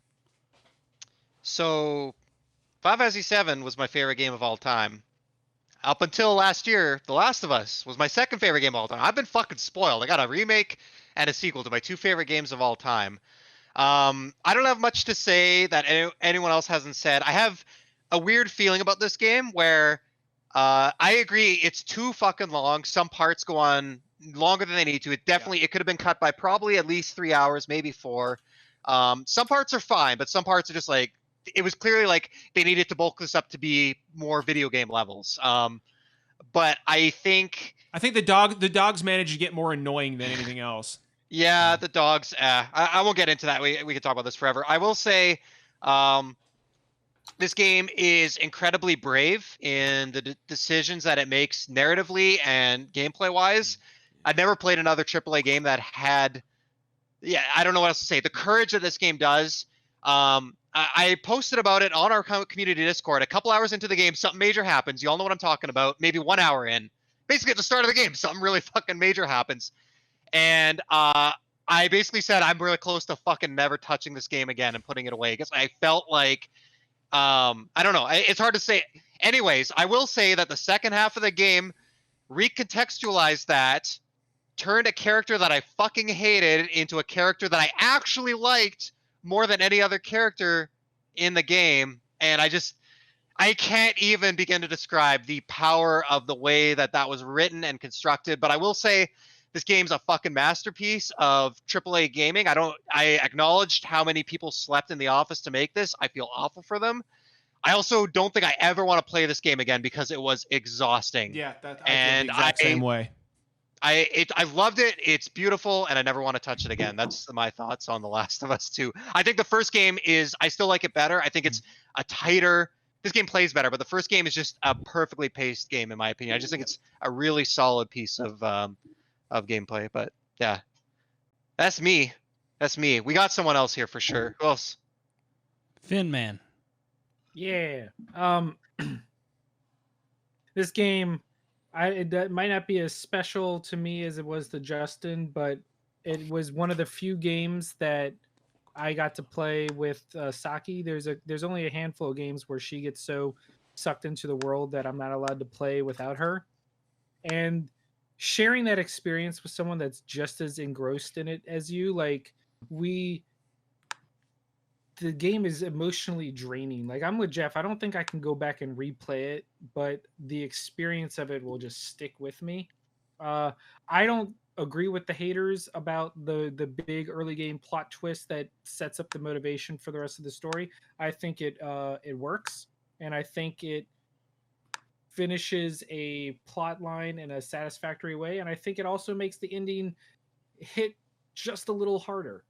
So, Final Fantasy VII was my favorite game of all time. Up until last year, The Last of Us was my second favorite game of all time. I've been fucking spoiled. I got a remake and a sequel to my 2 favorite games of all time. I don't have much to say that anyone else hasn't said. I have a weird feeling about this game where I agree it's too fucking long. Some parts go on longer than they need to. It could have been cut by probably at least 3 hours, maybe 4. Some parts are fine, but some parts are just like, it was clearly like they needed to bulk this up to be more video game levels. But I think the dogs managed to get more annoying than anything else. Yeah, the dogs. I won't get into that. We can talk about this forever. I will say, this game is incredibly brave in the decisions that it makes narratively and gameplay wise. I've never played another AAA game that had. Yeah, I don't know what else to say. The courage that this game does. I posted about it on our community Discord. A couple hours into the game, something major happens. You all know what I'm talking about. Maybe 1 hour in, basically at the start of the game, something really fucking major happens. And I basically said I'm really close to fucking never touching this game again and putting it away because I felt like I don't know. It's hard to say. Anyways, I will say that the second half of the game recontextualized that, turned a character that I fucking hated into a character that I actually liked more than any other character in the game. And I can't even begin to describe the power of the way that was written and constructed. But I will say this game's a fucking masterpiece of AAA gaming. I acknowledged how many people slept in the office to make this. I feel awful for them. I also don't think I ever want to play this game again because it was exhausting. Yeah, I feel the exact same way. I loved it. It's beautiful, and I never want to touch it again. That's my thoughts on The Last of Us 2. I think the first game I still like it better. I think it's a tighter. This game plays better, but the first game is just a perfectly paced game, in my opinion. I just think it's a really solid piece of gameplay. But yeah, that's me. That's me. We got someone else here for sure. Who else? Finn Man. Yeah. This game, it might not be as special to me as it was to Justin, but it was one of the few games that I got to play with Saki. There's only a handful of games where she gets so sucked into the world that I'm not allowed to play without her. And sharing that experience with someone that's just as engrossed in it as you, like the game is emotionally draining. Like, I'm with Jeff. I don't think I can go back and replay it, but the experience of it will just stick with me. I don't agree with the haters about the big early game plot twist that sets up the motivation for the rest of the story. I think it works, and I think it finishes a plot line in a satisfactory way, and I think it also makes the ending hit just a little harder.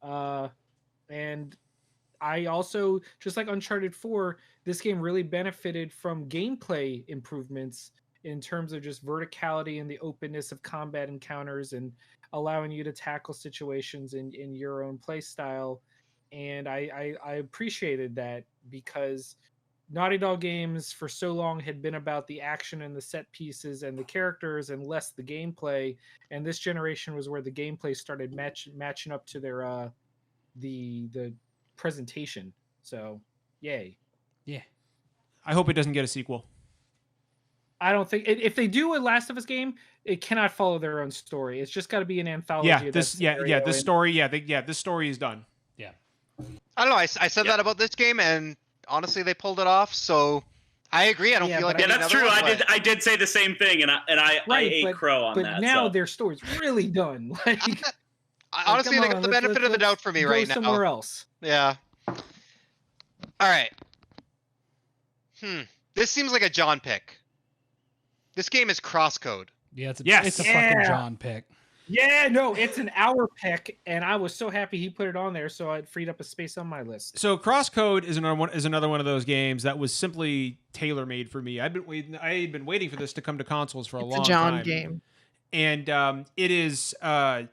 And I also, just like Uncharted 4, this game really benefited from gameplay improvements in terms of just verticality and the openness of combat encounters and allowing you to tackle situations in your own play style. And I appreciated that because Naughty Dog games for so long had been about the action and the set pieces and the characters and less the gameplay. And this generation was where the gameplay started matching up to their the presentation. So yay. Yeah. I hope it doesn't get a sequel. I don't think if they do a Last of Us game, it cannot follow their own story. It's just got to be an anthology. This story is done. Yeah. I don't know. I said that about this game, and honestly, they pulled it off. So I agree. I don't feel like that's true. I did say the same thing, and I ate crow on that. But now their story's really done. Like, honestly, they got the benefit of the doubt for me right now. Somewhere else. Yeah. All right. This seems like a John pick. This game is Crosscode. Yeah, it's a fucking John pick. Yeah, no, it's an hour pick, and I was so happy he put it on there, so it freed up a space on my list. So Crosscode is another one of those games that was simply tailor-made for me. I had been waiting for this to come to consoles for a long time. It's a John game, and it is a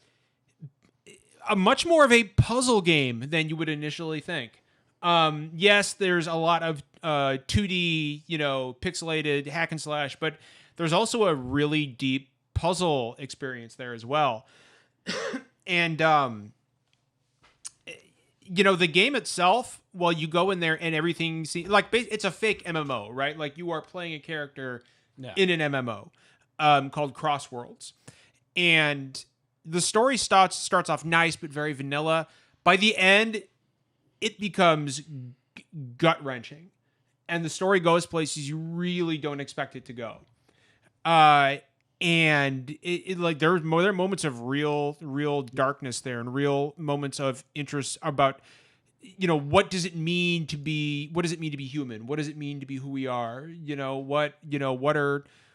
much more of a puzzle game than you would initially think. Yes, there's a lot of 2D, pixelated hack and slash, but there's also a really deep puzzle experience there as well. And the game itself, while you go in there and everything like it's a fake MMO, right? Like you are playing a character in an MMO called Crossworlds, and the story starts off nice but very vanilla. By the end, it becomes gut wrenching, and the story goes places you really don't expect it to go. And it like there are moments of real darkness there, and real moments of interest about, what does it mean to be human? What does it mean to be who we are?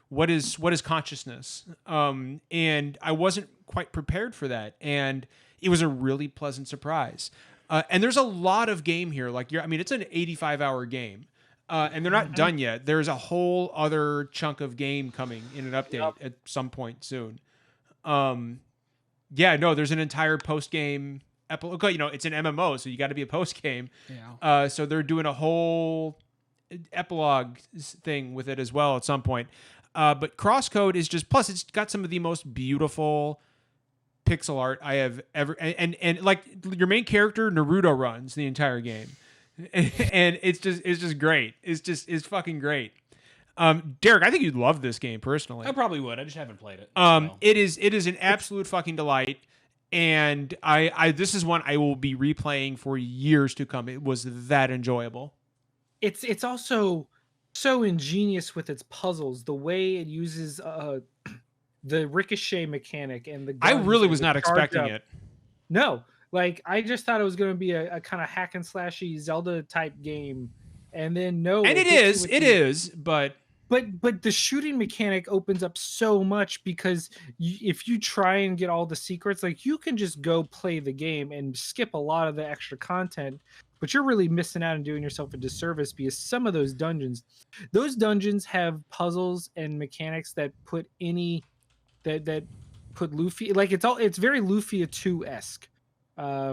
What is consciousness? And I wasn't quite prepared for that, and it was a really pleasant surprise. And there's a lot of game here. It's an 85-hour game. And they're not done yet. There's a whole other chunk of game coming in an update at some point soon. There's an entire post-game epilogue. It's an MMO, so you got to be a post-game. Yeah. So they're doing a whole epilogue thing with it as well at some point. But Crosscode is just, plus it's got some of the most beautiful pixel art I have ever, and like your main character Naruto runs the entire game, and it's just great. It's fucking great. Derek, I think you'd love this game personally. I probably would. I just haven't played it. It is an absolute fucking delight, and I this is one I will be replaying for years to come. It was that enjoyable. It's also so ingenious with its puzzles. The way it uses the ricochet mechanic and the I guns really and was the not charge expecting up. it. No, like I just thought it was going to be a kind of hack and slashy Zelda type game, and then no, And it hits you with is, but the shooting mechanic opens up so much because if you try and get all the secrets, like you can just go play the game and skip a lot of the extra content, but you're really missing out and doing yourself a disservice because some of those dungeons have puzzles and mechanics that put that put Luffy, like it's very Lufia 2-esque.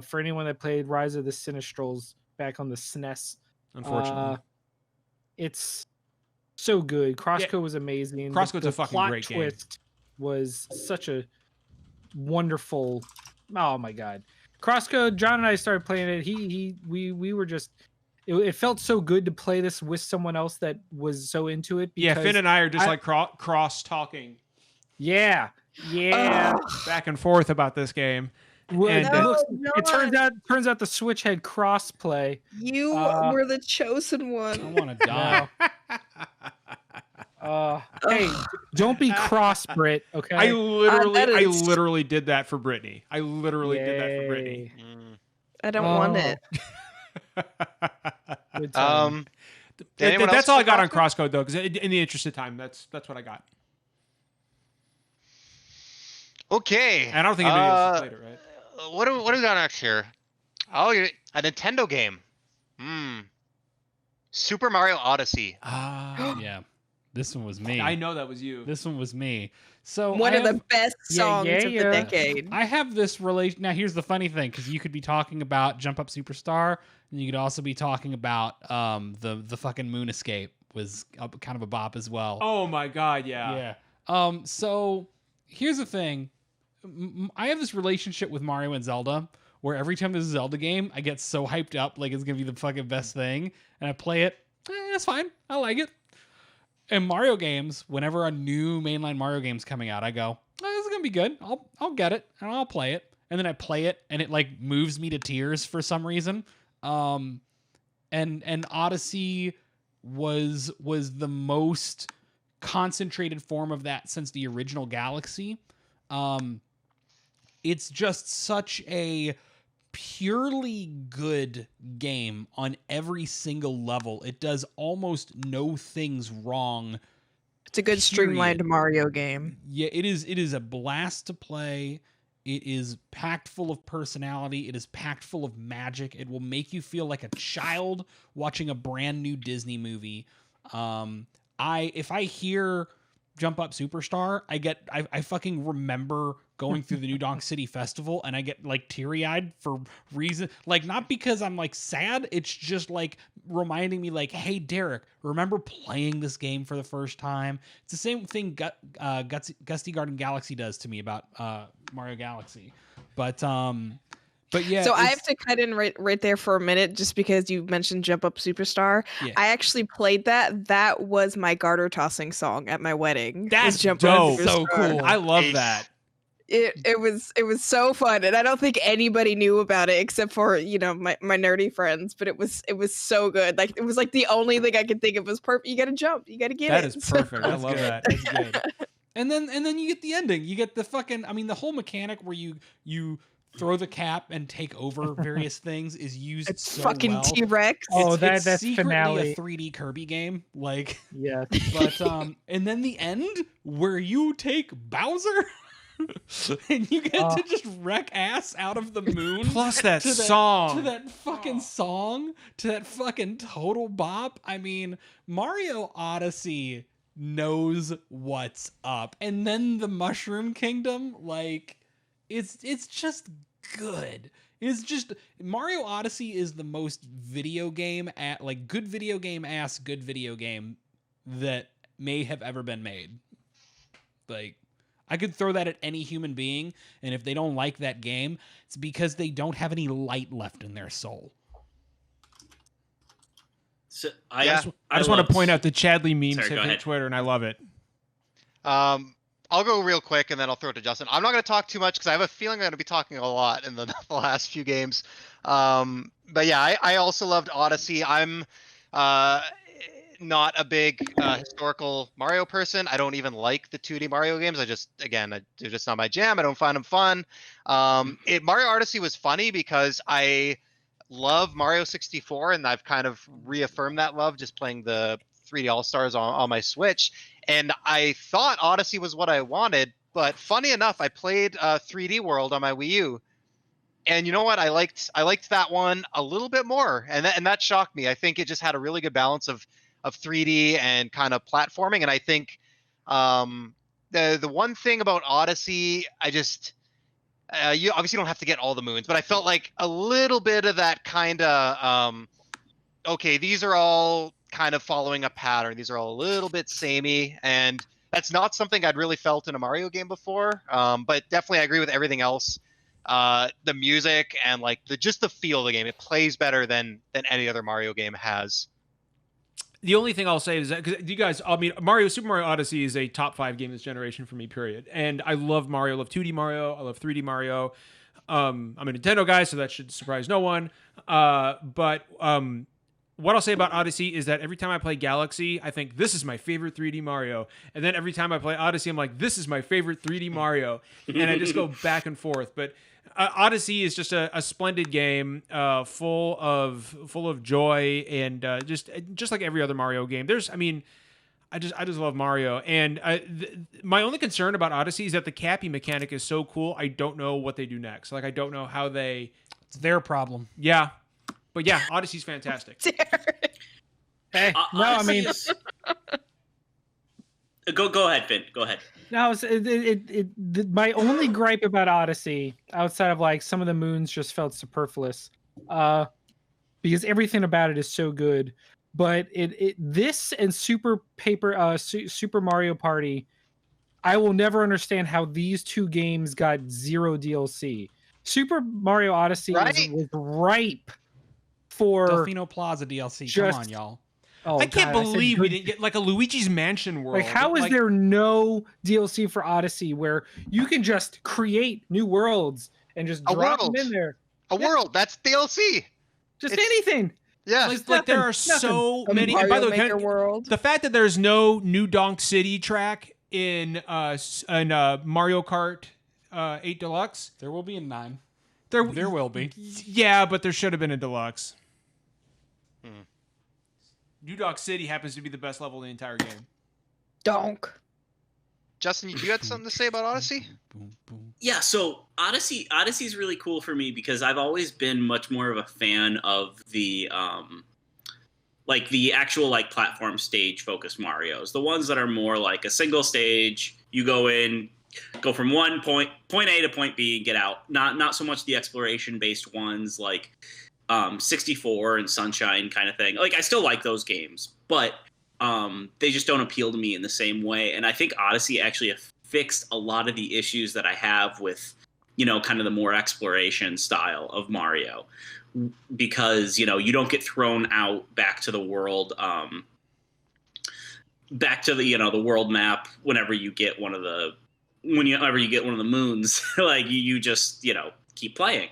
For anyone that played Rise of the Sinistrals back on the SNES, unfortunately, it's so good. Crosscode was amazing. Crosscode's The a fucking plot great game. twist was such a wonderful. Oh my god, Crosscode. John and I started playing it. We were just. It felt so good to play this with someone else that was so into it. Yeah, because Finn and I are just like cross talking Yeah. back and forth about this game. Well, And, it turns out the Switch had cross play. You were the chosen I one. want to die. Hey, don't be cross, Brit. Okay. I that is- literally did that for Brittany. I literally did that for Brittany. I don't want it. Good time. Anyone That's else all I for got on Crosscode? Crosscode though, because in the interest of time, that's what I got. Okay. And I don't think anybody else has played it, right? What do we got next here? Oh, a Nintendo game. Super Mario Odyssey. Yeah. This one was me. I know that was you. This one was me. So One I of the best songs of the yeah. decade. I have this relation. Now, here's the funny thing, because you could be talking about Jump Up Superstar, and you could also be talking about the fucking Moon Escape was kind of a bop as well. Oh my god, yeah. Yeah. So here's the thing. I have this relationship with Mario and Zelda where every time there's a Zelda game, I get so hyped up like it's gonna be the fucking best thing, and I play it. It's fine. I like it. And Mario games, whenever a new mainline Mario game's coming out, I go, "Oh, this is gonna be good. I'll get it and I'll play it." And then I play it, and it like moves me to tears for some reason. And Odyssey was the most concentrated form of that since the original Galaxy. It's just such a purely good game on every single level. It does almost no things wrong. It's a good streamlined Mario game. Yeah, it is a blast to play. It is packed full of personality. It is packed full of magic. It will make you feel like a child watching a brand new Disney movie. If I hear Jump Up Superstar, I fucking remember going through the New Donk City Festival, and I get like teary-eyed for reason, like not because I'm like sad, it's just like reminding me like, hey Derek, remember playing this game for the first time? It's the same thing Gusty Garden Galaxy does to me about Mario Galaxy. But yeah. So I have to cut in right there for a minute, just because you mentioned Jump Up Superstar. Yeah. I actually played that. That was my garter tossing song at my wedding. That's was Jump dope. Up So Superstar. cool. I love Ace. that. It was so fun, and I don't think anybody knew about it except for my nerdy friends. But it was so good. Like it was like the only thing I could think of was perfect. You got to jump. You got to get That it. is perfect. I That's love good. that. That's good. And then you get the ending. You get the fucking, the whole mechanic where you throw the cap and take over various things is used It's so fucking well. T-Rex. Oh, It's that's secretly finale. a 3D Kirby game, like. Yeah. But and then the end where you take Bowser and you get to just wreck ass out of the moon. Plus that to song. to that fucking song, to that fucking total bop. Mario Odyssey knows what's up. And then the Mushroom Kingdom, like it's just good. It's just Mario Odyssey is the most video game good video game that may have ever been made. Like, I could throw that at any human being, and if they don't like that game, it's because they don't have any light left in their soul. So I just want to point out the Chadley memes hit Twitter, and I love it. I'll go real quick, and then I'll throw it to Justin. I'm not going to talk too much because I have a feeling I'm going to be talking a lot in the last few games. But yeah, I also loved Odyssey. I'm not a big historical Mario person. I don't even like the 2D Mario games. They're just not my jam. I don't find them fun. Mario Odyssey was funny because I love Mario 64, and I've kind of reaffirmed that love just playing the 3D All-Stars on my Switch. And I thought Odyssey was what I wanted, but funny enough, I played 3D World on my Wii U. And you know what? I liked that one a little bit more, and that shocked me. I think it just had a really good balance of 3D and kind of platforming. And I think the one thing about Odyssey, you obviously don't have to get all the moons, but I felt like a little bit of that kind of okay, these are all kind of following a pattern. These are all a little bit samey, and that's not something I'd really felt in a Mario game before. But definitely, I agree with everything else. The music and like just the feel of the game, it plays better than any other Mario game has. The only thing I'll say is that, because you guys, Super Mario Odyssey is a top 5 game this generation for me, period. And I love Mario. I love 2D Mario. I love 3D Mario. I'm a Nintendo guy, so that should surprise no one. But what I'll say about Odyssey is that every time I play Galaxy, I think this is my favorite 3D Mario. And then every time I play Odyssey, I'm like, this is my favorite 3D Mario. And I just go back and forth. But Odyssey is just a splendid game, full of joy, and just like every other Mario game. I just love Mario. And my only concern about Odyssey is that the cappy mechanic is so cool. I don't know what they do next. Like, I don't know how they. It's their problem. Yeah. But yeah, Odyssey's fantastic. Hey, no, I mean, go ahead, Finn. Go ahead. No, my only gripe about Odyssey, outside of like some of the moons, just felt superfluous, because everything about it is so good. But this and Super Mario Party, I will never understand how these two games got 0 DLC. Super Mario Odyssey was ripe for Delfino Plaza DLC. Come on, y'all. Oh, I can't believe we didn't get like a Luigi's Mansion world. Like, how is there no DLC for Odyssey where you can just create new worlds and just drop them in there? World, that's DLC. Just anything. Yeah. Like there are so many. Mario by the way, Maker world. The fact that there's no New Donk City track in Mario Kart 8 Deluxe. There will be a 9. There will be. Yeah, but there should have been a Deluxe. New Donk City happens to be the best level in the entire game. Donk. Justin, you had something to say about Odyssey? Yeah, so Odyssey's really cool for me because I've always been much more of a fan of the like the actual like platform stage focused Marios. The ones that are more like a single stage, you go in, go from point A to point B and get out. Not so much the exploration based ones like 64 and Sunshine kind of thing. Like, I still like those games, but they just don't appeal to me in the same way. And I think Odyssey actually fixed a lot of the issues that I have with, kind of the more exploration style of Mario, because, you don't get thrown out back to the world, back to the, the world map whenever you get one of the moons. Like, you just, keep playing.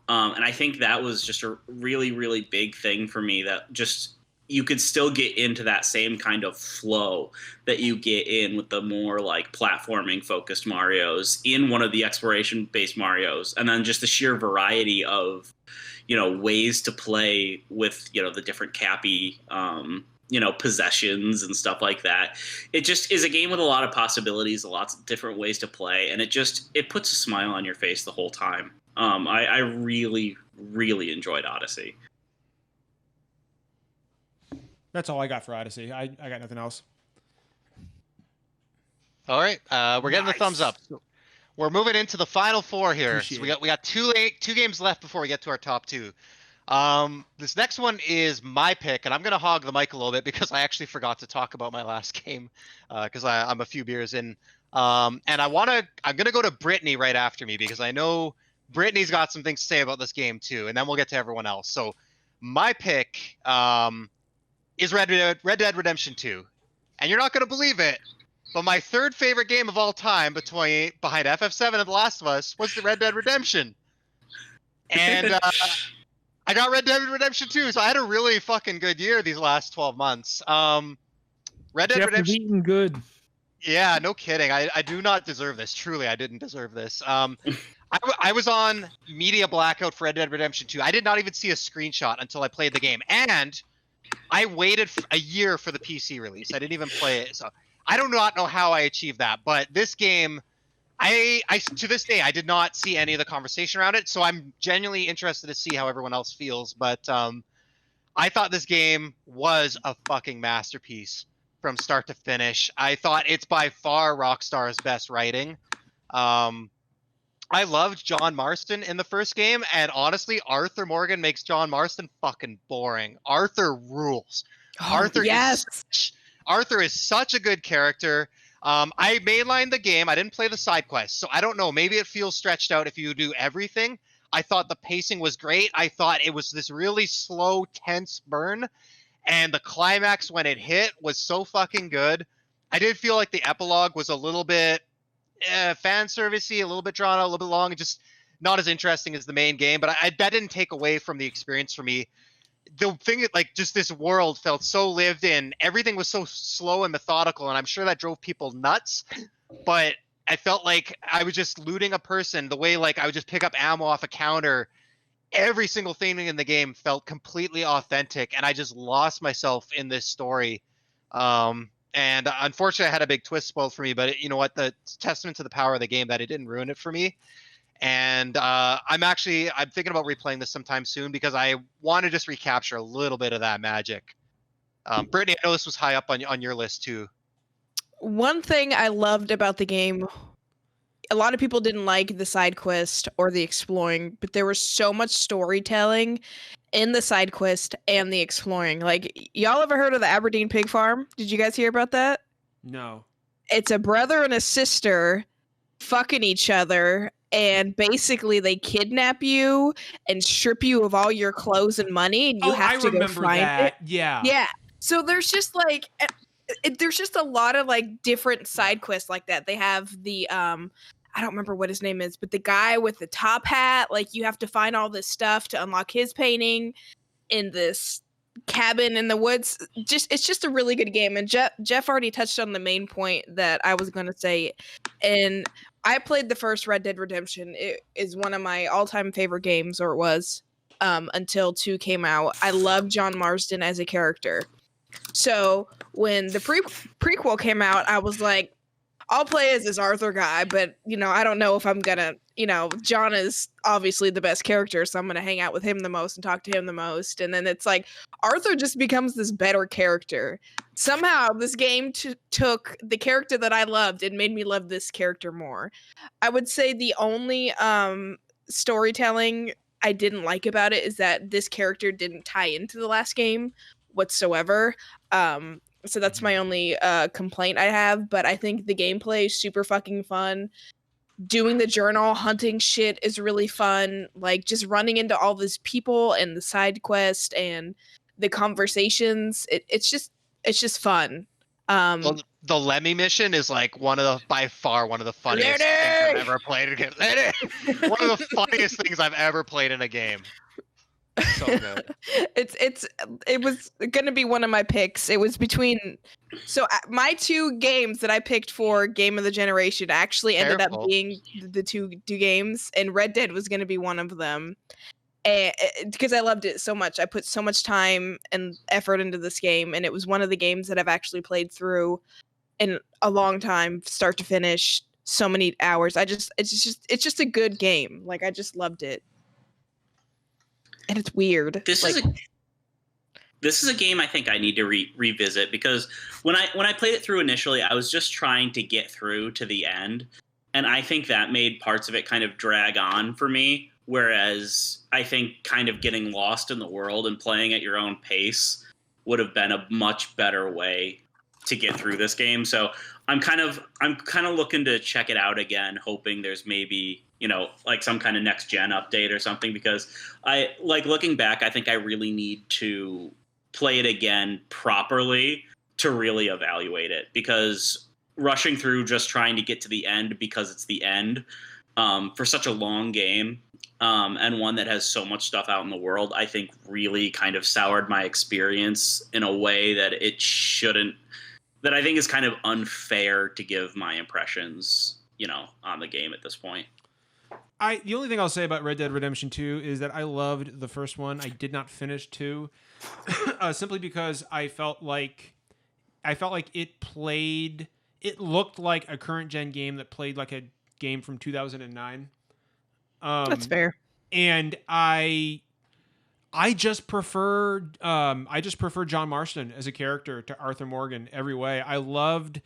And I think that was just a really, really big thing for me, that just you could still get into that same kind of flow that you get in with the more like platforming focused Marios in one of the exploration based Marios. And then just the sheer variety of, ways to play with, the different cappy, possessions and stuff like that. It just is a game with a lot of possibilities, lots of different ways to play. And it puts a smile on your face the whole time. I really, really enjoyed Odyssey. That's all I got for Odyssey. I got nothing else. All right, we're getting the thumbs up. We're moving into the final 4 here. So we got two games left before we get to our top 2. This next one is my pick, and I'm gonna hog the mic a little bit because I actually forgot to talk about my last game, because I'm a few beers in. And I'm gonna go to Brittany right after me because I know Brittany's got some things to say about this game too, and then we'll get to everyone else. So, my pick is Red Dead Redemption 2, and you're not gonna believe it, but my third favorite game of all time, behind FF7 and The Last of Us, was the Red Dead Redemption. And I got Red Dead Redemption 2, so I had a really fucking good year these last 12 months. Red Dead Jeff was Redemption. eating good. Yeah, no kidding. I do not deserve this. Truly, I didn't deserve this. I was on media blackout for Red Dead Redemption 2. I did not even see a screenshot until I played the game, and I waited a year for the PC release. I didn't even play it, so I do not know how I achieved that. But this game, I to this day I did not see any of the conversation around it, so I'm genuinely interested to see how everyone else feels. But I thought this game was a fucking masterpiece from start to finish. I thought it's by far Rockstar's best writing. I loved John Marston in the first game, and honestly, Arthur Morgan makes John Marston fucking boring. Arthur rules. Arthur is such a good character. I mainlined the game. I didn't play the side quests, so I don't know. Maybe it feels stretched out if you do everything. I thought the pacing was great. I thought it was this really slow, tense burn, and the climax when it hit was so fucking good. I did feel like the epilogue was a little bit fan servicey, a little bit drawn out, a little bit long, just not as interesting as the main game. But that didn't take away from the experience for me. The thing, like, just this world felt so lived in. Everything was so slow and methodical, and I'm sure that drove people nuts. But I felt like I was just looting a person. The way, like, I would just pick up ammo off a counter. Every single thing in the game felt completely authentic, and I just lost myself in this story. And unfortunately, I had a big twist spoiled for me. But you know what? It's testament to the power of the game that it didn't ruin it for me. And I'm thinking about replaying this sometime soon because I want to just recapture a little bit of that magic. Brittany, I know this was high up on your list too. One thing I loved about the game, a lot of people didn't like the side quest or the exploring, but there was so much storytelling in the side quest and the exploring. Like, y'all ever heard of the Aberdeen Pig Farm? Did you guys hear about that? No. It's a brother and a sister fucking each other, and basically they kidnap you and strip you of all your clothes and money, and you have to go find it. Yeah. Yeah. So there's just like there's just a lot of like different side quests like that. They have the I don't remember what his name is, but the guy with the top hat, like you have to find all this stuff to unlock his painting in this cabin in the woods. It's just a really good game. And Jeff already touched on the main point that I was going to say. And I played the first Red Dead Redemption. It is one of my all-time favorite games, or it was, until 2 came out. I love John Marston as a character. So when the prequel came out, I was like, I'll play as this Arthur guy, but, I don't know if I'm gonna, John is obviously the best character, so I'm gonna hang out with him the most and talk to him the most. And then it's like, Arthur just becomes this better character. Somehow, this game took the character that I loved and made me love this character more. I would say the only storytelling I didn't like about it is that this character didn't tie into the last game whatsoever. So that's my only complaint I have, but I think the gameplay is super fucking fun. Doing the journal hunting shit is really fun. Like, just running into all these people and the side quest and the conversations. It's just fun. The Lemmy mission is like by far one of the funniest things I've ever played in a game. One of the funniest things I've ever played in a game. So good. It was gonna be one of my picks. It was between my 2 games that I picked for Game of the Generation actually ended up being the two games, and Red Dead was gonna be one of them. And because I loved it so much, I put so much time and effort into this game, and it was one of the games that I've actually played through in a long time, start to finish, so many hours. It's just a good game. Like, I just loved it. And it's weird. This is a game I think I need to revisit, because when I played it through initially, I was just trying to get through to the end, and I think that made parts of it kind of drag on for me. Whereas I think kind of getting lost in the world and playing at your own pace would have been a much better way to get through this game. So I'm kind of looking to check it out again, hoping there's maybe, like some kind of next gen update or something, because I like looking back, I think I really need to play it again properly to really evaluate it, because rushing through just trying to get to the end because it's the end for such a long game and one that has so much stuff out in the world, I think really kind of soured my experience in a way that it shouldn't, that I think is kind of unfair to give my impressions, on the game at this point. The only thing I'll say about Red Dead Redemption 2 is that I loved the first one. I did not finish 2 simply because I felt like it looked like a current gen game that played like a game from 2009. That's fair. And I just prefer John Marston as a character to Arthur Morgan every way. I loved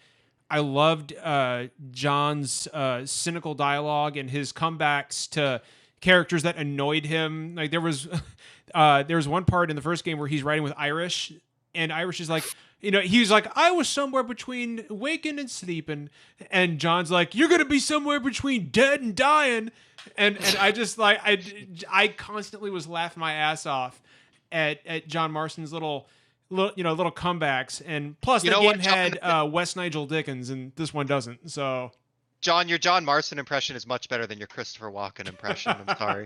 John's cynical dialogue and his comebacks to characters that annoyed him. Like there was one part in the first game where he's riding with Irish, and Irish is like, he's like, I was somewhere between waking and sleeping, and John's like, you're gonna be somewhere between dead and dying. And I just like I constantly was laughing my ass off at John Marston's little comebacks, and plus the game had West Nigel Dickens, and this one doesn't. So, John, your John Marston impression is much better than your Christopher Walken impression. I'm sorry.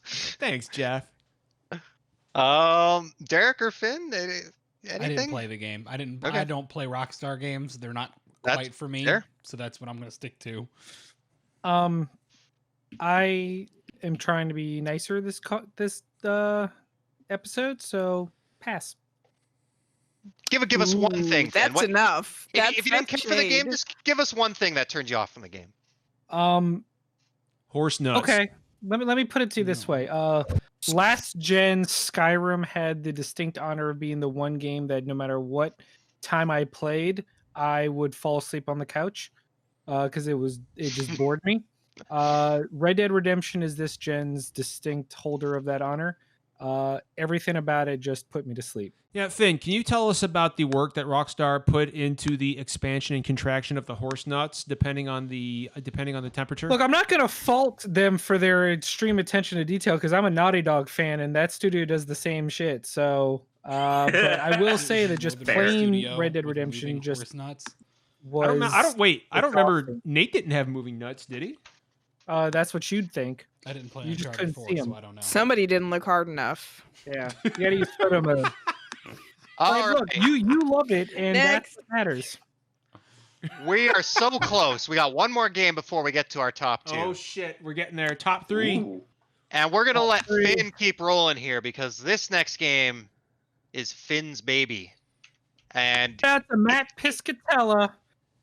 Thanks, Jeff. Derek or Finn, anything? I didn't play the game. I didn't. Okay. I don't play Rockstar games. They're not quite for me. Fair. So that's what I'm going to stick to. I am trying to be nicer this episode, so pass. Give us one thing. Finn. That's enough. If you didn't care for the game, just give us one thing that turned you off from the game. Horse nuts. Okay. Let me put it to you this way. Last gen Skyrim had the distinct honor of being the one game that no matter what time I played, I would fall asleep on the couch because it just bored me. Red Dead Redemption is this gen's distinct holder of that honor. Everything about it just put me to sleep. Yeah, Finn, can you tell us about the work that Rockstar put into the expansion and contraction of the horse nuts, depending on the temperature? Look, I'm not going to fault them for their extreme attention to detail because I'm a Naughty Dog fan, and that studio does the same shit. So, but I will say that just plain Red Dead Redemption just nuts. Was. I don't remember. Nate didn't have moving nuts, did he? That's what you'd think. I didn't play You just Uncharted couldn't 4, see 'em. so I don't know. Somebody didn't look hard enough. Yeah, you gotta use photo mode. Look, you love it, and that's what matters. We are so close. We got one more game before we get to our top 2. Oh shit, we're getting there. Top 3. Ooh. And we're gonna let 3. Finn keep rolling here because this next game is Finn's baby. And Shout out to Matt Piscatella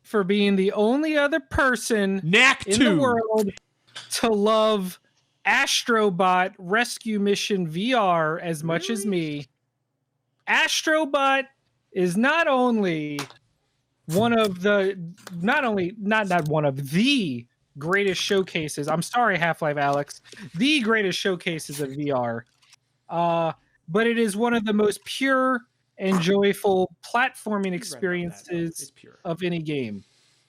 for being the only other person Knack in 2. the world to love Astrobot Rescue Mission VR as much as me. Astrobot is not only one of the not one of the greatest showcases. I'm sorry, Half-Life Alex, the greatest showcases of VR. But it is one of the most pure and joyful platforming experiences of any game.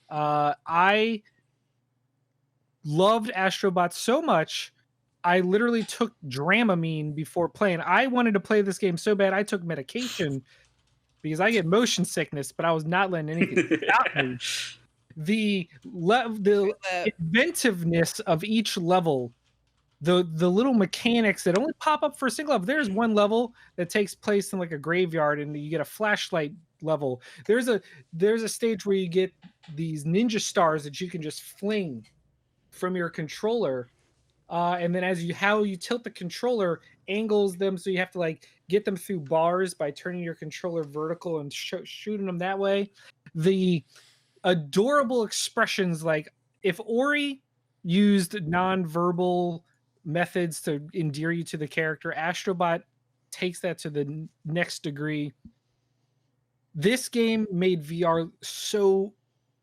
I loved Astrobot so much, I literally took Dramamine before playing. I wanted to play this game so bad, I took medication because I get motion sickness, but I was not letting anything stop me. The inventiveness of each level, the little mechanics that only pop up for a single level. There's one level that takes place in like a graveyard, and you get a flashlight level. There's a stage where you get these ninja stars that you can just fling from your controller, and then how you tilt the controller angles them, so you have to like get them through bars by turning your controller vertical and shooting them that way. The adorable expressions, like if Ori used non-verbal methods to endear you to the character, Astrobot takes that to the next degree. This game made VR so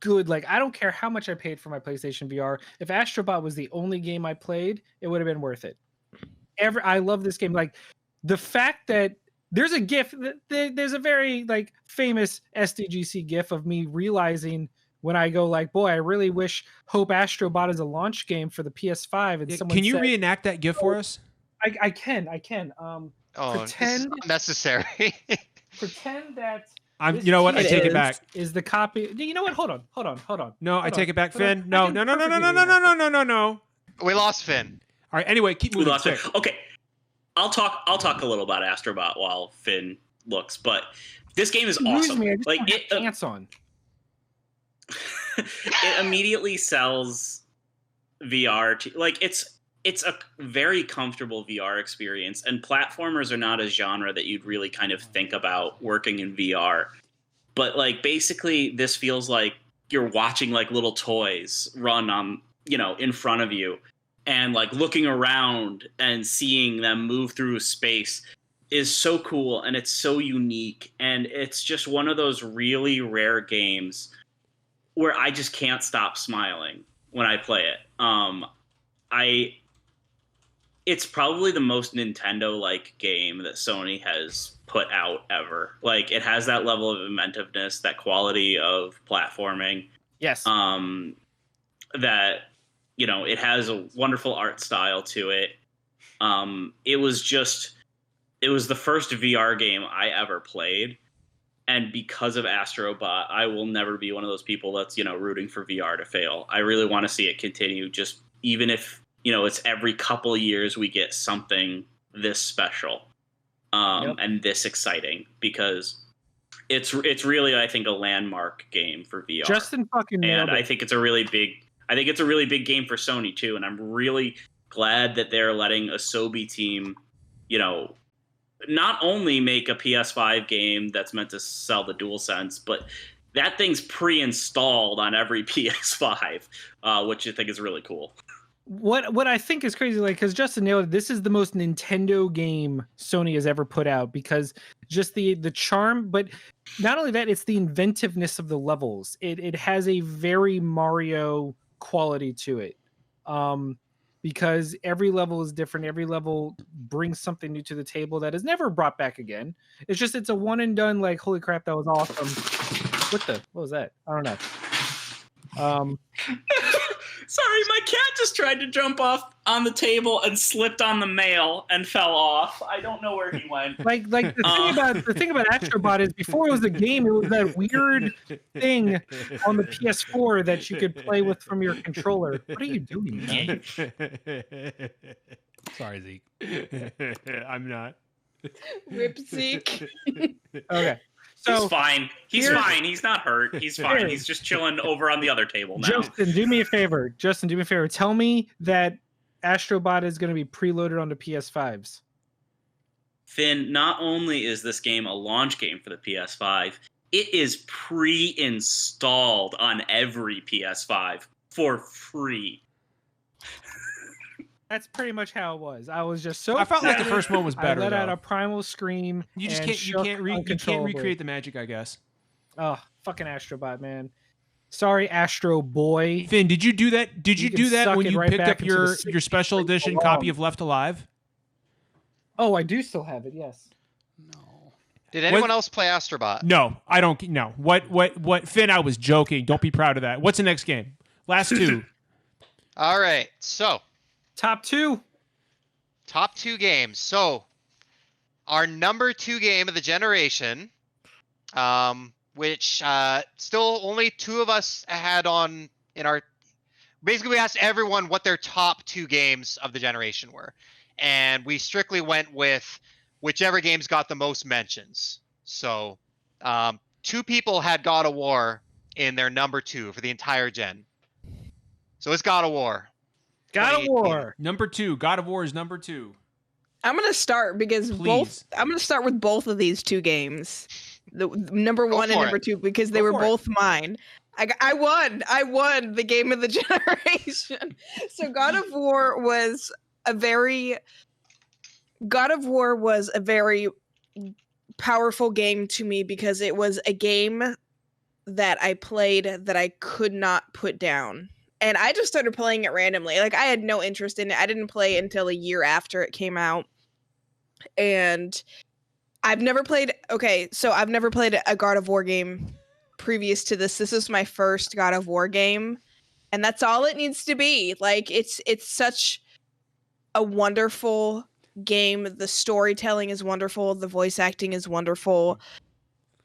good. Like, I don't care how much I paid for my PlayStation VR. If Astrobot was the only game I played, it would have been worth it. I love this game. Like, the fact that there's a GIF, there's a very like famous SDGC GIF of me realizing when I go like, boy, I really wish Hope Astrobot is a launch game for the PS5. And someone Can you said, reenact that GIF for us? I can. Oh, this is pretend unnecessary. pretend that You know what? I take it back. Is the copy? You know what? Hold on. No, I take it back, Finn. I No. can perfectly No. We lost Finn. All right. Anyway, keep We moving. lost it. Okay, I'll talk a little about Astrobot while Finn looks, but this game is Lose awesome. me, I just Like don't have it, pants on. it immediately sells VR to, like, it's a very comfortable VR experience, and platformers are not a genre that you'd really kind of think about working in VR. But like basically this feels like you're watching like little toys run on, in front of you, and like looking around and seeing them move through space is so cool, and it's so unique, and it's just one of those really rare games where I just can't stop smiling when I play it. It's probably the most Nintendo-like game that Sony has put out ever. Like, it has that level of inventiveness, that quality of platforming. Yes. That, it has a wonderful art style to it. It was the first VR game I ever played. And because of Astrobot, I will never be one of those people that's, rooting for VR to fail. I really want to see it continue, just even if, it's every couple years we get something this special and this exciting, because it's really, I think, a landmark game for VR. Justin fucking nailed and it. I think it's a really big game for Sony too. And I'm really glad that they're letting a Asobi team, not only make a PS5 game that's meant to sell the DualSense, but that thing's pre-installed on every PS5, which I think is really cool. What I think is crazy, like, because Justin nailed it, this is the most Nintendo game Sony has ever put out, because just the charm, but not only that, it's the inventiveness of the levels. It has a very Mario quality to it, because every level is different. Every level brings something new to the table that is never brought back again. It's a one and done. Like, holy crap, that was awesome. What was that? I don't know. Sorry, my cat just tried to jump off on the table and slipped on the mail and fell off. I don't know where he went. Like the thing about Astrobot is, before it was a game, it was that weird thing on the PS4 that you could play with from your controller. What are you doing, man? Sorry, Zeke. I'm not. Whip Zeke. Okay. So He's fine. He's fine. He's not hurt. He's fine. He's just chilling over on the other table now. Justin, do me a favor. Tell me that Astrobot is going to be preloaded onto PS5s. Finn, not only is this game a launch game for the PS5, it is pre-installed on every PS5 for free. That's pretty much how it was. I was just so. I felt like the first one was better. I let out though. a primal scream. You just and can't. shook You can't uncontrollably. recreate the magic, I guess. Oh, fucking Astrobot, man. Sorry, Astro Boy. Finn, did you do that? Did you can do that suck when it you right picked back up into the your 60s special where it edition belongs. copy of Left Alive? Oh, I do still have it. Yes. No. Did anyone else play Astrobot? No, I don't. No. What? Finn, I was joking. Don't be proud of that. What's the next game? Last two. All right, so Top two games. So our number 2 game of the generation, which still only 2 of us had on in our. Basically, we asked everyone what their top 2 games of the generation were, and we strictly went with whichever games got the most mentions. So 2 people had God of War in their number 2 for the entire gen. So it's God of War. God of War. Number 2. God of War is number 2. I'm gonna start because Please. I'm gonna start with both of these 2 games, the number 1 and for number it. 2, because they Go were for it. both mine. I won the game of the generation. So God of War was a very powerful game to me, because it was a game that I played that I could not put down. And I just started playing it randomly. Like, I had no interest in it. I didn't play it until a year after it came out. And I've never played a God of War game previous to this. This is my first God of War game. And that's all it needs to be. Like, it's such a wonderful game. The storytelling is wonderful. The voice acting is wonderful.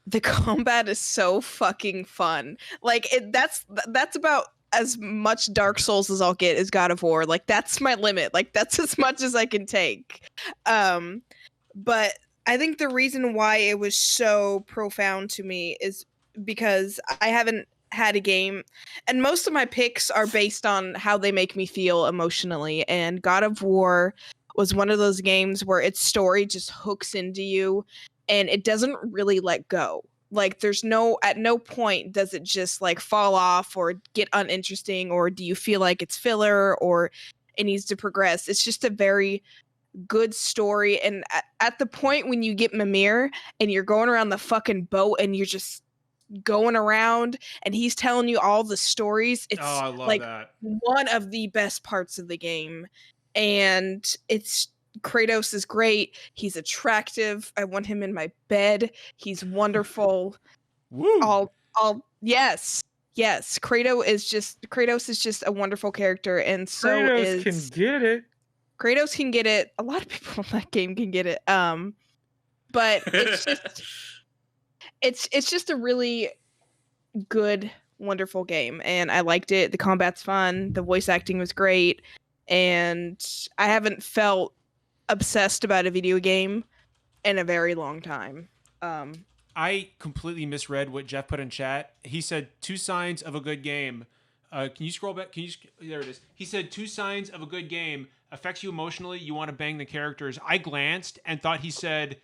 The combat is so fucking fun. Like, that's about as much Dark Souls as I'll get is God of War. Like, that's my limit. Like, that's as much as I can take. But I think the reason why it was so profound to me is because I haven't had a game, and most of my picks are based on how they make me feel emotionally, and God of War was one of those games where its story just hooks into you and it doesn't really let go. Like, at no point does it just like fall off or get uninteresting, or do you feel like it's filler or it needs to progress. It's just a very good story. And at the point when you get Mimir and you're going around the fucking boat and you're just going around and he's telling you all the stories, it's I love like that. one of the best parts of the game. And Kratos is great. He's attractive. I want him in my bed. He's wonderful. Woo! Yes. Kratos is just a wonderful character, and so Kratos can get it. Kratos can get it. A lot of people in that game can get it. But it's just a really good, wonderful game, and I liked it. The combat's fun. The voice acting was great, and I haven't felt obsessed about a video game in a very long time. I completely misread what Jeff put in chat. He said 2 signs of a good game. Can you scroll back? There it is. He said 2 signs of a good game affects you emotionally. You want to bang the characters. I glanced and thought he said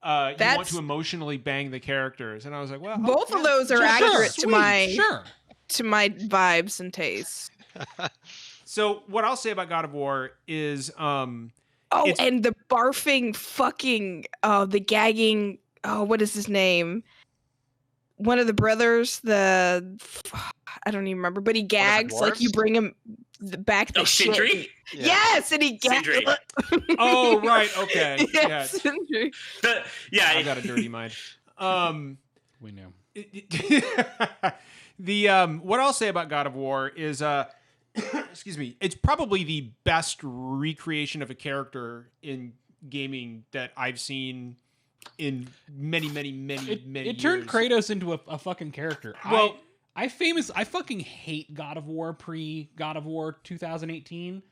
you want to emotionally bang the characters, and I was like, well, both of those are accurate to my vibes and tastes. So what I'll say about God of War is and the barfing fucking the gagging, what is his name? One of the brothers, I don't even remember, but he gags like you bring him back the shit. Sindri? Yeah. Yes, and he gags. oh right, okay. Yes, Sindri. I got a dirty mind. We know. What I'll say about God of War is excuse me, it's probably the best recreation of a character in gaming that I've seen in many It years. turned Kratos into a fucking character. Well, I fucking hate God of War pre-God of War 2018.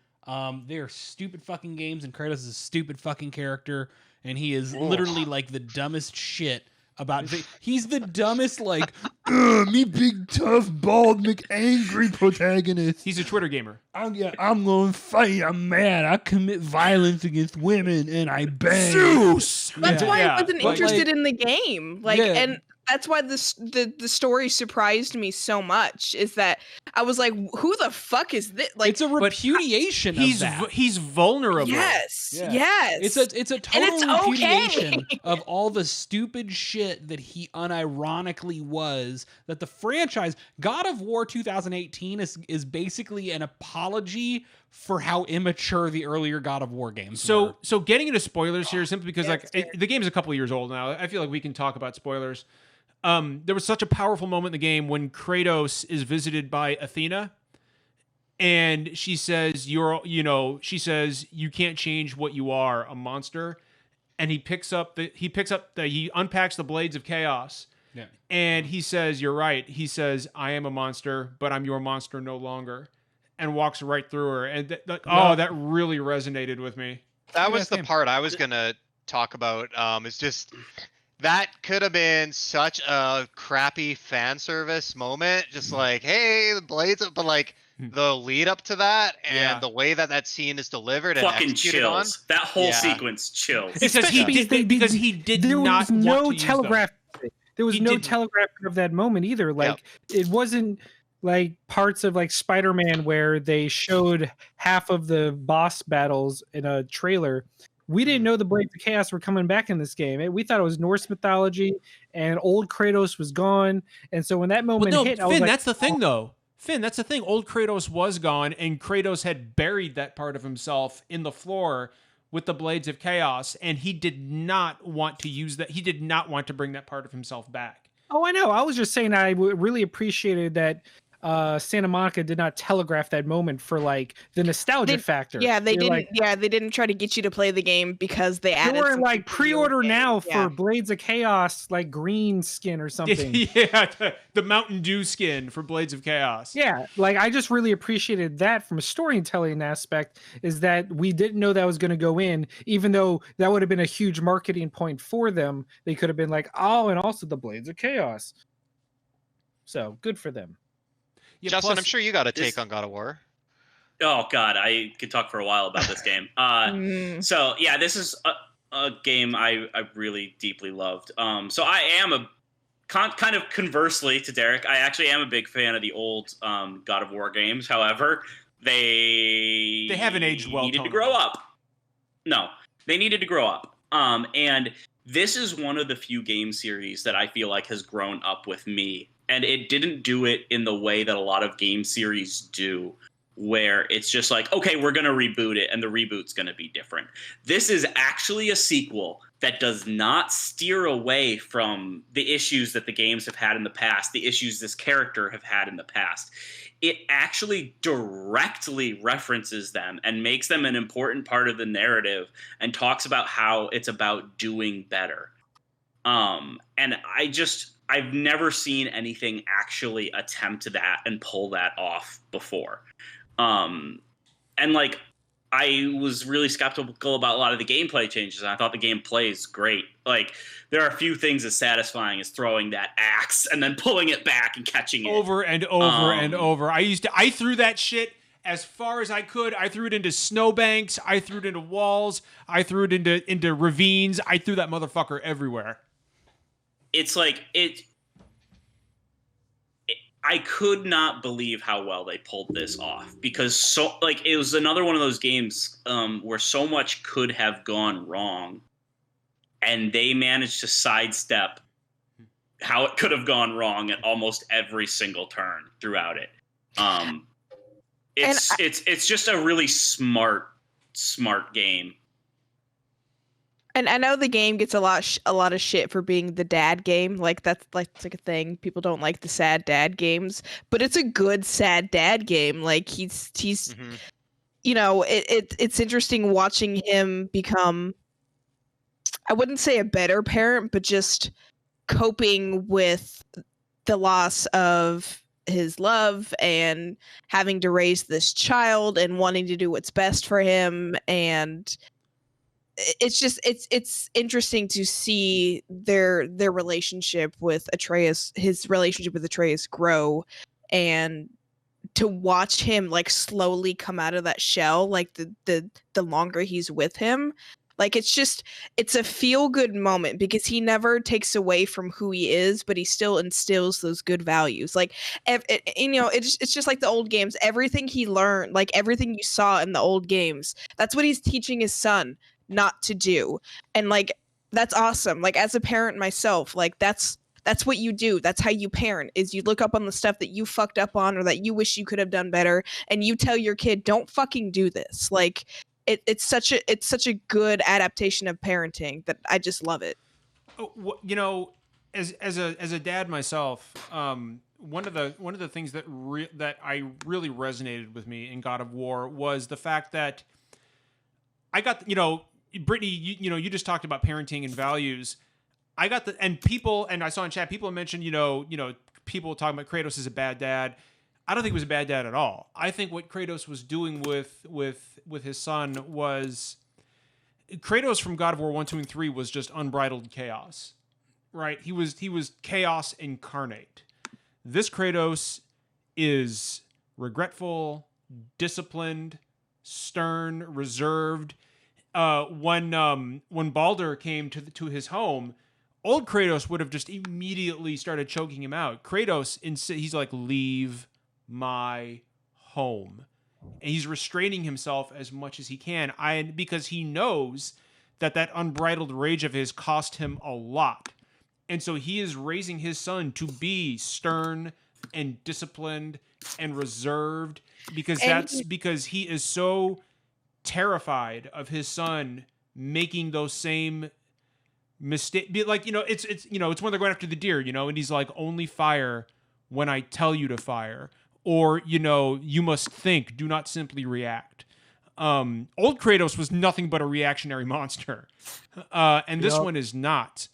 They're stupid fucking games, and Kratos is a stupid fucking character, and he is literally like the dumbest shit about. He's the dumbest, like, me big tough bald McAngry protagonist. he's a Twitter gamer. I'm gonna fight. I'm mad. I commit violence against women, and I bang. Zeus. That's why I wasn't But, interested in the game. And that's why the story surprised me so much. Is that I was like, who the fuck is this? Like, it's a repudiation of that. He's vulnerable. Yes, Yeah. yes. It's a total it's repudiation okay. of all the stupid shit that he unironically was. That the franchise God of War 2018 is basically an apology for how immature the earlier God of War games were. So getting into spoilers here simply because the game is a couple of years old now. I feel like we can talk about spoilers. There was such a powerful moment in the game when Kratos is visited by Athena, and she says, you can't change what you are, a monster. And he unpacks the blades of chaos. Yeah. And he says, you're right. He says, I am a monster, but I'm your monster no longer. And walks right through her. And that really resonated with me. That was the part I was gonna talk about. It's just that could have been such a crappy fan service moment. Just like, hey, the blades, but like the lead up to that and the way that scene is delivered and Fucking executed on. chills. That whole sequence chills. Because he did there not was no want to telegraph. There was no telegraphing of that moment either. Like it wasn't like parts of like Spider-Man where they showed half of the boss battles in a trailer We didn't know the Blades of Chaos were coming back in this game. We thought it was Norse mythology, and old Kratos was gone. And so when that Well, moment no, hit, I was Finn, like, that's the thing, though. Finn, that's the thing. Old Kratos was gone, and Kratos had buried that part of himself in the floor with the Blades of Chaos, and he did not want to use that. He did not want to bring that part of himself back. "Oh, I know." I was just saying really appreciated that Santa Monica did not telegraph that moment for like the nostalgia factor. Yeah, they They're didn't. like, Yeah, they didn't try to get you to play the game because they they added. were something like to the pre-order old game. now Yeah. for Blades of Chaos, like green skin or something. Yeah, the Mountain Dew skin for Blades of Chaos. Yeah, like I just really appreciated that from a storytelling aspect, is that we didn't know that was going to go in, even though that would have been a huge marketing point for them. They could have been like, oh, and also the Blades of Chaos. So good for them. Yeah, Justin, plus- I'm sure you got a this- take on God of War. Oh God, I could talk for a while about this game. So yeah, this is a game I really deeply loved. So I am a kind of conversely to Derek. I actually am a big fan of the old God of War games. However, they haven't aged well, Needed to Tony. grow up. No, they needed to grow up. And this is one of the few game series that I feel like has grown up with me. And it didn't do it in the way that a lot of game series do, where it's just like, okay, we're going to reboot it and the reboot's going to be different. This is actually a sequel that does not steer away from the issues that the games have had in the past, the issues this character have had in the past. It actually directly references them and makes them an important part of the narrative and talks about how it's about doing better. And I've never seen anything actually attempt that and pull that off before. And like, I was really skeptical about a lot of the gameplay changes, and I thought the gameplay is great. Like, there are a few things as satisfying as throwing that axe and then pulling it back and catching it over and over and over. I threw that shit as far as I could. I threw it into snowbanks. I threw it into walls. I threw it into ravines. I threw that motherfucker everywhere. It's like I could not believe how well they pulled this off, because it was another one of those games where so much could have gone wrong, and they managed to sidestep how it could have gone wrong at almost every single turn throughout it. It's just a really smart game. And I know the game gets a lot of shit for being the dad game. Like that's like a thing. People don't like the sad dad games, but it's a good sad dad game. Like he's you know, it's interesting watching him become, I wouldn't say a better parent, but just coping with the loss of his love and having to raise this child and wanting to do what's best for him. And it's just it's interesting to see their relationship with Atreus, his relationship with Atreus grow, and to watch him like slowly come out of that shell, like the longer he's with him. Like it's a feel good moment because he never takes away from who he is, but he still instills those good values. Like it's just like the old games. Everything he learned, like everything you saw in the old games, that's what he's teaching his son not to do. And like that's awesome. Like as a parent myself, like that's what you do. That's how you parent, is you look up on the stuff that you fucked up on or that you wish you could have done better, and you tell your kid, don't fucking do this. Like it's such a good adaptation of parenting that I just love it. You know, as a dad myself, one of the things that I really resonated with me in God of War was the fact that I got, you know, Brittany, you just talked about parenting and values. I got and I saw in chat, people mentioned, you know, people talking about Kratos as a bad dad. I don't think he was a bad dad at all. I think what Kratos was doing with his son was, Kratos from God of War 1, 2, and 3 was just unbridled chaos, right? He was chaos incarnate. This Kratos is regretful, disciplined, stern, reserved. When Baldur came to his home, old Kratos would have just immediately started choking him out. Kratos, he's like, leave my home. And he's restraining himself as much as he can. Because he knows that unbridled rage of his cost him a lot. And so he is raising his son to be stern and disciplined and reserved because because he is so terrified of his son making those same mistake. Like, it's when they're going after the deer, and he's like, only fire when I tell you to fire, or, you must think, do not simply react. Old Kratos was nothing but a reactionary monster. And this one is not.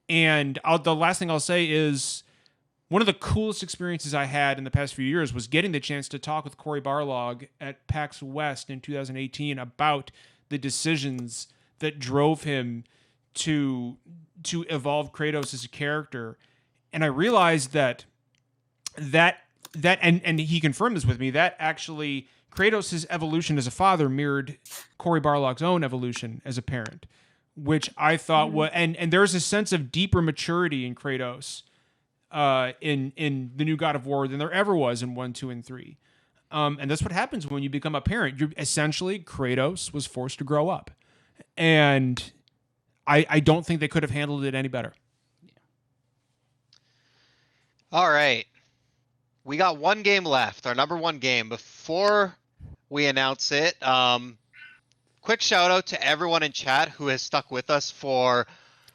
And the last thing I'll say is one of the coolest experiences I had in the past few years was getting the chance to talk with Cory Barlog at PAX West in 2018 about the decisions that drove him to evolve Kratos as a character. And I realized that and he confirmed this with me, that actually Kratos' evolution as a father mirrored Cory Barlog's own evolution as a parent, which I thought was, and there's a sense of deeper maturity in Kratos in the new God of War than there ever was in 1, 2, and 3. And that's what happens when you become a parent. You're essentially, Kratos was forced to grow up. And I don't think they could have handled it any better. All right. We got one game left, our number one game. Before we announce it, quick shout out to everyone in chat who has stuck with us for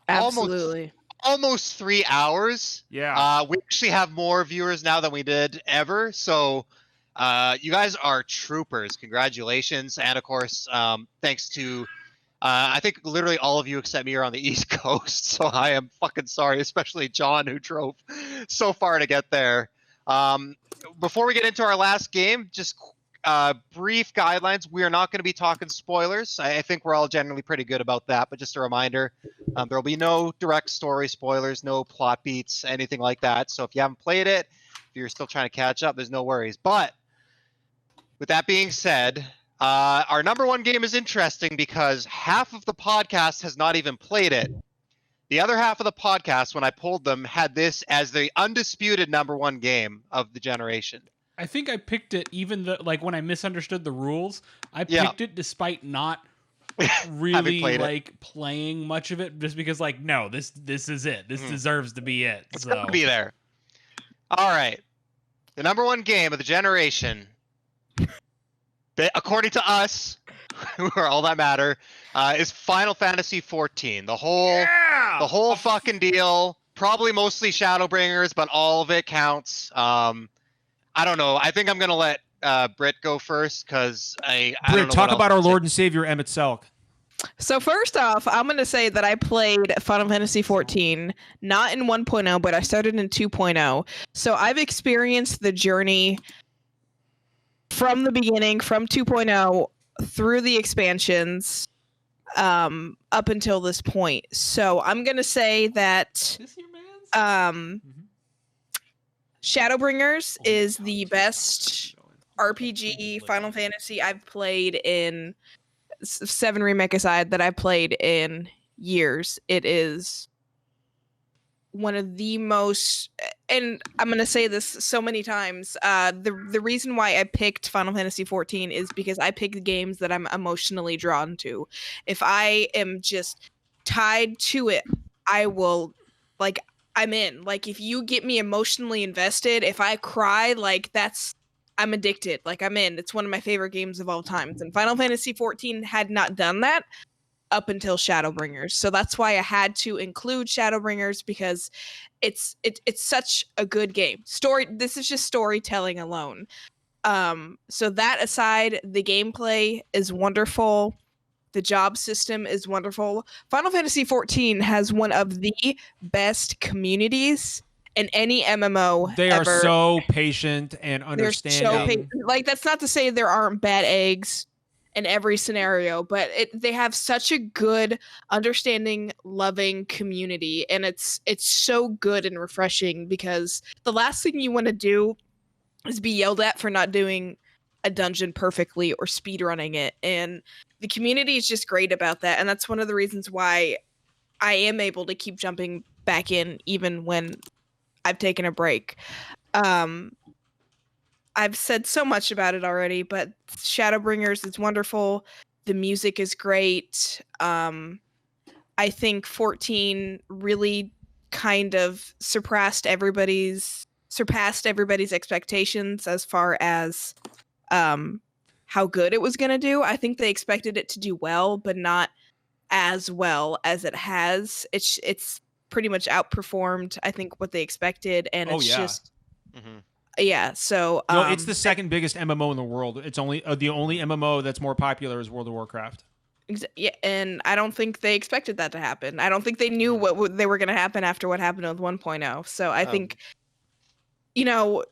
Absolutely. almost 3 hours. Yeah. We actually have more viewers now than we did ever. So you guys are troopers. Congratulations. And of course, thanks to I think literally all of you except me are on the East Coast. So I am fucking sorry, especially John, who drove so far to get there. Before we get into our last game, just brief guidelines. We are not going to be talking spoilers. I think we're all generally pretty good about that, but just a reminder, there will be no direct story spoilers, no plot beats, anything like that. So if you haven't played it, if you're still trying to catch up, there's no worries. But with that being said, our number one game is interesting because half of the podcast has not even played it. The other half of the podcast, when I pulled them, had this as the undisputed number one game of the generation. I think I picked it even when I misunderstood the rules. I picked it despite not really playing much of it, just because no, this is it. This deserves to be it. It's gonna be there. All right, the number one game of the generation, according to us, who are all that matter, is Final Fantasy 14. The whole fucking deal. Probably mostly Shadowbringers, but all of it counts. I don't know. I think I'm gonna let Britt go first because I don't know. Talk about our Lord and Savior Emmett Selk. So first off, I'm going to say that I played Final Fantasy 14, not in 1.0, but I started in 2.0. So I've experienced the journey from the beginning, from 2.0 through the expansions, up until this point. So I'm going to say that Shadowbringers is the best RPG Final Fantasy I've played in 7 Remake aside that I've played in years. It is one of the most, and I'm going to say this so many times, the reason why I picked Final Fantasy 14 is because I pick games that I'm emotionally drawn to. If I am just tied to it, I will, I'm in. If you get me emotionally invested, if I cry, I'm addicted. I'm in. It's one of my favorite games of all times. And Final Fantasy 14 had not done that up until Shadowbringers. So that's why I had to include Shadowbringers, because it's such a good game. This is just storytelling alone. So that aside, the gameplay is wonderful. The job system is wonderful. Final Fantasy 14 has one of the best communities in any MMO. They ever. Are so patient and understanding. That's not to say there aren't bad eggs in every scenario, but they have such a good, understanding, loving community, and it's so good and refreshing, because the last thing you want to do is be yelled at for not doing a dungeon perfectly or speedrunning it. And the community is just great about that, and that's one of the reasons why I am able to keep jumping back in even when I've taken a break. I've said so much about it already, but Shadowbringers is wonderful. The music is great. I think 14 really kind of surpassed everybody's expectations as far as how good it was going to do. I think they expected it to do well, but not as well as it has. It's pretty much outperformed, I think, what they expected, and it's just yeah. So no, it's the second biggest MMO in the world. It's only the only MMO that's more popular is World of Warcraft. Yeah, and I don't think they expected that to happen. I don't think they knew what they were going to happen after what happened with 1.0. So I think,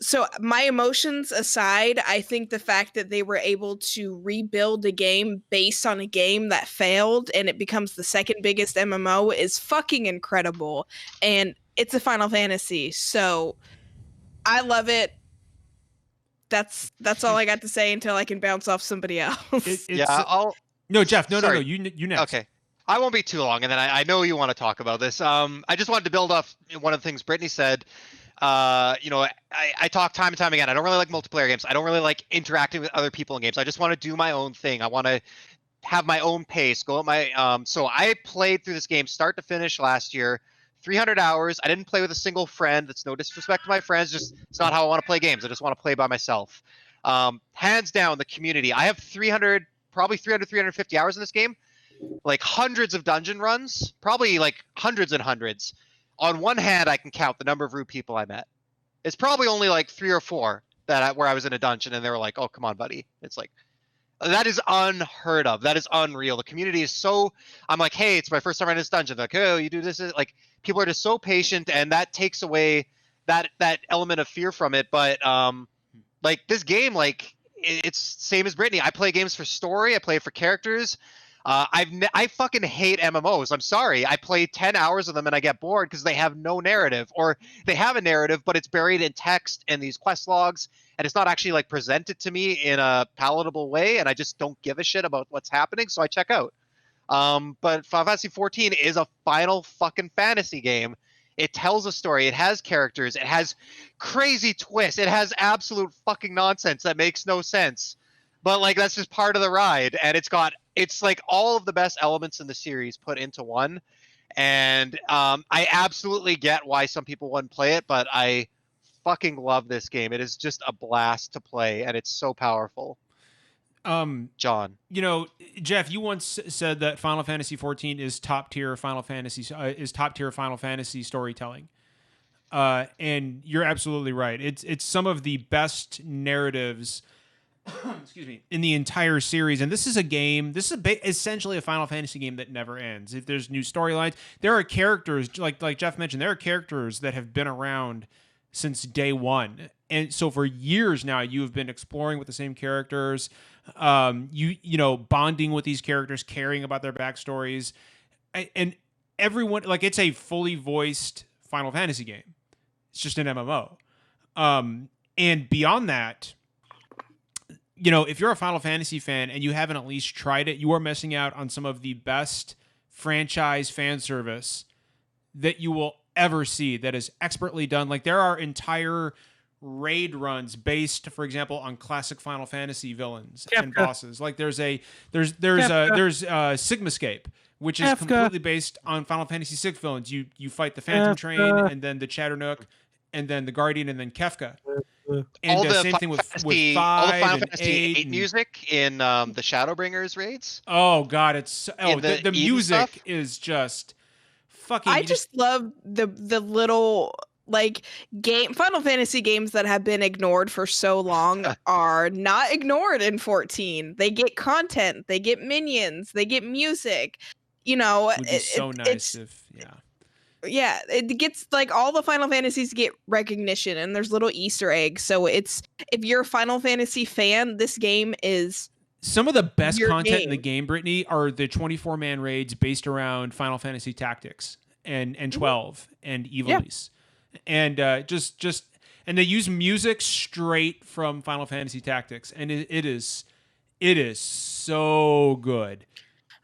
so my emotions aside, I think the fact that they were able to rebuild a game based on a game that failed and it becomes the second biggest MMO is fucking incredible. And it's a Final Fantasy, so I love it. That's all I got to say until I can bounce off somebody else. No, Jeff. No. You next. Okay. I won't be too long, and then I know you want to talk about this. I just wanted to build off one of the things Brittany said. I talk time and time again. I don't really like multiplayer games. I don't really like interacting with other people in games. I just want to do my own thing. I want to have my own pace. Go at my So I played through this game start to finish last year, 300 hours. I didn't play with a single friend. That's no disrespect to my friends. Just it's not how I want to play games. I just want to play by myself. Hands down, the community. I have 350 hours in this game, like hundreds of dungeon runs, probably like hundreds and hundreds. On one hand, I can count the number of rude people I met. It's probably only like 3 or 4 where I was in a dungeon and they were like, "Oh, come on, buddy." It's like, that is unheard of. That is unreal. The community is so, I'm like, "Hey, it's my first time in this dungeon." Like, "Oh, you do this." Like, people are just so patient, and that takes away that element of fear from it. But like this game, like, it's same as Brittany. I play games for story. I play for characters. I fucking hate MMOs. I'm sorry. I play 10 hours of them and I get bored because they have no narrative, or they have a narrative, but it's buried in text and these quest logs, and it's not actually like presented to me in a palatable way. And I just don't give a shit about what's happening. So I check out. But Final Fantasy 14 is a Final fucking Fantasy game. It tells a story. It has characters. It has crazy twists. It has absolute fucking nonsense that makes no sense. But like that's just part of the ride. And it's like all of the best elements in the series put into one. And I absolutely get why some people wouldn't play it, but I fucking love this game. It is just a blast to play, and it's so powerful. John, Jeff, you once said that Final Fantasy 14 is top tier Final Fantasy storytelling, and you're absolutely right. It's some of the best narratives, excuse me, in the entire series. And this is a game. This is essentially a Final Fantasy game that never ends. If there's new storylines, there are characters like Jeff mentioned. There are characters that have been around since day one, and so for years now, you have been exploring with the same characters. Bonding with these characters, caring about their backstories, and everyone, like, it's a fully voiced Final Fantasy game. It's just an MMO. And beyond that, if you're a Final Fantasy fan and you haven't at least tried it, you are missing out on some of the best franchise fan service that you will ever see that is expertly done. Like, there are entire raid runs based, for example, on classic Final Fantasy villains and bosses. Like there's Sigmascape, which is completely based on Final Fantasy VI villains. You fight the Phantom Train, and then the Chatternook, and then the Guardian, and then Kefka. And the same thing with 5 all the Final and Fantasy 8 music in the Shadowbringers raids. Oh god, the music is just fucking. I just love the little Final Fantasy games that have been ignored for so long are not ignored in 14. They get content, they get minions, they get music. Would be so nice if yeah, it gets all the Final Fantasies get recognition, and there's little Easter eggs. So if you're a Final Fantasy fan, this game is some of the best content in the game. Brittany, are the 24-man raids based around Final Fantasy Tactics and 12 and Ivalice. And and they use music straight from Final Fantasy Tactics, and it is so good.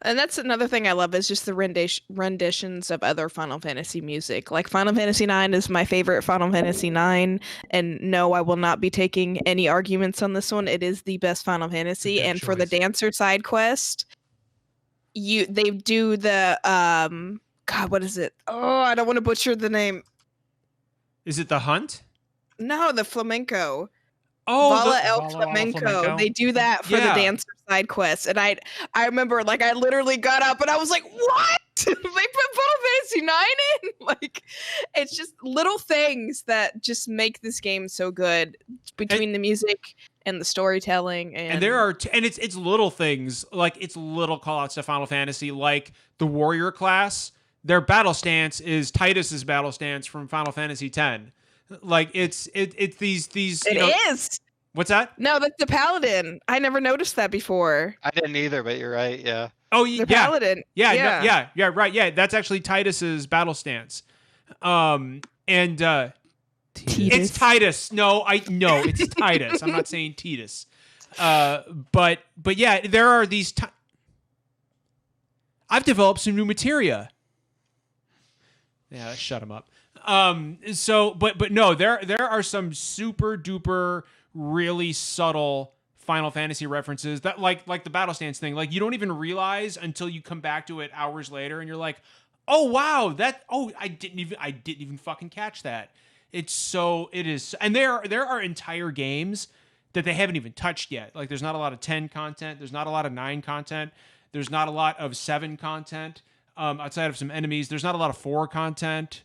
And that's another thing I love is just the renditions of other Final Fantasy music. Like Final Fantasy IX is my favorite Final Fantasy IX, and no, I will not be taking any arguments on this one. It is the best Final Fantasy, and for the dancer side quest, they do the God, what is it? Oh, I don't want to butcher the name. Is it the hunt? No, the flamenco. Oh, Vala the El Vala El Flamenco. Flamenco. They do that for the Yeah. dancer side quest, and I remember like I literally got up and I was like, "What? They put Final Fantasy 9 in?" Like, it's just little things that just make this game so good between the music and the storytelling. And there are and it's little things, like it's little call outs to Final Fantasy, like the warrior class. Their battle stance is Titus's battle stance from Final Fantasy X. Like it's these It you know, is. What's that? No, that's the paladin. I never noticed that before. I didn't either, but you're right. Yeah. Oh The yeah, paladin. yeah, Yeah. no, yeah, right, yeah. That's actually Titus's battle stance. And Titus. it's Titus. No, it's Titus. I'm not saying Titus. But yeah, there are these. I've developed some new materia. Yeah, shut him up. So, but no, there are some super duper, really subtle Final Fantasy references that like the battle stance thing. Like you don't even realize until you come back to it hours later, and you're like, oh wow, I didn't even fucking catch that. It is, and there are entire games that they haven't even touched yet. Like there's not a lot of 10 content, there's not a lot of 9 content, there's not a lot of 7 content. Outside of some enemies, there's not a lot of 4 content.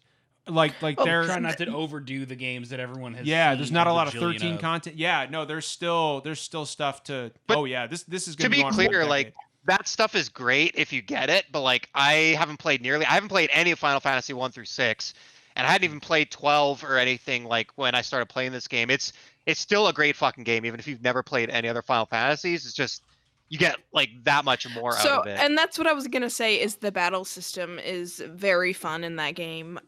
Like they're Try not to overdo the games that everyone has. yeah. seen There's not a lot of bajillion 13 content. Yeah, no, there's still stuff to. But oh yeah, this is To gonna be go on for a clear, decade. like that stuff is great if you get it, but like I haven't played any of Final Fantasy 1 through 6, and I hadn't even played 12 or anything like when I started playing this game. It's still a great fucking game, even if you've never played any other Final Fantasies. It's just you get like that much more out of it. And that's what I was gonna say is the battle system is very fun in that game.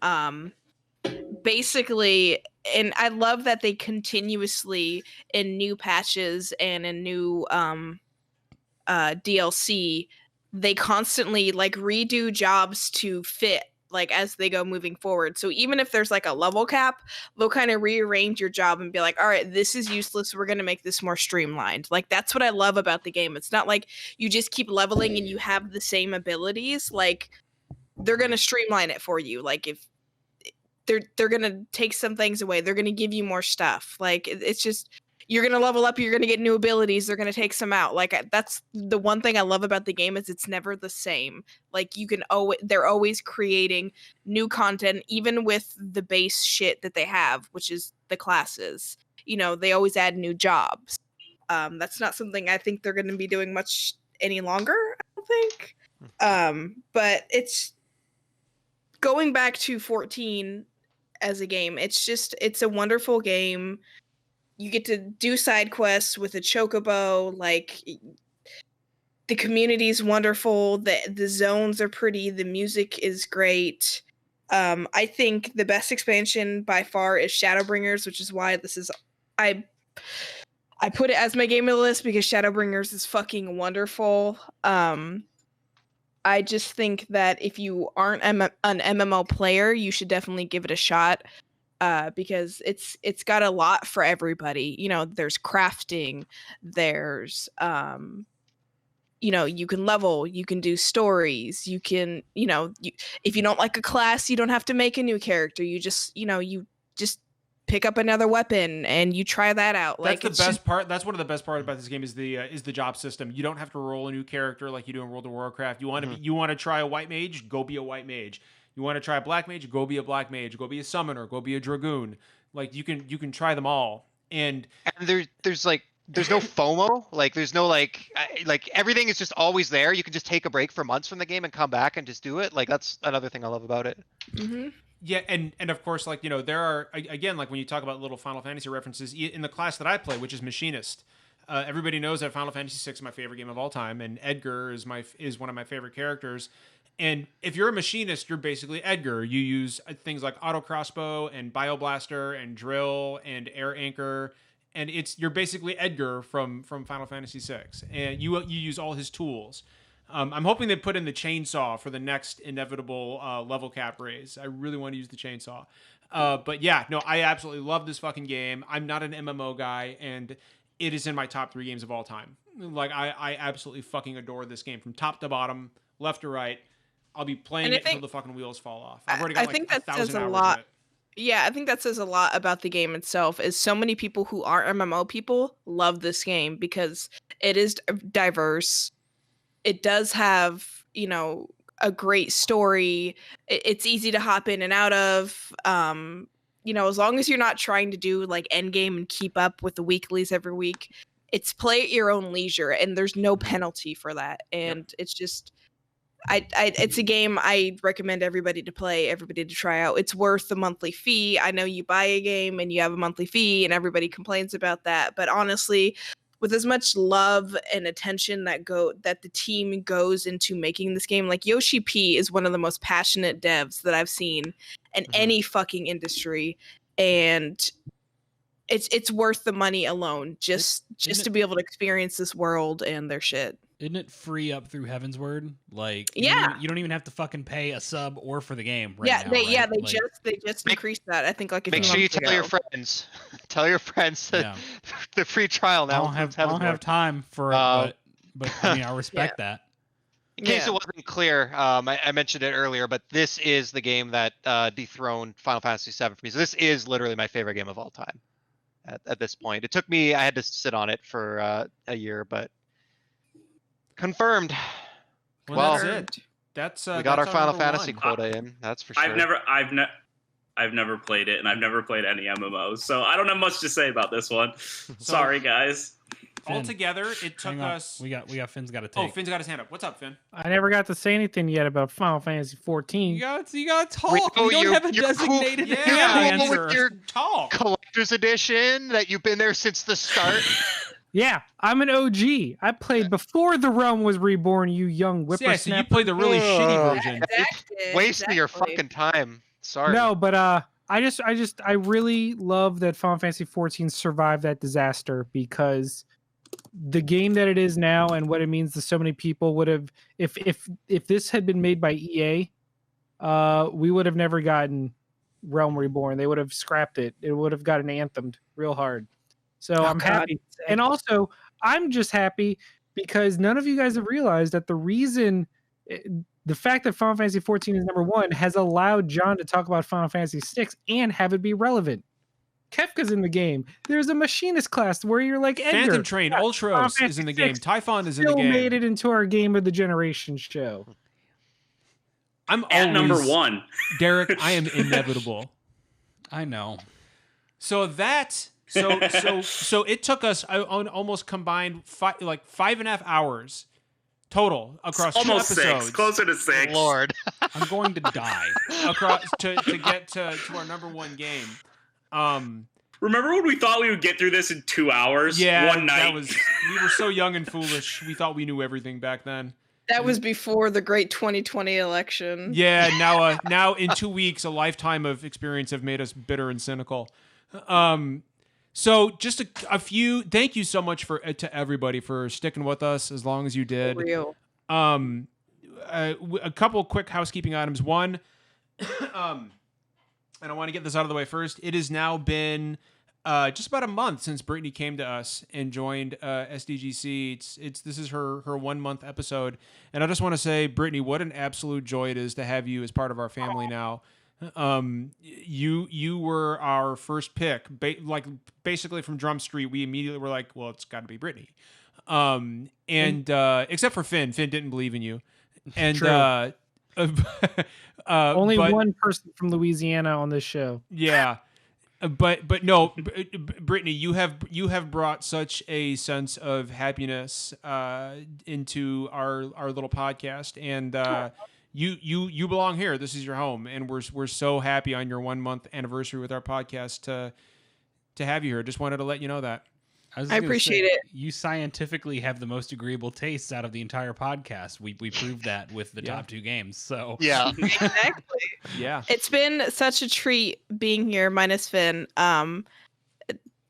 Basically, and I love that they continuously in new patches and in new DLC, they constantly like redo jobs to fit like as they go moving forward. So even if there's like a level cap, they'll kind of rearrange your job and be like, all right, this is useless, we're going to make this more streamlined. Like that's what I love about the game. It's not like you just keep leveling and you have the same abilities. Like they're going to streamline it for you. Like if they're going to take some things away, they're going to give you more stuff. Like it's just you're going to level up, you're going to get new abilities, they're going to take some out. Like that's the one thing I love about the game is it's never the same. Like you can they're always creating new content even with the base shit that they have, which is the classes. You know, they always add new jobs. That's not something I think they're going to be doing much any longer, I don't think. But it's going back to 14 as a game. It's a wonderful game. You get to do side quests with a chocobo. Like the community's wonderful. The zones are pretty. The music is great. I think the best expansion by far is Shadowbringers, which is why this is I put it as my game of the list because Shadowbringers is fucking wonderful. I just think that if you aren't an MMO player, you should definitely give it a shot. Because it's got a lot for everybody. You know, there's crafting, there's you know, you can level, you can do stories, you can, you know, if you don't like a class, you don't have to make a new character. You just, you know, you just pick up another weapon and you try that out. Like that's the best part. That's one of the best parts about this game is the job system. You don't have to roll a new character like you do in World of Warcraft. You want to you want to try a white mage, go be a white mage. You want to try a black mage, go be a black mage. Go be a summoner, go be a dragoon. Like you can try them all. And there's no FOMO. Like there's no like everything is just always there. You can just take a break for months from the game and come back and just do it. Like that's another thing I love about it. Mm-hmm. Yeah, and of course, like, you know, there are, again, like when you talk about little Final Fantasy references, in the class that I play, which is Machinist, everybody knows that Final Fantasy VI is my favorite game of all time, and Edgar is one of my favorite characters. And if you're a Machinist, you're basically Edgar. You use things like Auto Crossbow and Bioblaster and Drill and Air Anchor, and you're basically Edgar from Final Fantasy VI, and you use all his tools. I'm hoping they put in the chainsaw for the next inevitable level cap raise. I really want to use the chainsaw. But yeah, no, I absolutely love this fucking game. I'm not an MMO guy, and it is in my top 3 games of all time. Like, I absolutely fucking adore this game from top to bottom. left or right. I'll be playing it until the fucking wheels fall off. I've already got like 1,000 hours of it. Yeah, I think that says a lot about the game itself. Is so many people who aren't MMO people love this game because it is diverse. It does have, a great story. It's easy to hop in and out of. As long as you're not trying to do like end game and keep up with the weeklies every week, it's play at your own leisure, and there's no penalty for that. And it's just, it's a game I recommend everybody to play, everybody to try out. It's worth the monthly fee. I know you buy a game and you have a monthly fee, and everybody complains about that. But honestly, with as much love and attention that the team goes into making this game, like Yoshi P is one of the most passionate devs that I've seen in any fucking industry, and it's worth the money alone just to be able to experience this world and their shit. Isn't it free up through Heavensward? Like, you don't even have to fucking pay a sub or for the game now. They just increased that. I think like make sure you tell your friends. Tell your friends that the free trial now. I don't have time for it, but I mean, I respect that. In case it wasn't clear, I mentioned it earlier, but this is the game that dethroned Final Fantasy VII for me. So this is literally my favorite game of all time. At this point, it took me. I had to sit on it for a year, but. Confirmed. Well, that's it. That's we got our Final Fantasy quota in. That's for sure. I've never played it, and I've never played any MMOs, so I don't have much to say about this one. Sorry, guys. Altogether, it took us. We got Finn's got to take. Oh, Finn's got his hand up. What's up, Finn? I never got to say anything yet about Final Fantasy 14. You got to talk. We don't have a designated answer. With your talk. Collector's edition that you've been there since the start. Yeah, I'm an OG. I played before the realm was reborn, you young whippersnapper. Yeah, so you played the really shitty version. Wasting your fucking time. Sorry. No, but I really love that Final Fantasy 14 survived that disaster, because the game that it is now and what it means to so many people would have, if this had been made by EA, we would have never gotten Realm Reborn. They would have scrapped it. It would have gotten anthemed real hard. So I'm happy. And also, I'm just happy because none of you guys have realized that the fact that Final Fantasy 14 is number 1 has allowed John to talk about Final Fantasy 6 and have it be relevant. Kefka's in the game. There's a machinist class where you're like Edgar. Phantom Train, Ultros is in the game. Typhon is in the game. Still made it into our Game of the Generation show. I'm at number 1. Derek, I am inevitable. I know. So it took us almost combined 5.5 hours total across almost 2 episodes. 6, closer to 6. Lord, I'm going to die across to get to our number 1 game. Remember when we thought we would get through this in 2 hours? Yeah, one night. We were so young and foolish. We thought we knew everything back then. That was before the great 2020 election. Yeah, now in 2 weeks, a lifetime of experience have made us bitter and cynical. So just a few. Thank you so much to everybody for sticking with us as long as you did. For real. A couple quick housekeeping items. One, and I want to get this out of the way first. It has now been just about a month since Brittany came to us and joined SDGC. This is her 1 month episode, and I just want to say, Brittany, what an absolute joy it is to have you as part of our family now. You were our first pick, basically from Drum Street. We immediately were like, well, it's got to be Brittany. Except for Finn didn't believe in you, and only one person from Louisiana on this show. Yeah. But no, Brittany, you have brought such a sense of happiness into our little podcast, and you belong here. This is your home, and we're so happy on your 1 month anniversary with our podcast to have you here. Just wanted to let you know that. I appreciate it. You scientifically have the most agreeable tastes out of the entire podcast. We proved that with the top 2 games. So yeah, exactly. Yeah, it's been such a treat being here, minus Finn.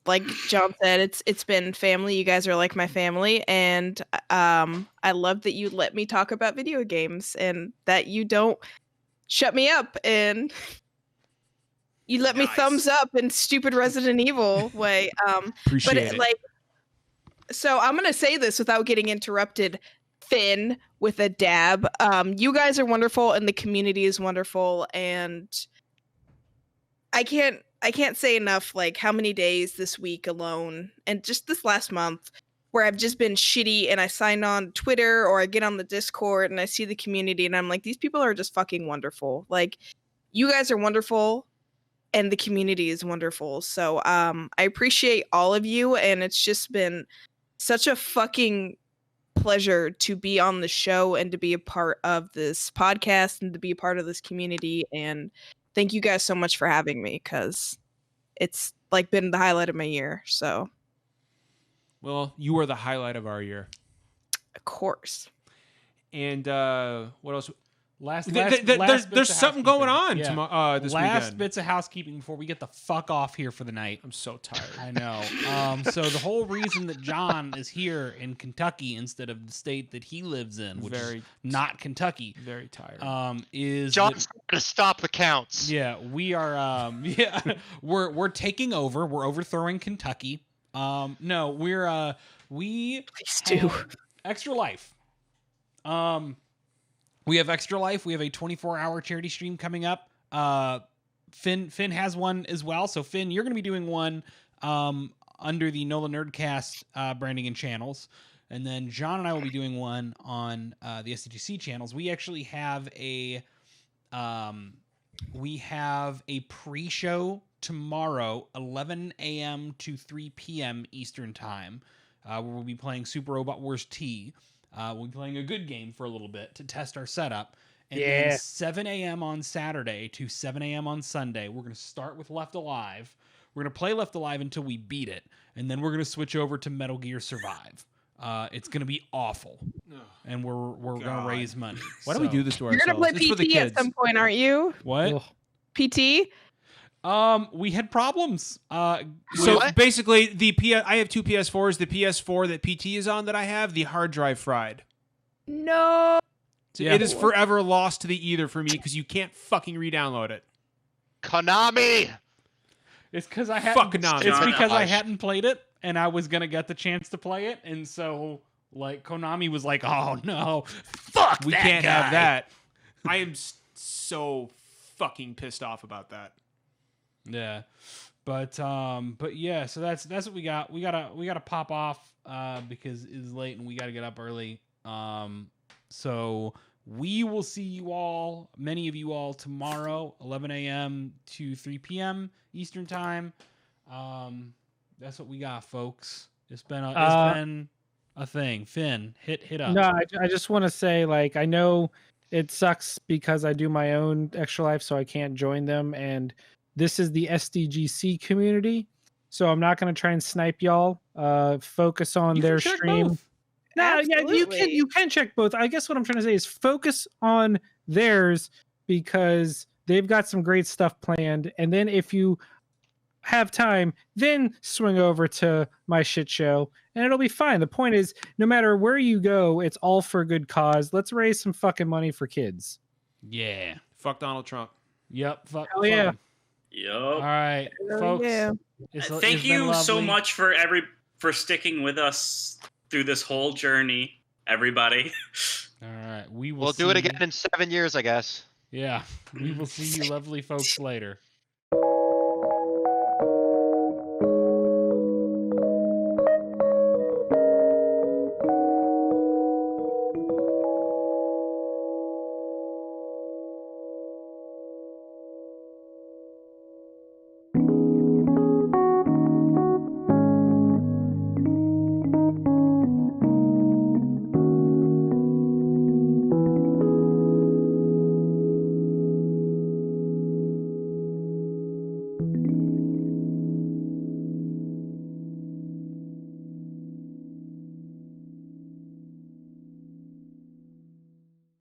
Like John said, it's been family. You guys are like my family, and I love that you let me talk about video games and that you don't shut me up and you let me thumbs up in stupid Resident Evil way. Appreciate it. So I'm gonna say this without getting interrupted. Finn with a dab. You guys are wonderful, and the community is wonderful, and I can't say enough like how many days this week alone and just this last month where I've just been shitty and I sign on Twitter or I get on the Discord and I see the community and I'm like, these people are just fucking wonderful. Like, you guys are wonderful and the community is wonderful. So I appreciate all of you, and it's just been such a fucking pleasure to be on the show and to be a part of this podcast and to be a part of this community. And thank you guys so much for having me, because it's like been the highlight of my year. So, Well, you are the highlight of our year. of course. And what else? Last There's bits of something going on housekeeping. this Last weekend. bits of housekeeping before we get the fuck off here for the night. I'm so tired. I know. So the whole reason that John is here in Kentucky instead of the state that he lives in, which is not Kentucky, Very tired. is John's going to stop the counts. yeah, we are we're taking over. We're overthrowing Kentucky. No, we Please do. have Extra Life. We have Extra Life. We have a 24-hour charity stream coming up. Finn has one as well. So Finn, you're going to be doing one under the NOLA Nerdcast branding and channels, and then John and I will be doing one on the SDGC channels. We actually have a pre-show tomorrow, 11 a.m. to 3 p.m. Eastern time, where we'll be playing Super Robot Wars T. We'll be playing a good game for a little bit to test our setup. And then 7 a.m. on Saturday to 7 a.m. on Sunday, we're going to start with Left Alive. We're going to play Left Alive until we beat it. And then we're going to switch over to Metal Gear Survive. It's going to be awful. And we're going to raise money. Why do we do this to You're ourselves? going to It's for the play PT kids. at some point, aren't you? What? Ugh. PT? We had problems. So What? basically, I have two PS4s. The PS4 that PT is on that I have, the hard drive fried. No. So Yeah. it is forever lost to the ether for me because you can't fucking re-download it. Konami! It's because I hadn't. Fuck Konami. It's John, because I hush. hadn't played it, and I was gonna get the chance to play it, and so like Konami was like, "Oh no, fuck We that can't guy." have that. I am so fucking pissed off about that. Yeah, but yeah. So that's what we got. We gotta pop off because it's late and we gotta get up early. So we will see you all, many of you all, tomorrow, 11 a.m. to 3 p.m. Eastern time. That's what we got, folks. It's been a thing. Finn, hit up. No, I just want to say, like, I know it sucks because I do my own Extra Life, so I can't join them. And this is the SDGC community, so I'm not going to try and snipe y'all. Focus on You their can check stream. both. No, yeah, Absolutely. you can check both. I guess what I'm trying to say is focus on theirs because they've got some great stuff planned. And then if you have time, then swing over to my shit show and it'll be fine. The point is, no matter where you go, it's all for a good cause. Let's raise some fucking money for kids. Yeah. Fuck Donald Trump. Yep. Fuck. Hell yeah. All Yup. right, Hell folks. yeah. Thank it's you been so lovely. much for sticking with us through this whole journey, everybody. All right, we will. We'll do it see- again in 7 years, I guess. Yeah, we will see you, lovely folks, later.